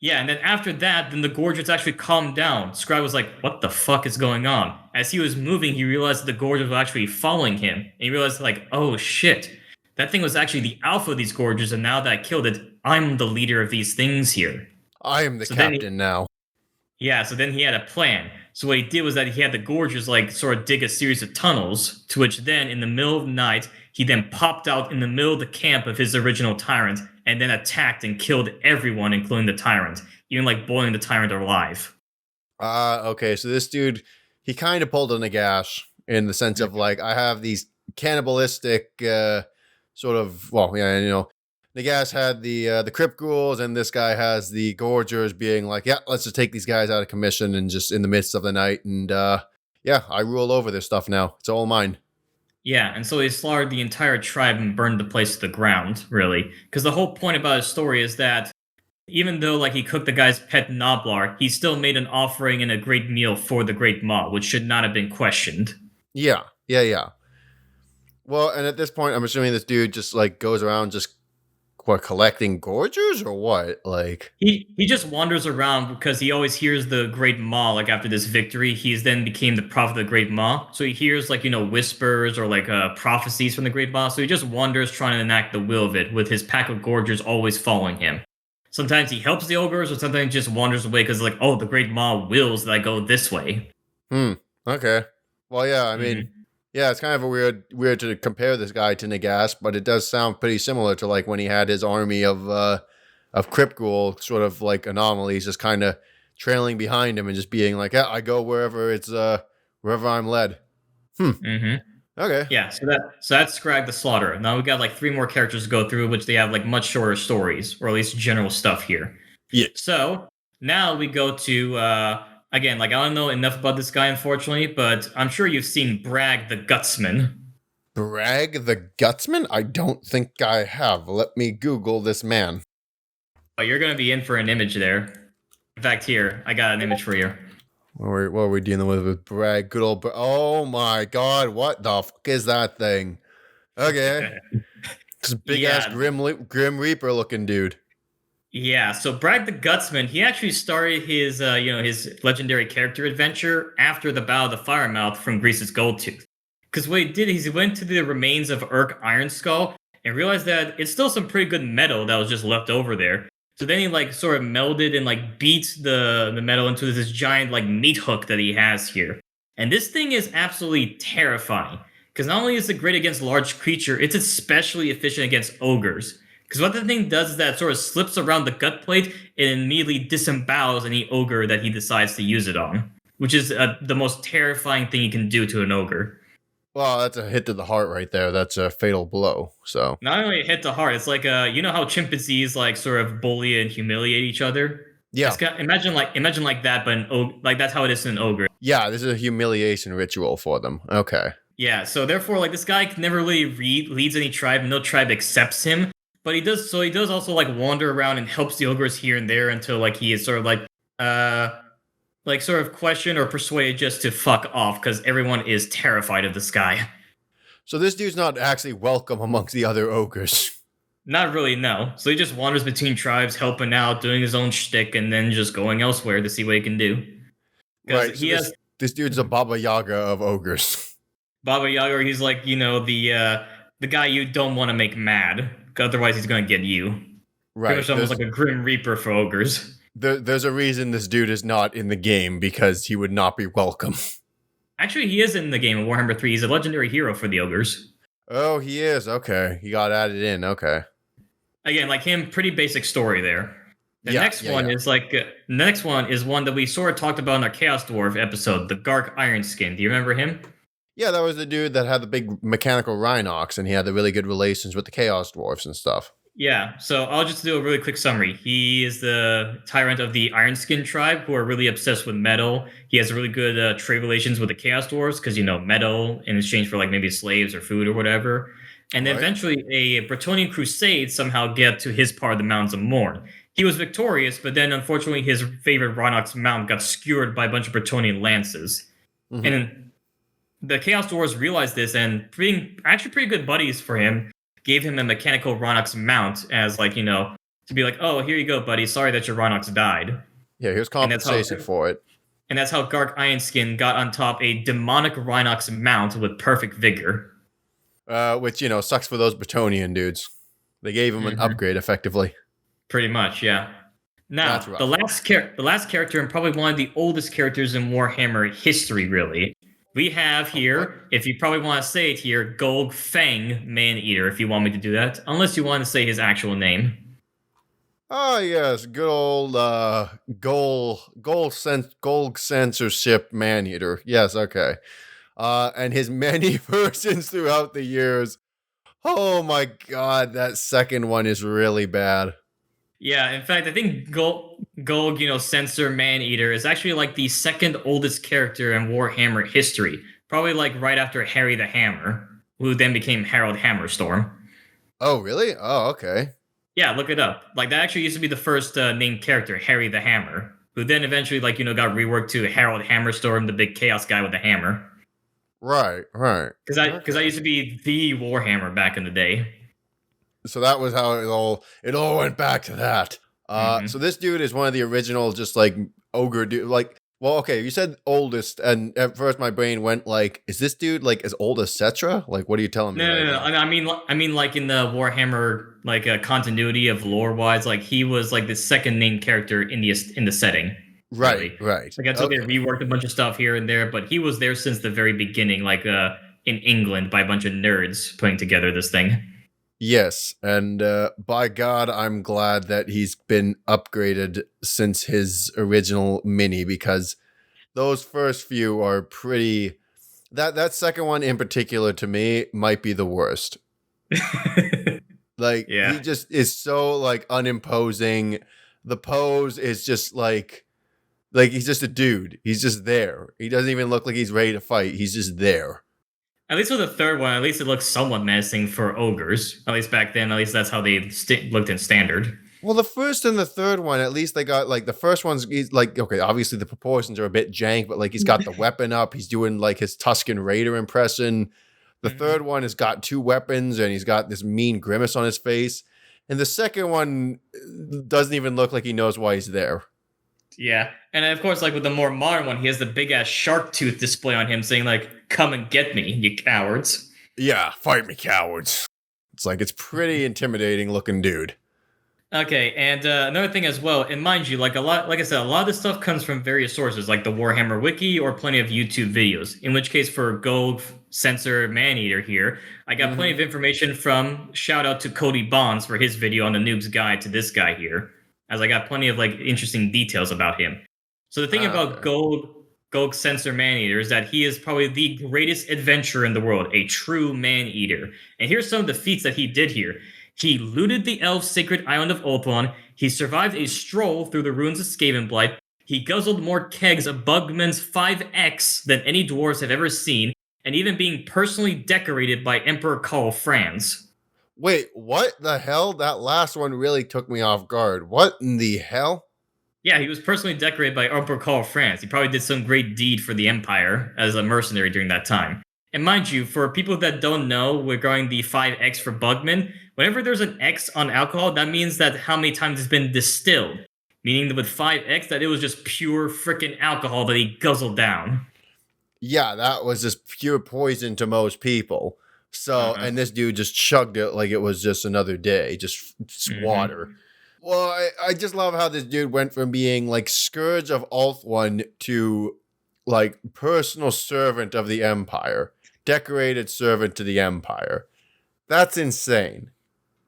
Yeah, and then after that, then the gorgers actually calmed down. Scrag was like, what the fuck is going on? As he was moving, he realized that the gorgers were actually following him. And he realized, like, oh shit, that thing was actually the alpha of these gorgers, and now that I killed it, I'm the leader of these things here. I am the captain now. Yeah, so then he had a plan. So what he did was that he had the gorgers like sort of dig a series of tunnels, to which then in the middle of the night, he then popped out in the middle of the camp of his original tyrant and then attacked and killed everyone, including the tyrant, even like boiling the tyrant alive. Okay, so this dude, he kind of pulled on the gas in the sense of like, I have these cannibalistic sort of, well, yeah, the gas had the crypt ghouls, and this guy has the gorgers being like, yeah, let's just take these guys out of commission and just in the midst of the night. And yeah, I rule over this stuff now. It's all mine. Yeah, and so he slaughtered the entire tribe and burned the place to the ground, really. Because the whole point about his story is that even though like he cooked the guy's pet Noblar, he still made an offering and a great meal for the Great Maw, which should not have been questioned. Yeah. Well, and at this point, I'm assuming this dude just like goes around just what, collecting gorgers or what? Like he just wanders around because he always hears the Great Maw. Like after this victory, he's then became the prophet of the Great Maw. So he hears like whispers or like prophecies from the Great Maw. So he just wanders trying to enact the will of it, with his pack of gorgers always following him. Sometimes he helps the ogres, or sometimes he just wanders away because like, oh, the Great Maw wills that I go this way. Okay. Well, yeah. I mean, Mm-hmm. yeah. It's kind of a weird to compare this guy to Nagast, but it does sound pretty similar to like when he had his army of Crypt Ghoul sort of like anomalies, just kind of trailing behind him and just being like, yeah, I go wherever wherever I'm led. Mm-hmm. Okay. Yeah, so that's Scrag the Slaughterer. Now we got like 3 more characters to go through, which they have like much shorter stories, or at least general stuff here. Yeah. So now we go to again, like I don't know enough about this guy, unfortunately, but I'm sure you've seen Bragg the Gutsman. Bragg the Gutsman? I don't think I have. Let me Google this man. Oh, you're gonna be in for an image there. In fact, here I got an image for you. What are we dealing with Bragg? Good old. Oh my God! What the fuck is that thing? Okay, this big ass Grim Reaper looking dude. Yeah, so Bragg the Gutsman, he actually started his his legendary character adventure after the Battle of the Firemouth from Greece's Goldtooth. Because what he did is he went to the remains of Urk Ironskull and realized that it's still some pretty good metal that was just left over there. So then he like sort of melded and like beat the metal into this giant like meat hook that he has here. And this thing is absolutely terrifying. Because not only is it great against large creature, it's especially efficient against ogres. Because what the thing does is that it sort of slips around the gut plate and immediately disembowels any ogre that he decides to use it on. Which is the most terrifying thing you can do to an ogre. Well, that's a hit to the heart right there. That's a fatal blow. So not only a hit to heart, it's like you know how chimpanzees like sort of bully and humiliate each other. Yeah. Imagine like that, but like that's how it is in an ogre. Yeah, this is a humiliation ritual for them. Okay. Yeah, so therefore, like this guy never really leads any tribe, and no tribe accepts him. But he does. So he does also like wander around and helps the ogres here and there until like he is sort of like sort of questioned or persuaded just to fuck off because everyone is terrified of this guy. So this dude's not actually welcome amongst the other ogres. Not really, no. So he just wanders between tribes, helping out, doing his own shtick, and then just going elsewhere to see what he can do. Right. So this dude's a Baba Yaga of ogres. Baba Yaga, he's like the guy you don't want to make mad, otherwise he's gonna get you. Right. Pretty much almost like a Grim Reaper for ogres. There's a reason this dude is not in the game, because he would not be welcome. Actually, he is in the game of Warhammer 3. He's a legendary hero for the ogres. Oh, he is. Okay. He got added in. Okay. Again, like him, pretty basic story there. The next one is one that we sort of talked about in our Chaos Dwarf episode, the Gark Ironskin. Do you remember him? Yeah, that was the dude that had the big mechanical Rhinox, and he had the really good relations with the Chaos Dwarfs and stuff. Yeah, so I'll just do a really quick summary. He is the tyrant of the Ironskin tribe, who are really obsessed with metal. He has really good trade relations with the Chaos Dwarves, because, metal in exchange for, like, maybe slaves or food or whatever. And then eventually a Bretonnian crusade somehow get to his part of the Mountains of Morn. He was victorious, but then unfortunately his favorite Rhinox mount got skewered by a bunch of Bretonnian lances. Mm-hmm. And the Chaos Dwarves realized this, and being actually pretty good buddies for him, gave him a mechanical Rhinox mount as, like, to be like, oh, here you go, buddy. Sorry that your Rhinox died. Yeah, here's compensation for it. And that's how Gark Ironskin got on top a demonic Rhinox mount with perfect vigor. Which, sucks for those Bretonnian dudes. They gave him an upgrade, effectively. Pretty much, yeah. Now, the last character, and probably one of the oldest characters in Warhammer history, really. We have here, if you probably want to say it here, Golg Fang Maneater, if you want me to do that. Unless you want to say his actual name. Oh, yes. Good old Golg Censorship Maneater. Yes, okay. And his many versions throughout the years. Oh my god, that second one is really bad. Yeah, in fact, I think Golg, Censor Maneater is actually like the second oldest character in Warhammer history. Probably like right after Harry the Hammer, who then became Harold Hammerstorm. Oh, really? Oh, okay. Yeah, look it up. Like, that actually used to be the first named character, Harry the Hammer, who then eventually, like, got reworked to Harold Hammerstorm, the big chaos guy with the hammer. Right. Because I used to be the Warhammer back in the day. So that was how it all went back to that. So this dude is one of the original, just like ogre dude. Like, well, okay, you said oldest, and at first my brain went like, is this dude like as old as Cetra? Like, what are you telling me right now? I mean, like in the Warhammer, like continuity of lore wise, like he was like the second main character in the setting. Right, Really. right. Like until they reworked a bunch of stuff here and there, but he was there since the very beginning, like in England by a bunch of nerds putting together this thing. Yes, and by God, I'm glad that he's been upgraded since his original mini, because those first few are pretty. That second one in particular to me might be the worst. Like Yeah. he just is so like unimposing. The pose is just like he's just a dude. He's just there. He doesn't even look like he's ready to fight. He's just there. At least with the third one, at least it looks somewhat menacing for ogres. At least back then, at least that's how they looked in standard. Well, the first and the third one, at least they got like the first one's he's like, okay, obviously the proportions are a bit jank, but like he's got the weapon up. He's doing like his Tuscan Raider impression. The third one has got two weapons and he's got this mean grimace on his face. And the second one doesn't even look like he knows why he's there. Yeah. And of course, like with the more modern one, he has the big ass shark tooth display on him saying, like, come and get me, you cowards. Yeah, fight me, cowards. It's like, it's pretty intimidating looking dude. Okay, and another thing as well, and mind you, like I said, a lot of this stuff comes from various sources, like the Warhammer Wiki or plenty of YouTube videos. In which case, for Gold Sensor Maneater here, I got plenty of information from, shout out to Cody Bonds for his video on the Noob's Guide to this guy here, as I got plenty of like interesting details about him. So the thing about Gold Sensor Maneater is that he is probably the greatest adventurer in the world, a true man-eater. And here's some of the feats that he did here. He looted the elves' sacred island of Ulthuan. He survived a stroll through the ruins of Skavenblight. He guzzled more kegs of Bugman's 5X than any dwarves have ever seen, and even being personally decorated by Emperor Karl Franz. Wait, what the hell? That last one really took me off guard. What in the hell? Yeah, he was personally decorated by Emperor Karl Franz. He probably did some great deed for the Empire as a mercenary during that time. And mind you, for people that don't know regarding the 5X for Bugman, whenever there's an X on alcohol, that means that how many times it's been distilled. Meaning that with 5X, that it was just pure freaking alcohol that he guzzled down. Yeah, that was just pure poison to most people. So, and this dude just chugged it like it was just another day, just water. Well, I just love how this dude went from being like Scourge of Ulthuan to like personal servant of the Empire, decorated servant to the Empire. That's insane.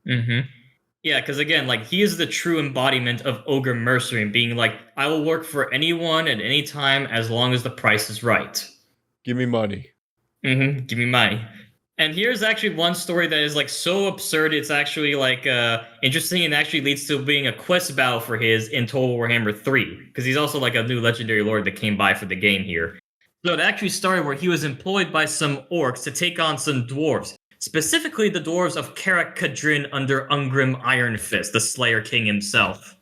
Yeah, because again, like he is the true embodiment of ogre mercenary, being like, I will work for anyone at any time as long as the price is right. Give me money. Give me money. And here's actually one story that is like so absurd, it's actually like interesting and actually leads to being a quest battle for his in Total Warhammer 3, because he's also like a new legendary lord that came by for the game here. So it actually started where he was employed by some orcs to take on some dwarves, specifically the dwarves of Karak Kadrin under Ungrim Iron Fist, the Slayer King himself.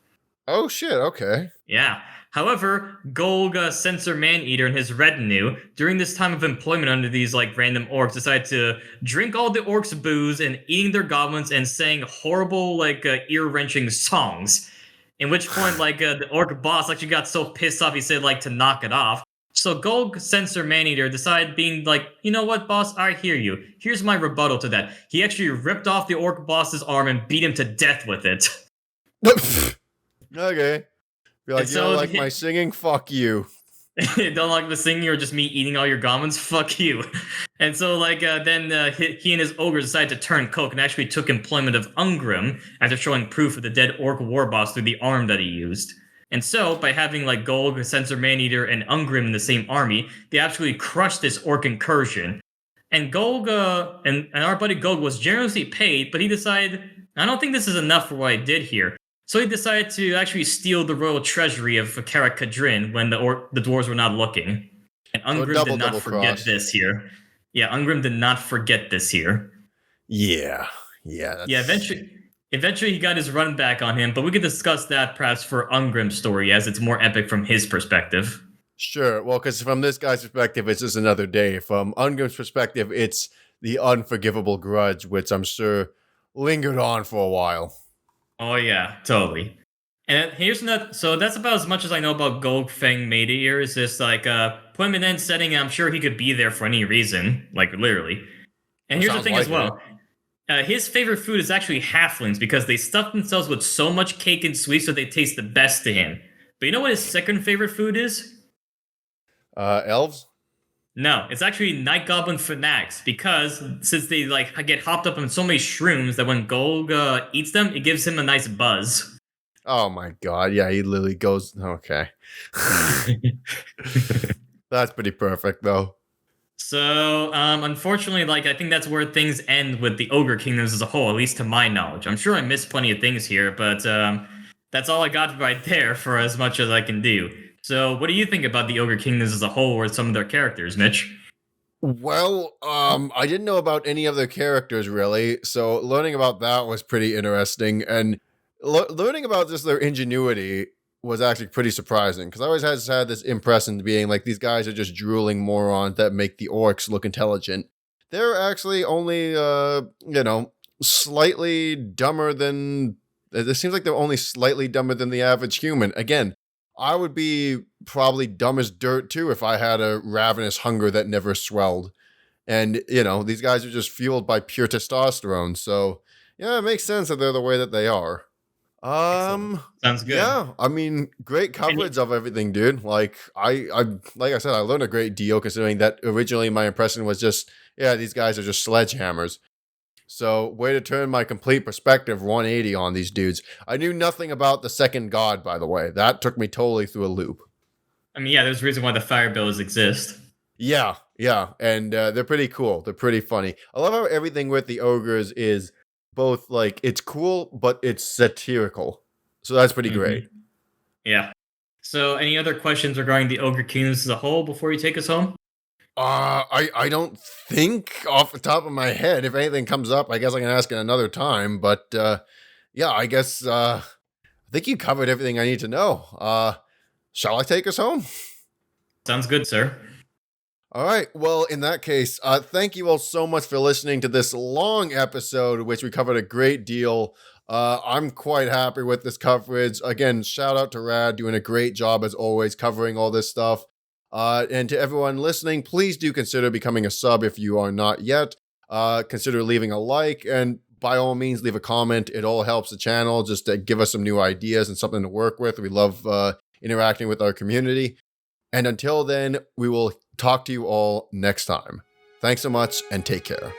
Oh shit, okay. Yeah. However, Golga Sensor Maneater and his retinue, during this time of employment under these like random orcs, decided to drink all the orcs' booze and eating their goblins and saying horrible like ear-wrenching songs. In which point, like the orc boss actually got so pissed off he said like to knock it off. So Golg Sensor Maneater decided being like, you know what, boss, I hear you. Here's my rebuttal to that. He actually ripped off the orc boss's arm and beat him to death with it. Okay. Be like, you don't like my singing? Fuck you. Don't like the singing or just me eating all your goblins? Fuck you. And so, like, then he and his ogres decided to turn coke and actually took employment of Ungrim after showing proof of the dead orc war boss through the arm that he used. And so, by having, like, Golg, Sensor Maneater, and Ungrim in the same army, they absolutely crushed this orc incursion. And Golg, and our buddy Golg was generously paid, but he decided, I don't think this is enough for what I did here. So he decided to actually steal the royal treasury of Karak Kadrin when the dwarves were not looking. And Ungrim did not forget this here. Yeah, Ungrim did not forget this here. Yeah. Yeah, eventually he got his run back on him, but we could discuss that perhaps for Ungrim's story, as it's more epic from his perspective. Sure, well, because from this guy's perspective, it's just another day. From Ungrim's perspective, it's the unforgivable grudge, which I'm sure lingered on for a while. Oh yeah, totally. And here's another. So that's about as much as I know about Gold Fang Meteor. Is just like put him in end setting, and I'm sure he could be there for any reason, like literally. And That here's the sounds thing like as well. His favorite food is actually halflings because they stuff themselves with so much cake and sweets so they taste the best to him. But you know what his second favorite food is? Elves? No, it's actually Night Goblin fanatics because since they like get hopped up on so many shrooms that when Golg eats them, it gives him a nice buzz. Oh my god, yeah, he literally goes, okay. That's pretty perfect, though. So, unfortunately, like I think that's where things end with the Ogre Kingdoms as a whole, at least to my knowledge. I'm sure I missed plenty of things here, but that's all I got right there for as much as I can do. So, what do you think about the Ogre Kingdoms as a whole, or some of their characters, Mitch? Well, I didn't know about any of their characters really, so learning about that was pretty interesting, and learning about just their ingenuity was actually pretty surprising because I always had this impression being like these guys are just drooling morons that make the orcs look intelligent. They're actually only, slightly dumber than. It seems like they're only slightly dumber than the average human. Again, I would be probably dumb as dirt too if I had a ravenous hunger that never swelled. And, these guys are just fueled by pure testosterone. So, yeah, it makes sense that they're the way that they are. Excellent. Sounds good. Yeah, I mean, great coverage of everything, dude. Like like I said, I learned a great deal considering that originally my impression was just, yeah, these guys are just sledgehammers. So, way to turn my complete perspective 180 on these dudes. I knew nothing about the second god, by the way. That took me totally through a loop. I mean, yeah, there's a reason why the fire bills exist. Yeah, and they're pretty cool. They're pretty funny. I love how everything with the ogres is both like it's cool, but it's satirical. So that's pretty great. Yeah. So, any other questions regarding the Ogre Kingdoms as a whole before you take us home? I don't think off the top of my head. If anything comes up, I guess I can ask it another time. But yeah, I guess I think you covered everything I need to know. Shall I take us home? Sounds good, sir. All right. Well, in that case, thank you all so much for listening to this long episode, which we covered a great deal. I'm quite happy with this coverage. Again, shout out to Rad, doing a great job as always, covering all this stuff. And to everyone listening, please do consider becoming a sub if you are not yet. Consider leaving a like, and by all means, leave a comment. It all helps the channel just to give us some new ideas and something to work with. We love interacting with our community. And until then, we will talk to you all next time. Thanks so much and take care.